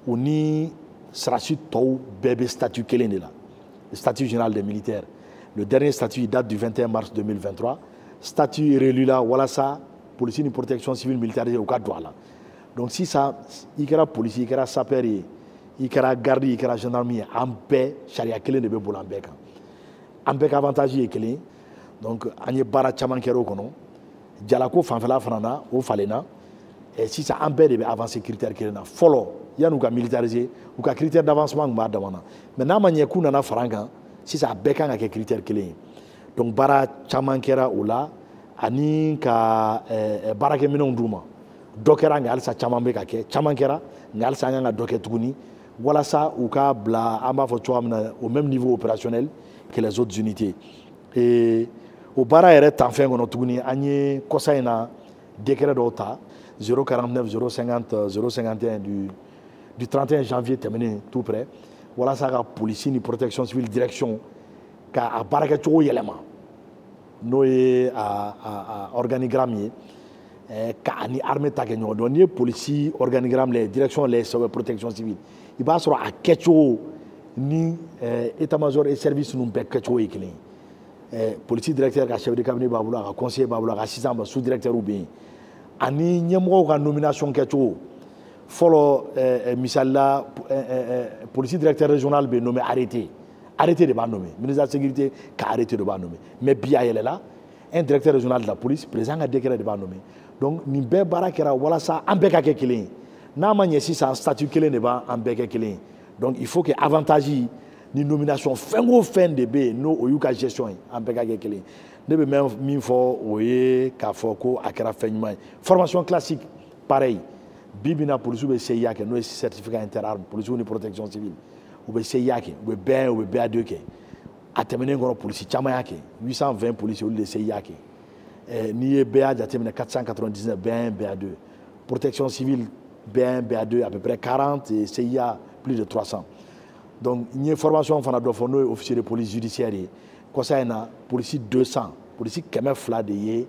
u ni sarasi tɔw bɛɛ bɛ statut kelen de la le statut général des militaires le dernier statut date du 21 mars 2023 statut réélu la walasa polisi ni protection civile militarisée u ka don a la donc sisan i kɛra polisi i kɛra sapeur ye i kɛra garde i kɛra gendarme ye an bɛɛ sariya kelen de bɛ bolo an bɛɛ kan an bɛɛ ka avantage ye kelen donc an ye baara caman kɛra o kɔnɔ jalako fanfɛla fana na o falenna sisan an bɛɛ de bɛ avancer critère kelen na fɔlɔ yan'u ka militariser u ka critère d'avancement tun b'a dama na mais n'a ma ɲɛ k'u nana fara an kan sisan a bɛɛ kan ka kɛ critère kelen ye donc baara caman kɛra o la ani ka baarakɛminɛnw d'u ma dɔ kɛra nka halisa caman bɛ ka kɛ caman kɛra nka halisa an kan ka dɔ kɛ tuguni walasa u ka bila an b'a fɔ cogoya min na au même niveau opérationnel que les autres unités o baara yɛrɛ tanfɛn kɔnɔ tuguni an ye kɔsa in na décret dɔw ta 049 050 051 du 31 janvier tɛmɛnen tout près walasa ka polisi ni protection civile direction ka a baarakɛcogo yɛlɛma n'o ye a organigramme ye ka ani armée ta kɛ ɲɔgɔn dɔn n'i ye polisi organigramme lajɛ direction lajɛ protection civile i b'a sɔrɔ a kɛcogo ni état-major et service ninnu bɛɛ kɛcogo ye kelen ye polisi directeur ka chef de cabinet b'a bolo a ka conseiller b'a bolo a ka assistant b'a sous directeur bɛ yen ani ɲɛmɔgɔw ka nomination kɛcogo fɔlɔ misalila polisi directeur régional bɛ nommé arrêté de b'a nommé ministre de la sécurité ka arrêté de b'a nommé mais bi a yɛlɛla un directeur régional de la police président ka décret de b'a nommé donc nin bɛɛ baara kɛra walasa an bɛɛ ka kɛ kelen ye n'a ma ɲɛ sisan statut kelen de b'an bɛɛ kɛ kelen ye donc il faut que avantage ni nomination fɛn o fɛn de bɛ yen n'o o y'u ka gestion ye an bɛɛ ka kɛ kelen ye ne bɛ min fɔ o ye k'a fɔ ko a kɛra fɛn ɲuman ye formation classique pareil bi na polisiw bɛ CIA kɛ n'o ye certificat interarme polisiw ni protection civile u bɛ CIA kɛ u bɛ BN u bɛ BA2 kɛ a tɛmɛnen kɔnɔ polisi caman y'a kɛ 820 policiers olu de CIA kɛ n'i ye BA jateminɛ 499 BN BA2 protection civile BN BA2 à peu près 40 et CIA plus de 300 donc n ye formation fana dɔ fɔ n'o ye officier de police judiciaire ye kɔsa in na polisi 200 polisi 200 de ye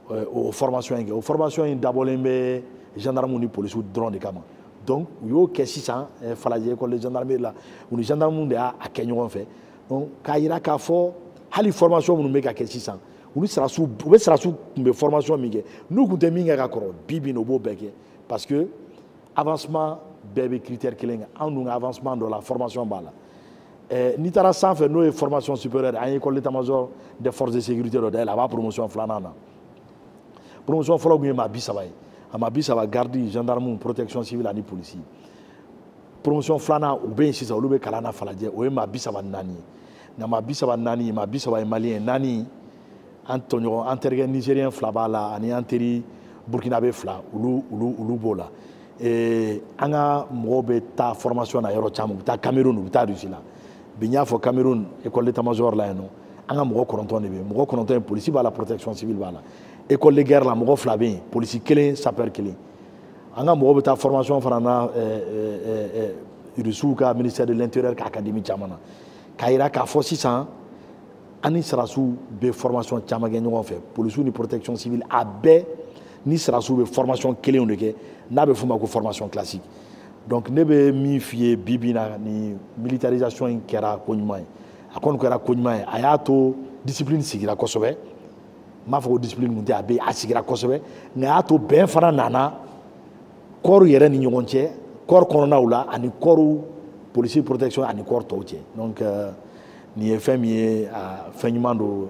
o formation in kɛ o formation in dabɔlen bɛ gendarme ni polisiw dɔrɔn de kama donc u y'o kɛ sisan Falajɛ école de gendarmerie la u ni gendarme de y'a kɛ ɲɔgɔn fɛ donc k'a yira k'a fɔ hali formation minnu bɛ ka kɛ sisan olu sarasu u bɛ sarasu kun bɛ formation min kɛ n'u kun tɛ min kɛ ka kɔrɔ bi bi in o b'o bɛɛ kɛ parce que avancement bɛɛ bɛ critère kelen kan anw dun ka avancement dɔ la formation b'a la n'i taara sanfɛ n'o ye formation supérieure an ye école d'état-major des forces de sécurité dɔ dayɛlɛ a b'a promotion filanan na promotion fɔlɔ kun ye maa 30 ye a maa 30 garde gendarme protection civile ani police promotion filanan u bɛ yen sisan olu bɛ kalan na Falajɛ o ye maa 34 ye nka maa 34 maa 30 ye maliyɛn 4 an tɔɲɔgɔn an terikɛ nigérien 2 b'a la ani an teri burkinabé 2 olu b'o la an ka mɔgɔw bɛ taa formation na yɔrɔ caman u bɛ taa Cameroun u bɛ taa Russie la bi n y'a fɔ Cameroun école d'état-major la yen nɔ an ka mɔgɔ 9 de bɛ yen mɔgɔ 9 in polisi b'a la protection civile b'a la école de guerre la mɔgɔ 2 bɛ yen polisi 1 sapeur 1 an ka mɔgɔw bɛ taa formation fana na Russiw ka ministère de l'intérieur ka académie caman na k'a jira k'a fɔ sisan an ni sarasiw bɛ formation caman kɛ ɲɔgɔn fɛ polisiw ni protection civile a bɛɛ ni sarasiw bɛ formation kelenw de kɛ n'a bɛ f'o ma ko formation classique donc ne bɛ min f'i ye bi bi in na ni militarisation in kɛra ko ɲuman ye a kɔni kɛra ko ɲuman ye a y'a to discipline sigira kosɛbɛ n m'a fɔ ko discipline kun tɛ a bɛ a sigira kosɛbɛ nka a y'a to bɛn fana nana kɔɔriw yɛrɛ ni ɲɔgɔn cɛ kɔɔri kɔnɔnaw la ani kɔɔriw polisi protection ani kɔɔri tɔw cɛ donc nin ye fɛn min ye fɛn ɲuman don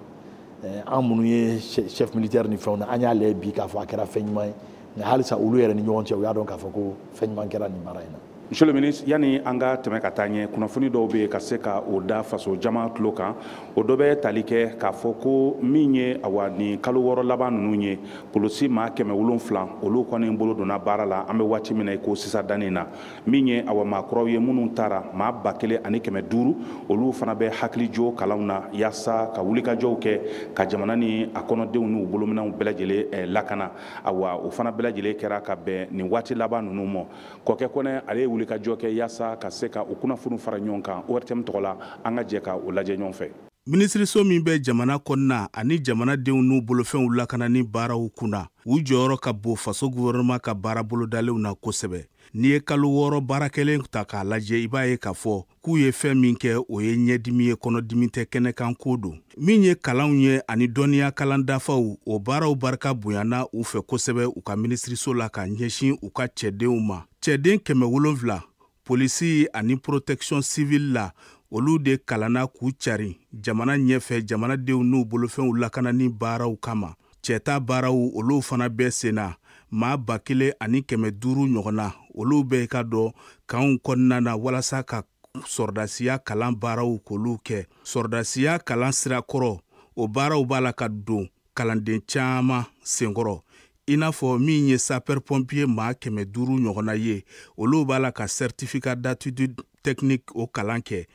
an minnu ye chef militaire ni fɛnw na an y'a lajɛ bi k'a fɔ a kɛra fɛn ɲuman ye nka halisa olu yɛrɛ ni ɲɔgɔn cɛ u y'a dɔn k'a fɔ ko fɛn ɲuman kɛra nin baara in na. Monsieur le ministre, yani an ka tɛmɛ ka taa ɲɛ kunnafoni dɔw bɛ yen ka se ka o da faso jama tulo kan o dɔ bɛ tali kɛ k'a fɔ ko min ye awa nin kalo 6 laban ninnu ye polisi maa 700 olu kɔni bolo donna baara la an bɛ waati min na i ko sisan danni na min ye awa maakɔrɔw ye minnu taara maa 1500 olu fana bɛ hakili jo kalanw na yaasa ka wulikajɔw kɛ ka jamana ni a kɔnɔdenw n'u bolominɛw bɛɛ lajɛlen lakana awa o fana bɛɛ lajɛlen kɛra ka bɛn nin waati laban ninnu ma kɔkɛ kɔnɛ ale ye wulikajɔ kɛ yaasa ka se ka o kunnafoni fara ɲɔgɔn kan ORTM tɔgɔ la an ka jɛ ka o lajɛ ɲɔgɔn fɛ. Minisiriso min bɛ jamana kɔnɔna ani jamanadenw n'u bolofɛnw lakanani baaraw kunna u jɔyɔrɔ ka bon faso gouvernement ka baara bolodalenw na kosɛbɛ. N'i ye kalo 6 baara kelen ta k'a lajɛ i b'a ye k'a fɔ k'u ye fɛn min kɛ o ye ɲɛdimi ye kɔnɔdimi tɛ kɛnɛkan ko don. Min ye kalanw ye ani dɔnniya kalan dafaw o baaraw barika bonyana u fɛ kosɛbɛ u ka minisiriso la ka ɲɛsin u ka cɛdenw ma. Cɛden 700 polisi ani protection civile la olu de kalanna k'u cari jamana ɲɛfɛ jamanadenw n'u bolofɛnw lakanani baaraw kama. Cɛta baaraw olu fana bɛɛ senna maa 1500 ɲɔgɔnna olu bɛɛ ka dɔn kanw kɔnɔna na walasa ka sɔrdasiya kalan baaraw k'olu kɛ. Sɔrdasiya kalan sira kɔrɔ o baaraw b'a la ka don kalanden caman senkɔrɔ. I n'a fɔ min ye sapeur pompier maa 500 ɲɔgɔnna ye olu b'a la ka certificat d'aptitude technique o kalan kɛ.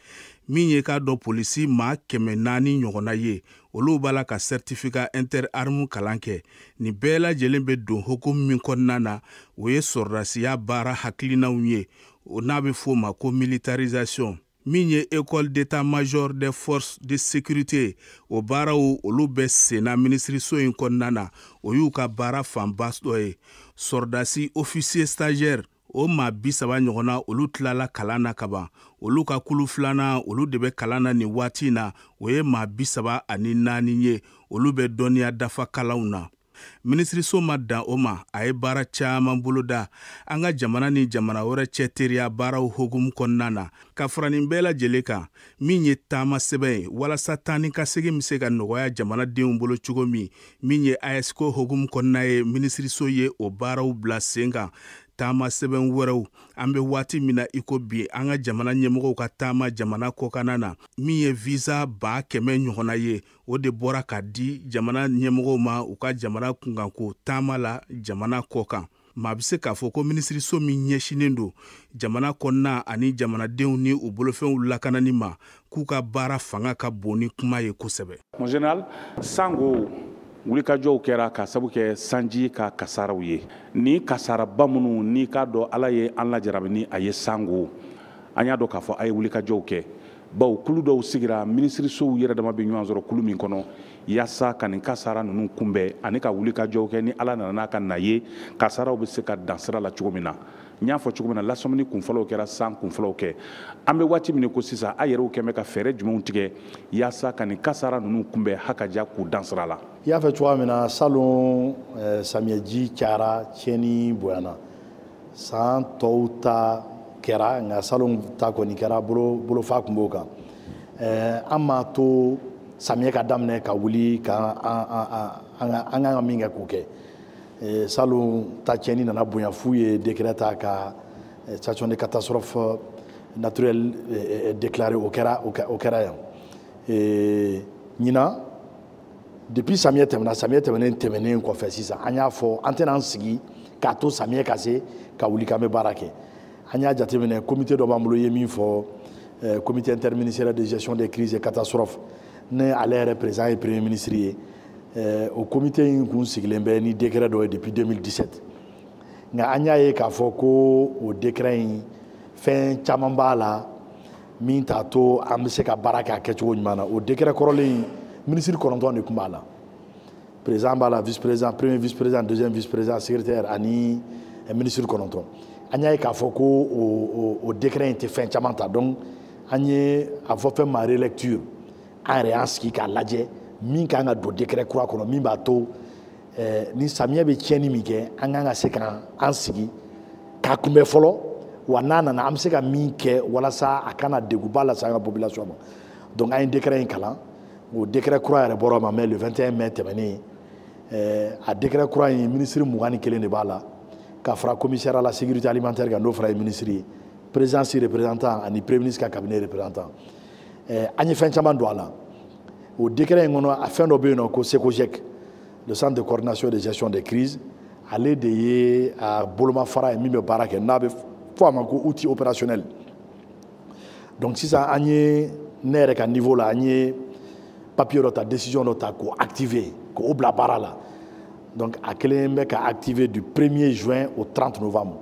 Min ye ka dɔn polisi maa 400 ɲɔgɔnna ye olu b'a la ka certificat interarme kalan kɛ. Nin bɛɛ lajɛlen bɛ don hukumu min kɔnɔna na o ye sɔrdasiya baara hakilinaw ye o n'a bɛ f'o ma ko militarisation. Min ye école d'état-major des forces de sécurité o baaraw olu bɛ senna minisiriso in kɔnɔna na o y'u ka baara fanba dɔ ye. Sɔrdasi officier stagiaire o maa 30 ɲɔgɔnna olu tilala kalan na ka ban olu ka kulu filanan olu de bɛ kalan na nin waati na o ye maa 34 ye olu bɛ dɔnniya dafa kalanw na. Minisiriso ma dan o ma a ye baara caman boloda an ka jamana ni jamana wɛrɛ cɛ teriya baaraw hokumu kɔnɔna na ka fara nin bɛɛ lajɛlen kan min ye taama sɛbɛn ye walasa taa ni ka segin bɛ se ka nɔgɔya jamanadenw bolo cogo min ye AESCO hokumu kɔnɔna ye minisiriso ye o baaraw bila sen kan. Taama sɛbɛn wɛrɛw an bɛ waati min na iko bi an ka jamana ɲɛmɔgɔw ka taama jamana kɔkanna na min ye visa 100 ɲɔgɔnna ye o de bɔra ka di jamana ɲɛmɔgɔw ma u ka jamana kunkanko taama la jamana kɔkan. Maa bɛ se k'a fɔ ko minisiriso min ɲɛsinen don jamana kɔnɔna ani jamanadenw ni u bolofɛnw lakanani ma k'u ka baara fanga ka bon ni kuma ye kosɛbɛ. Mon général, sango wulikajɔw kɛra ka sabu kɛ sanji ka kasaraw ye ni kasaraba minnu n'i k'a dɔn ala ye an lajarabi ni a ye sango an y'a dɔn k'a fɔ a ye wulikajɔw kɛ bawo kulu dɔw sigira minisirisow yɛrɛ dama bɛ ɲɔgɔn sɔrɔ kulu min kɔnɔ yaasa ka nin kasara ninnu kunbɛn ani ka wulikajɔw kɛ ni ala nana n'a ka na ye kasaraw bɛ se ka dan sira la cogo min na n y'a fɔ cogo min na lasɔmini kunfɔlɔw kɛra san kunfɔlɔw kɛ an bɛ waati min ko sisan a yɛrɛw kɛn bɛ ka fɛɛrɛ jumɛnw tigɛ yaasa ka nin kasara ninnu kunbɛn hakaja k'u dan sira la. i y'a fɛ cogoya min na salon samiyɛji cayara tiɲɛni bonyana san tɔw ta kɛra nka salon ta kɔni kɛra bolofa tun b'o kan an ma to samiyɛ ka daminɛ ka wuli ka an ka min kɛ k'o kɛ salon ta tiɲɛni nana bonya f'u ye décret ta ka situation de catastrophe naturelle déclaré o kɛra yan ɲinan depuis samiyɛ tɛmɛnen kɔfɛ sisan an y'a fɔ an tɛna an sigi k'a to samiyɛ ka se ka wuli k'an bɛ baara kɛ an y'a jateminɛ comité dɔ b'an bolo ye min fɔ comité interministériel de gestion des crises et catastrophes ne ale yɛrɛ président ye premier ministre ye o comité in kun sigilen bɛ ni décret dɔ ye depuis 2017 nka an y'a ye k'a fɔ ko o décret in fɛn caman b'a la min t'a to an bɛ se ka baara kɛ a kɛcogo ɲuman na o décret kɔrɔlen ministre 9 de tun b'a la président b'a la vice président premier vice président deuxième vice président secrétaire ani ministre 9 an y'a ye k'a fɔ ko o décret in tɛ fɛn caman ta donc an ye a fɔ fɛn ma relecture an yɛrɛ y'an sigi k'a lajɛ min kan ka don décret kura kɔnɔ min b'a to ni samiyɛ bɛ tiɲɛni min kɛ an kan ka se ka an sigi k'a kunbɛ fɔlɔ wa n'a nana an bɛ se ka min kɛ walasa a kana degunba lase an ka population ma donc an ye décret in kalan o décret kura yɛrɛ bɔra ma mais le 21 mai tɛmɛnen a décret kura in ministre 21 de b'a la ka fara commissaire à la sécurité alimentaire kan n'o fara ye ministre ye président si représentant ani premier ministre ka cabinet représentant an ye fɛn caman don a la o décret in kɔnɔ a fɛn dɔ bɛ yen nɔ ko SECOGEC le centre de coordination de gestion des crises ale de ye a bolomafara ye min bɛ baara kɛ n'a bɛ fɔ a ma ko outil opérationnel donc sisan an ye ne yɛrɛ ka niveau la an ye papier dɔ ta décision dɔ ta k'o activer k'o bila baara la donc a kelen bɛ ka activer du 1er juin au 30 novembre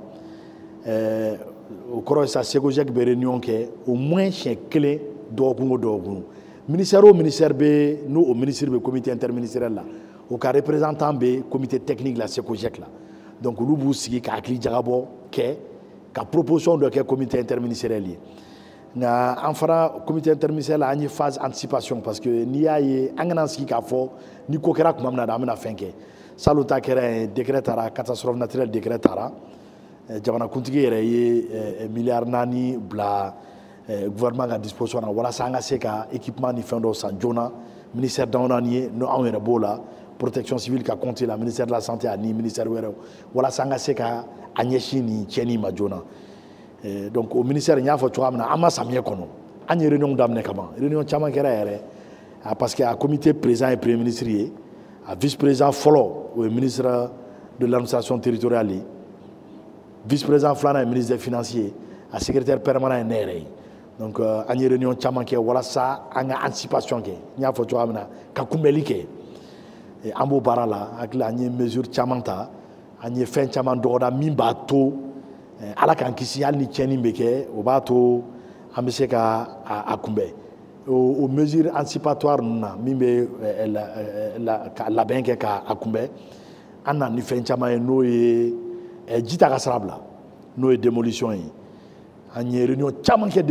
o kɔrɔ ye sa SECOGEC bɛ réunion kɛ au moins siɲɛ kelen dɔgɔkun o dɔgɔkun ministère o ministère bɛ n'o o ministre bɛ comité interministériel la o ka représentant bɛ comité technique la SECOGEC la donc olu b'u sigi ka hakili jagabɔ kɛ ka proposition dɔ kɛ comité interministériel ye nka an fana comité interministériel la an ye phase anticipation parce que n'i y'a ye an kana sigi k'a fɔ ni ko kɛra tuma min na an bɛna fɛn kɛ salon ta kɛra yen décret taara catastrophe naturelle décret taara jamanakuntigi yɛrɛ ye miliyari 4 bila gouvernement ka disposition na walasa an ka se ka équipement ni fɛn dɔw san joona ministère damadɔ ye n'o anw yɛrɛ b'o la protection civile ka compte la ministère de la santé ani ministère wɛrɛw walasa an ka se ka a ɲɛsin nin tiɲɛni ma joona donc o ministère n y'a fɔ cogoya min na an ma samiyɛ kɔnɔ an ye réunion daminɛ kaban réunion caman kɛra yɛrɛ parce que a comité président ye premier ministre ye a vice président fɔlɔ o ye ministre de l'administration territoriale ye vice président filanan ye ministre des finances ye a secrétaire permanent ye ne yɛrɛ ye donc an ye réunion caman kɛ walasa an ka anticipation kɛ n y'a fɔ cogoya min na ka kunbɛli kɛ an b'o baara la hakili an ye mesure caman ta an ye fɛn caman dɔgɔda min b'a to ala k'an kisi hali ni tiɲɛni bɛ kɛ o b'a to an bɛ se ka a kunbɛn o mesure anticipatoire ninnu na min bɛ ka labɛn kɛ k'a kunbɛn an na ni fɛn caman ye n'o ye ji ta ka sira bila n'o ye démolition ye an ye réunion caman kɛ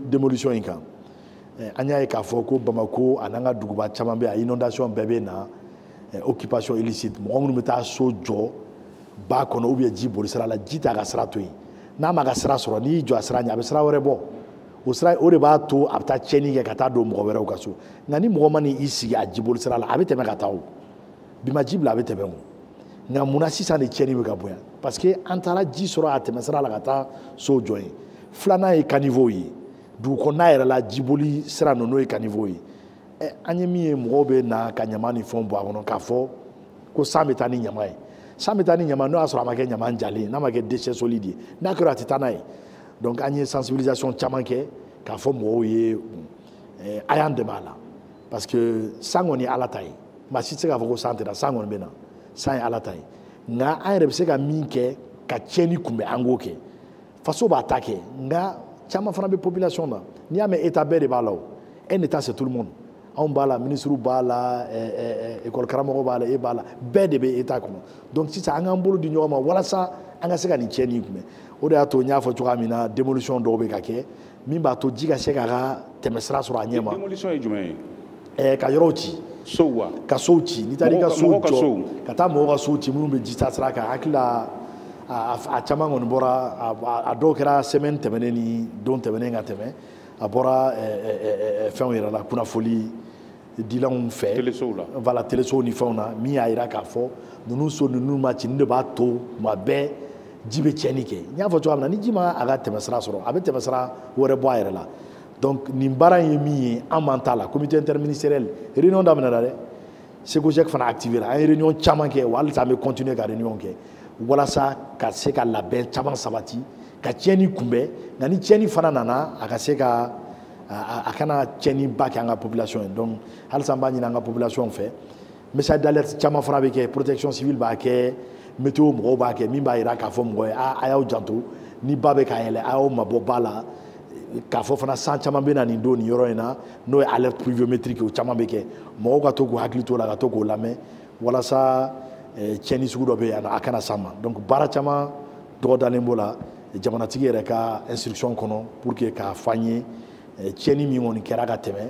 démolition in kan an y'a ye k'a fɔ ko Bamako a n'an ka duguba caman bɛ a inondation bɛɛ bɛ na occupation illicite mɔgɔ minnu bɛ taa so jɔ ba kɔnɔ ou bien ji boli sira la ji t'a ka sira to yen n'a ma ka sira sɔrɔ n'i y'i jɔ a sira ɲɛ a bɛ sira wɛrɛ bɔ o sira o de b'a to a bɛ taa tiɲɛni kɛ ka taa don mɔgɔ wɛrɛw ka so nka ni mɔgɔ ma n'i sigi a ji boli sira la a bɛ tɛmɛ ka taa o bi ma ji bila a bɛ tɛmɛ o nka munna sisan de tiɲɛni bɛ ka bonya parce que an taara ji sɔrɔ a tɛmɛ sira la ka taa so jɔ yen filanan ye caniveau ye dugu kɔnɔna yɛrɛ la jiboli sira ninnu n'o ye caniveau ye an ye min ye mɔgɔw bɛ na ka ɲama ni fɛnw bɔ a kɔnɔ k'a fɔ ko san bɛ taa ni ɲama ye san bɛ taa ni ɲama n'o y'a sɔrɔ a ma kɛ ɲama jalen n'a ma kɛ déchet solide ye n'a kɛra a tɛ taa n'a ye donc an ye sensibilisation caman kɛ k'a fɔ mɔgɔw ye a y'an dɛmɛ a la parce que san kɔni ye ala ta ye maa si tɛ se k'a fɔ ko san tɛ na san kɔni bɛ na san ye ala ta ye nka an yɛrɛ bɛ se ka min kɛ ka tiɲɛni kunbɛn an k'o kɛ faso b'a ta kɛ nka caman fana bɛ population na n'i y'a mɛn état bɛɛ de b'a la o un état c'est tout le monde anw b'a la ministre b'a la école karamɔgɔ b'a la e b'a la bɛɛ de bɛ état kɔnɔ donc sisan an k'an bolo di ɲɔgɔn ma walasa an ka se ka nin tiɲɛni kunbɛn o de y'a to n y'a fɔ cogoya min na démolition dɔw bɛ ka kɛ min b'a to ji ka se k'a ka tɛmɛsira sɔrɔ a ɲɛ ma. démolition ye jumɛn ye. Ka yɔrɔw ci. sow wa. ka sow ci n'i taara i ka sow jɔ ka taa mɔgɔw ka sow ci minnu bɛ ji taa sira kan hakili la a caman kɔni bɔra a dɔw kɛra semaine tɛmɛnen ni don tɛmɛnen ka tɛmɛ a bɔra fɛnw yɛrɛ la kunnafoli dilanw fɛ télésow la voilà télésow ni fɛnw na min y'a jira k'a fɔ ninnu so ninnu ma ci nin de b'a to tuma bɛɛ ji bɛ tiɲɛni kɛ n y'a fɔ cogoya min na ni ji ma a ka tɛmɛsira sɔrɔ a bɛ tɛmɛsira wɛrɛ bɔ a yɛrɛ la donc nin baara in ye min ye an man t'a la comité interministériel réunion daminɛna dɛ Segojec fana activé la an ye réunion caman kɛ wa halisa an bɛ continuer ka réunion kɛ walasa ka se ka labɛn caman sabati ka tiɲɛni kunbɛn nka ni tiɲɛni fana nana a ka se ka a kana tiɲɛni ba kɛ an ka population ye donc halisa an b'a ɲini an ka population fɛ message d'alerte caman fana bɛ kɛ protection civile b'a kɛ météo mɔgɔw b'a kɛ min b'a jira k'a fɔ mɔgɔ ye a y'aw janto ni ba bɛ ka yɛlɛ a y'aw mabɔ ba la k'a fɔ fana san caman bɛ na nin don nin yɔrɔ in na n'o ye alerte pluviométrique o caman bɛ kɛ mɔgɔw ka to k'u hakili to o la ka to k'o lamɛn walasa tiɲɛni sugu dɔ bɛ yen a kana s'an ma donc baara caman tɔgɔ dalen b'o la jamanatigi yɛrɛ ka instruction kɔnɔ pour que k'a fɔ an ye tiɲɛni min kɔni kɛra ka tɛmɛ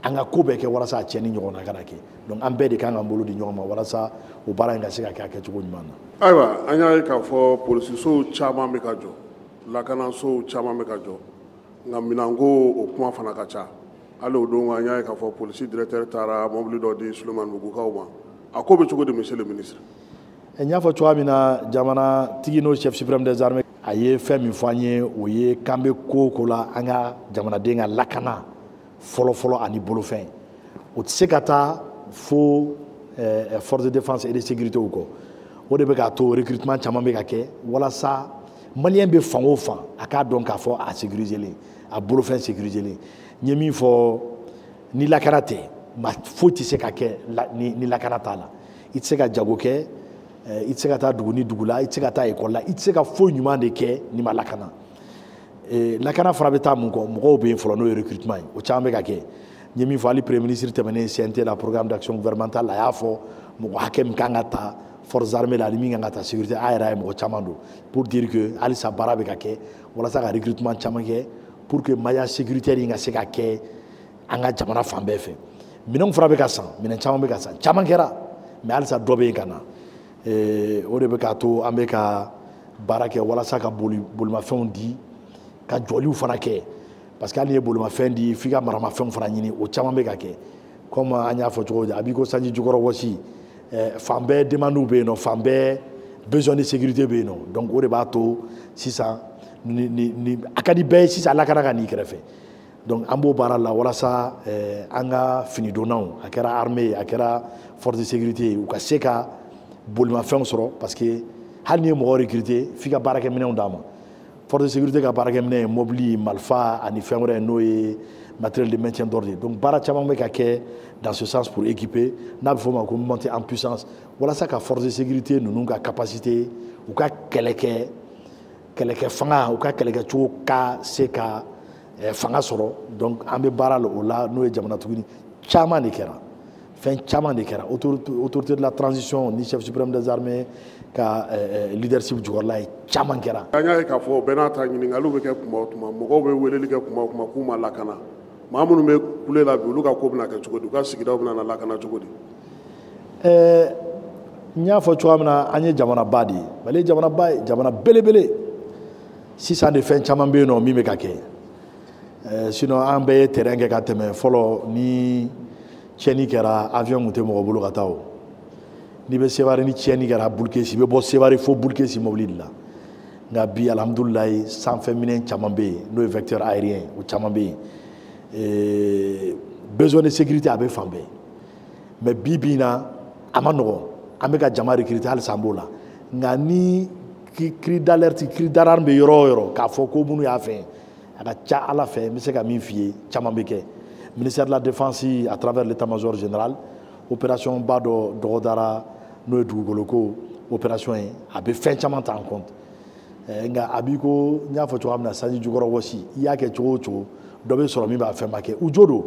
an ka ko bɛɛ kɛ walasa a tiɲɛni ɲɔgɔnna kana kɛ donc an bɛɛ de kan k'an bolo di ɲɔgɔn ma walasa o baara in ka se ka kɛ a kɛcogo ɲuman na. ayiwa an y'a ye k'a fɔ polisisow caman bɛ ka jɔ lakanasow caman bɛ ka jɔ nka minanko o kuma fana ka ca hali o don an y'a ye k'a fɔ polisi directeur taara mobili dɔ di Sulemani Bugukaw ma a ko bɛ cogo di monsieur le ministre. n y'a fɔ cogoya min na jamanatigi n'o chef suprême des armées a ye fɛn min fɔ an ye o ye k'an bɛ ko o ko la an ka jamanaden ka lakana fɔlɔfɔlɔ ani bolofɛn o tɛ se ka taa fo force de défense et de sécurité o kɔ o de bɛ k'a to recrutement caman bɛ ka kɛ walasa maliyɛn bɛ fan o fan a k'a dɔn k'a fɔ a sécuriselen a bolofɛn sécuriselen n ye min fɔ ni lakana tɛ foyi tɛ se ka kɛ ni lakana t'a la i tɛ se ka jago kɛ i tɛ se ka taa dugu ni dugu la i tɛ se ka taa ekɔli la i tɛ se ka foyi ɲuman de kɛ n'i ma lakana lakana fana bɛ taa mun kɔ mɔgɔw bɛ yen fɔlɔ n'o ye recrutement ye o caman bɛ ka kɛ n ye min fɔ hali premier ministre tɛmɛnen CNT la programme d'action gouvernementale a y'a fɔ mɔgɔ hakɛ min kan ka ta forces armées la ani min kan ka ta sécurité a yɛrɛ ye mɔgɔ caman don pour dire que halisa baara bɛ ka kɛ walasa ka recrutement caman kɛ pour que maillage sécuritaire in ka se ka kɛ an ka jamana fan bɛɛ fɛ minɛnw fana bɛ ka san minɛn caman bɛ ka san caman kɛra mais halisa dɔ bɛ yen ka na o de bɛ k'a to an bɛ ka baara kɛ walasa ka bolimafɛnw di ka jɔliw fana kɛ parce que hali n'i ye bolimafɛn di f'i ka maramafɛnw fana ɲini o caman bɛ ka kɛ comme an y'a fɔ cogo di a b'i ko sanji jukɔrɔ wɔsi fan bɛɛ demandes bɛ yen nɔ fan bɛɛ besoin de sécurité bɛ yen nɔ donc o de b'a to sisan a ka di bɛɛ ye sisan lakana ka n'i kɛrɛfɛ donc an b'o baara la walasa an ka finidonnaw a kɛra armée ye a kɛra force de sécurité ye u ka se ka bolimafɛnw sɔrɔ parce que hali n'i ye mɔgɔ recruter f'i ka baarakɛminɛnw d'a ma force de sécurité ka baarakɛminɛ ye mobili marifa ani fɛn wɛrɛ n'o ye matériel de maintien d'ordre ye donc baara caman bɛ ka kɛ dans ce sens pour équiper n'a bɛ fɔ o ma ko monter en puissance walasa ka force de sécurité ninnu ka capacité u ka kɛlɛkɛ fanga u ka kɛlɛkɛcogo ka se ka fanga sɔrɔ donc an bɛ baara la o la n'o ye jamanatuguni caman de kɛra fɛn caman de kɛra autorité de la transition ni chef suprême des armées ka leadership jukɔrɔla ye caman kɛra. an y'a ye k'a fɔ bɛɛ n'a ta ɲininkaliw bɛ kɛ tuma o tuma mɔgɔw bɛ weleli kɛ tuma o tuma k'u ma lakana maa minnu bɛ kule la bi olu ka ko bɛna kɛ cogo di u ka sigidaw bɛna na lakana cogo di. n y'a fɔ cogoya min na an ye jamanaba de ye Mali ye jamanaba ye jamana belebele sisan de fɛn caman bɛ yen nɔ min bɛ ka kɛ sinon an bɛɛ ye terrain kɛ ka tɛmɛ fɔlɔ ni tiɲɛni kɛra avion tun tɛ mɔgɔ bolo ka taa o n'i bɛ Seware ni tiɲɛni kɛra Bulkesi i bɛ bɔ Seware fo Bulkesi mobili de la nka bi alihamudulilayi sanfɛminɛn caman bɛ yen n'o ye vecteur aérien o caman bɛ yen besoin de sécurité a bɛ fan bɛɛ mais bi in na a ma nɔgɔn an bɛ ka jama recruter halisa an b'o la nka ni cri d'alerte cri d'alarme bɛ yɔrɔ o yɔrɔ k'a fɔ ko minnu y'a fɛ a ka ca Ala fɛ n bɛ se ka min f'i ye caman bɛ kɛ ministère de la défense à travers l'état-major général opération ba dɔ dɔgɔdara n'o ye dugukolo ko opération ye a bɛ fɛn caman ta en compte nka a b'i ko n y'a fɔ cogoya min na sanji jukɔrɔ wɔsi i y'a kɛ cogo o cogo dɔ bɛ sɔrɔ min b'a fɛn ba kɛ u jo don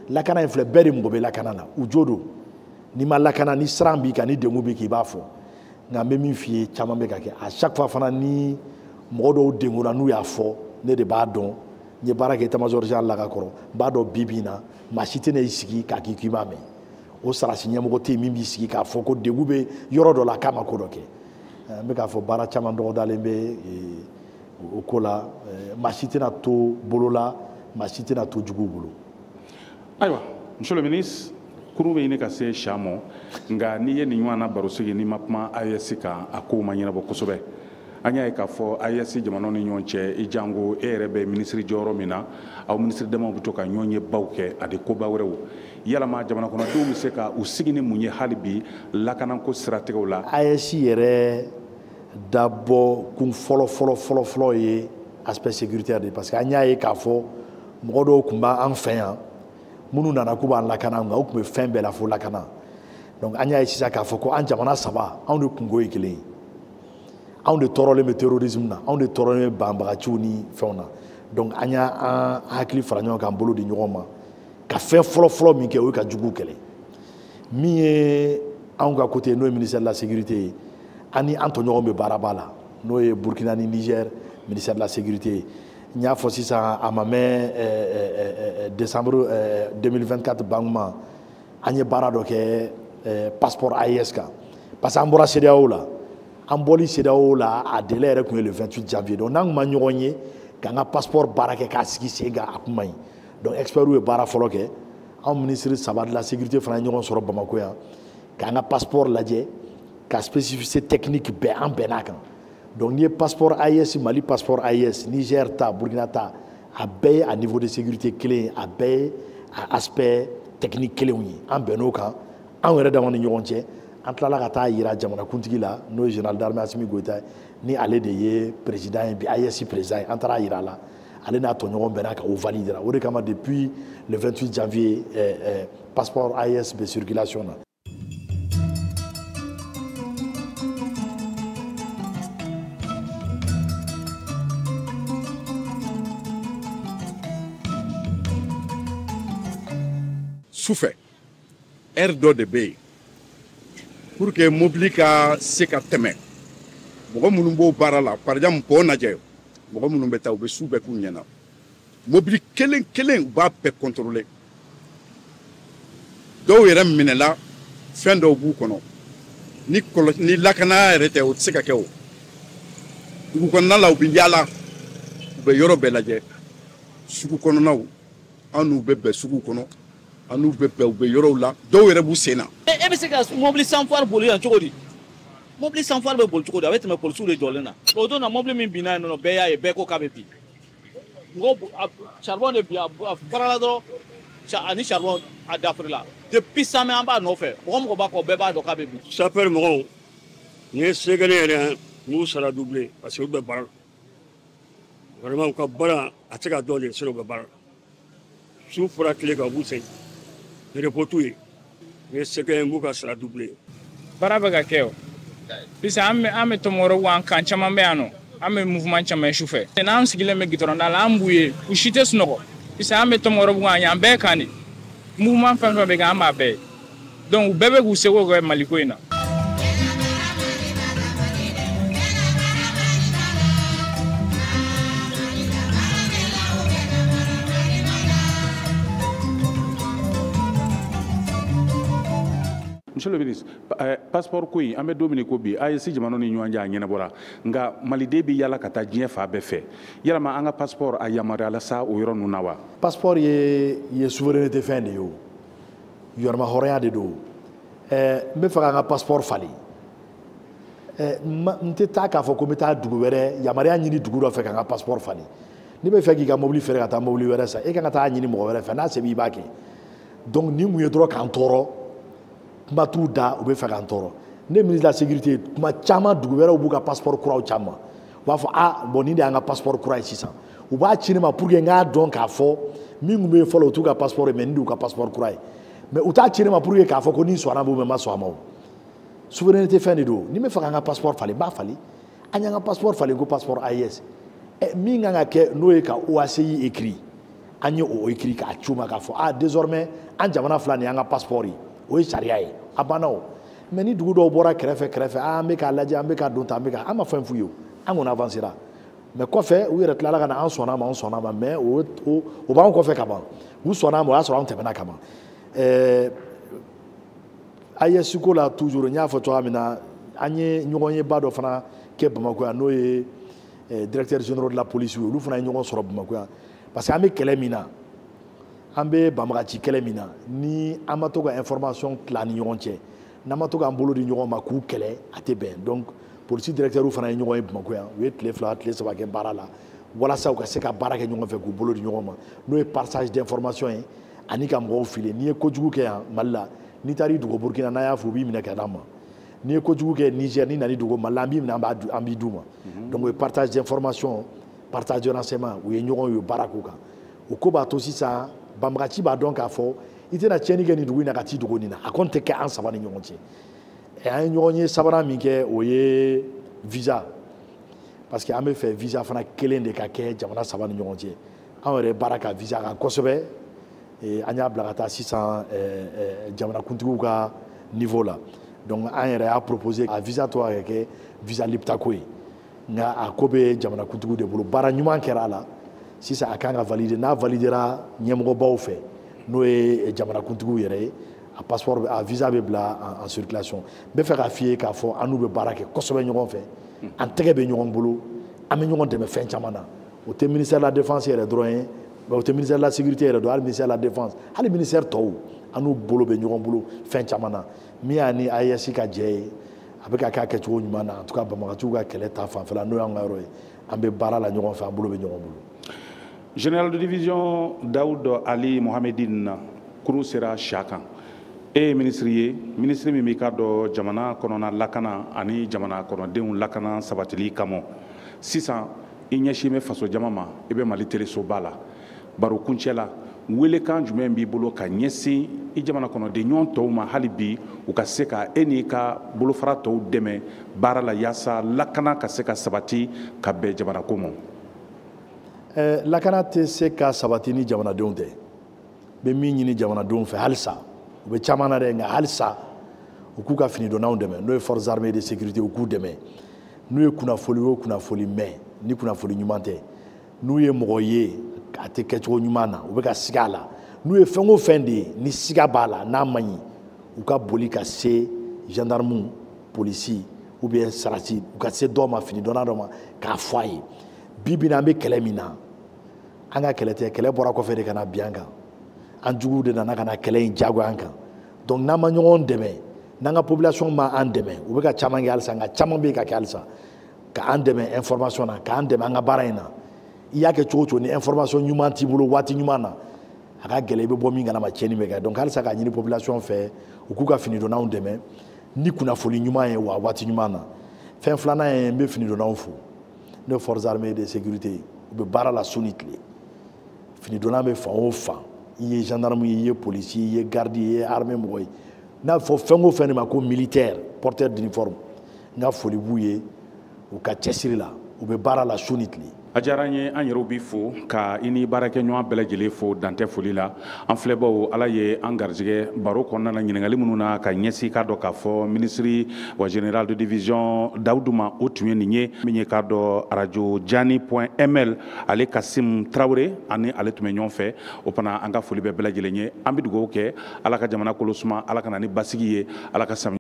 lakana in filɛ bɛɛ de mago bɛ lakana na u jo don n'i ma lakana ni siran b'i kan ni degun b'i kan i b'a fɔ nka n bɛ min f'i ye caman bɛ ka kɛ à chaque fois fana ni mɔgɔ dɔw denguna n'u y'a fɔ ne de b'a dɔn n ye baara kɛ état-major général la ka kɔrɔ n b'a dɔn bi in na maa si tɛ ne sigi k'a k'i b'a mɛn o sarasi ɲɛmɔgɔ tɛ yen min b'i sigi k'a fɔ ko degun bɛ yɔrɔ dɔ la k'a ma ko dɔ kɛ n bɛ k'a fɔ baara caman dɔgɔdalen bɛ o ko la maa si tɛna to bolo la maa si tɛna to juguw bolo. ayiwa monsieur le ministre kuru bɛ ɲini ka se sa mɔ nka n'i ye nin ɲɔgɔn na barosigi n'i ma kuma AES kan a kow ma ɲɛnabɔ kosɛbɛ an y'a ye k'a fɔ AES jamanaw ni ɲɔgɔn cɛ i jango e yɛrɛ bɛ minisiri jɔyɔrɔ min na aw minisiri damaw bɛ to ka ɲɔgɔn ye baw kɛ ani koba wɛrɛw yalama jamana kɔnɔdenw bɛ se ka u sigi ni mun ye hali bi lakanako siratigɛw la. AES yɛrɛ dabɔ kun fɔlɔ ye aspect sécuritaire de parce que an y'a ye k'a fɔ mɔgɔ dɔw tun b'an fɛ yan minnu nana k'u b'an lakana nka u tun bɛ fɛn bɛɛ la fo lakana donc an y'a ye sisan k'a fɔ ko an jamana saba anw de kungo ye kelen ye anw de tɔɔrɔlen bɛ terrorisme na anw de tɔɔrɔlen bɛ banbagaciw ni fɛnw na donc an y'an hakili fara ɲɔgɔn kan bolo di ɲɔgɔn ma ka fɛn fɔlɔ min kɛ o ye ka juguw kɛlɛ min ye anw ka côté n'o ye ministère de la sécurité ye ani an tɔɲɔgɔnw bɛ baaraba la n'o ye Burkina ni Niger ministère de la sécurité n y'a fɔ sisan a ma mɛn décembre 2024 banguma an ye baara dɔ kɛ passeport AES kan parce que an bɔra CEDEAO la an bɔli CEDEAO la a délai yɛrɛ tun ye le 28 janvier donc n'an tun ma ɲɔgɔn ye k'an ka passeport baara kɛ k'a sigi sen kan a tun man ɲi donc experts ye baara fɔlɔ kɛ anw ministre saba de la sécurité fana ye ɲɔgɔn sɔrɔ Bamako yan k'an ka passeport lajɛ ka spécificité technique bɛɛ an bɛnn'a kan donc n'i ye passeport AES Mali passeport AES Niger ta Burkina ta a bɛɛ ye a niveau de sécurité kelen ye a bɛɛ ye a aspect technique kelenw ye an bɛnn'o kan anw yɛrɛ dama ni ɲɔgɔn cɛ an tilala ka taa yira jamanakuntigi la n'o ye général d'armée Assimi Goïta ni ale de ye président ye bi AES président ye an taara yira la ale n'a tɔɲɔgɔn bɛnna ka o validera o de kama depuis le 28 janvier passeport AES bɛ circulation na. Sufɛ heure dɔ de bɛ yen pour que mobili ka se ka tɛmɛ mɔgɔ minnu b'o baara la par exemple k'o lajɛ mɔgɔ minnu bɛ taa u bɛ su bɛɛ k'u ɲɛna mobili kelen kelen u b'a bɛɛ contrôler dɔw yɛrɛ minɛla fɛn dɔw b'u kɔnɔ ni lakana yɛrɛ tɛ o tɛ se ka kɛ o dugu kɔnɔna la u bɛ yaala u bɛ yɔrɔ bɛɛ lajɛ sugu kɔnɔnaw an n'u bɛ bɛn sugu kɔnɔ an n'u bɛ bɛn u bɛ yɔrɔw la dɔw yɛrɛ b'u sen na. e bɛ se ka mobili sanfari boli yan cogo di mobili sanfari bɛ boli cogo di a bɛ tɛmɛ polisiw de jɔlen na o don na mobili min binna yen nɔ bɛɛ y'a ye bɛɛ ko k'a bɛ bin mɔgɔ charbon de bin a farala dɔrɔn ani charbon a dafirila depuis samedi an b'a nɔfɛ mɔgɔ b'a kɔ bɛɛ b'a dɔn k'a bɛ bin. sapeur mɔgɔw ni ye sekɛnɛ yɛrɛ n'u sara doublé parce que u bɛ baara la vraiment u ka baara a tɛ ka dɔn de sinon u bɛ baara la su fɔra tile kan u b'u sɛgɛn repos t'u ye ni ye sekɛnɛ b'u ka sara doublé. baara bɛ ka kɛ o puisque an bɛ tɔmɔ wa an kan caman bɛ yan nɔ an bɛ mouvement caman su fɛ n'an sigilen bɛ gitɔrɔn da la an b'u ye u si tɛ sunɔgɔ puisque an bɛ tɔmɔ wa yan bɛɛ kan de mouvement fɛn fɛn bɛ kɛ an b'a bɛɛ ye donc u bɛɛ bɛ k'u seko kɛ Maliko in na. Monsieur le ministre, passeport ko in an bɛ don min ko bi AES jamanaw ni ɲɔgɔn cɛ a ɲɛnabɔra nka maliden bɛ yaala ka taa diɲɛ fan bɛɛ fɛ yalama an ka passeport a yamaruyala sa o yɔrɔ ninnu na wa. passeport ye souveraineté fɛn de ye o yɔrɔma hɔrɔnya de don n bɛ fɛ ka n ka passeport falen n tɛ taa k'a fɔ ko n bɛ taa dugu wɛrɛ yamaruya ɲini dugu dɔ fɛ ka n ka passeport falen n'i bɛ fɛ k'i ka mobili feere ka taa mobili wɛrɛ san e kan ka taa ɲini mɔgɔ wɛrɛ fɛ n'a se b'i b'a kɛ donc ni mun ye dɔrɔn k'an tɔɔrɔ kuma t'u da u bɛ fɛ k'an tɔɔrɔ ne ministre de la sécurité kuma caman dugu wɛrɛw b'u ka passeport kuraw caman u b'a fɔ bon nin de y'an ka passeport kura ye sisan u b'a ci ne ma pour que n k'a dɔn k'a fɔ min tun bɛ yen fɔlɔ u t'u ka passeport ye mais nin de y'u ka passeport kura ye mais u t'a ci ne ma pour que k'a fɔ ko ni sɔnna b'u mais n ma sɔn a ma o souveraineté fɛn de don ni n bɛ fɛ k'an ka passeport falen n b'a falen an y'an ka passeport falen ko passeport AES min kan ka kɛ n'o ye ka OACI écrit an ye o écrit k'a ci u ma k'a fɔ désormais an jamana fila nin y'an ka passeport ye o ye sariya ye a banna o mais ni dugu dɔw bɔra kɛrɛfɛ an bɛ k'a lajɛ an bɛ k'a don tan an bɛ ka an ma fɛn f'u ye an kɔni avancera mais kɔfɛ u yɛrɛ tilala ka na an sɔnna a ma mais o b'an kɔfɛ ka ban u sɔnna a ma o y'a sɔrɔ an tɛmɛna ka ban AES ko la toujours n y'a fɔ cogoya min na an ye ɲɔgɔn ye ba dɔ fana kɛ Bamakɔ yan n'o ye directeur général de la police ye olu fana ye ɲɔgɔn sɔrɔ Bamakɔ yan parce que an bɛ kɛlɛ min na an bɛ banbagaci kɛlɛ min na ni an ma to ka information tila ni ɲɔgɔn cɛ n'an ma to k'an bolo di ɲɔgɔn ma k'u kɛlɛ a tɛ bɛn donc police directeur fana ye ɲɔgɔn ye Bamakɔ yan u ye tile 2 tile 3 kɛ baara la walasa u ka se ka baara kɛ ɲɔgɔn fɛ k'u bolo di ɲɔgɔn ma n'o ye partage d'information ye ani ka mɔgɔw file n'i ye kojugu kɛ yan Mali la n'i taara i dogo Burkina n'a y'a fɔ u b'i minɛ ka d'a ma n'i ye kojugu kɛ Niger n'i nana i dogo Mali la an b'i minɛ an b'i d'u ma donc o ye partage d'information partage de renseignement u ye ɲɔgɔn ye baara k'u kan o ko b'a to sisan banbagaci b'a dɔn k'a fɔ i tɛna tiɲɛni kɛ nin dugu in na ka t'i dogo nin na a kɔni tɛ kɛ an saba ni ɲɔgɔn cɛ an ye ɲɔgɔn ye sabanan min kɛ o ye visa parce que an bɛ fɛ visa fana kelen de ka kɛ jamana saba ni ɲɔgɔn cɛ an yɛrɛ baara ka visa kan kosɛbɛ an y'a bila ka taa sisan jamanakuntigiw ka niveau la donc an yɛrɛ y'a proposé a visa to ka kɛ visa liptako ye nka a ko bɛ jamanakuntigiw de bolo baara ɲuman kɛra a la sisan a kan ka valider n'a validera ɲɛmɔgɔbaw fɛ n'o ye jamanakuntigiw yɛrɛ ye a passeport a visa bɛ bila en circulation n bɛ fɛ k'a f'i ye k'a fɔ an n'u bɛ baara kɛ kosɛbɛ ɲɔgɔn fɛ an tɛgɛ bɛ ɲɔgɔn bolo an bɛ ɲɔgɔn dɛmɛ fɛn caman na o tɛ ministère de la défense yɛrɛ dɔrɔn ye o tɛ ministère de la sécurité yɛrɛ dɔrɔn hali ministère de la défense hali ministère tɔw an n'u bolo bɛ ɲɔgɔn bolo fɛn caman na min y'a ni AES ka jɛ ye a bɛ ka kɛ a kɛcogo ɲuman na en tout cas banbagaciw ka kɛlɛ ta fanfɛla n'o y'an ka yɔrɔ ye an bɛ baara la ɲɔgɔn fɛ an bolo bɛ ɲɔgɔn bolo. Général de division Daoud Ali Mohamedine kuru sera siya kan e ye minisiri ye minisiri min b'i ka dɔn jamana kɔnɔna lakana ani jamana kɔnɔdenw lakana sabatili kama sisan i ɲɛsin bɛ faso jama ma i bɛ Mali telesoba la baro kuncɛ la welekan jumɛn b'i bolo ka ɲɛsin i jamana kɔnɔden ɲɔgɔn tɔw ma hali bi u ka se ka e n'i ka bolofara tɔw dɛmɛ baara la yaasa lakana ka se ka sabati ka bɛn jamana ko ma. Lakana tɛ se ka sabati ni jamanadenw tɛ bɛ min ɲini jamanadenw fɛ halisa u bɛ caman na dɛ nka halisa u k'u ka finidonnaw dɛmɛ n'o ye forces armées de sécurité u k'u dɛmɛ n'u ye kunnafoli o kunnafoli mɛn ni kunnafoli ɲuman tɛ n'u ye mɔgɔ ye a tɛ kɛcogo ɲuman na u bɛ ka siga a la n'u ye fɛn o fɛn de ye ni siga b'a la n'a man ɲi u ka boli ka se gendarme polisi ou bien sarasi u ka se dɔw ma finidonna dɔ ma k'a fɔ a ye bi bi in na an bɛ kɛlɛ min na an ka kɛlɛ tɛ kɛlɛ bɔra kɔfɛ de ka na bi an kan an juguw de nana ka na kɛlɛ in jago an kan donc n'an ma ɲɔgɔn dɛmɛ n'an ka population ma an dɛmɛ u bɛ ka caman kɛ halisa nka caman bɛ ka kɛ halisa ka an dɛmɛ information na k'an dɛmɛ an ka baara in na i y'a kɛ cogo o cogo ni information ɲuman t'i bolo waati ɲuman na a ka gɛlɛ i bɛ bɔ min kalama tiɲɛni bɛ kɛ donc halisa k'a ɲini population fɛ u k'u ka finidonnaw dɛmɛ ni kunnafoni ɲuman ye wa waati ɲuman na fɛn filanan ye n bɛ finidonnaw fo n'o ye forces armées de sécurité u bɛ baara la su ni tile finidonna bɛ fan o fan i ye gendarme ye i ye policier i ye garde ye i ye armée mɔgɔ ye n'a fɔ fɛn o fɛn de ma ko militaire porteur d'uniforme n ka foli b'u ye u ka cɛsiri la u bɛ baara la su ni tile. A diyara an ye an yɛrɛw bi fo ka i ni baarakɛɲɔgɔn bɛɛ lajɛlen fo dantɛ foli la an filɛbaw ala ye an garijɛgɛ baro kɔnɔna na ɲininkali minnu na ka ɲɛsin k'a dɔn k'a fɔ minisiri wa général de division Dawudu ma o tun ye nin ye min ye k'a dɔn radio jani.ml ale Kasim Traoré ani ale tun bɛ ɲɔgɔn fɛ o fana an ka foli bɛ bɛɛ lajɛlen ye an bɛ dugawu kɛ ala ka jamana kolo suma ala ka na ni basigi ye ala ka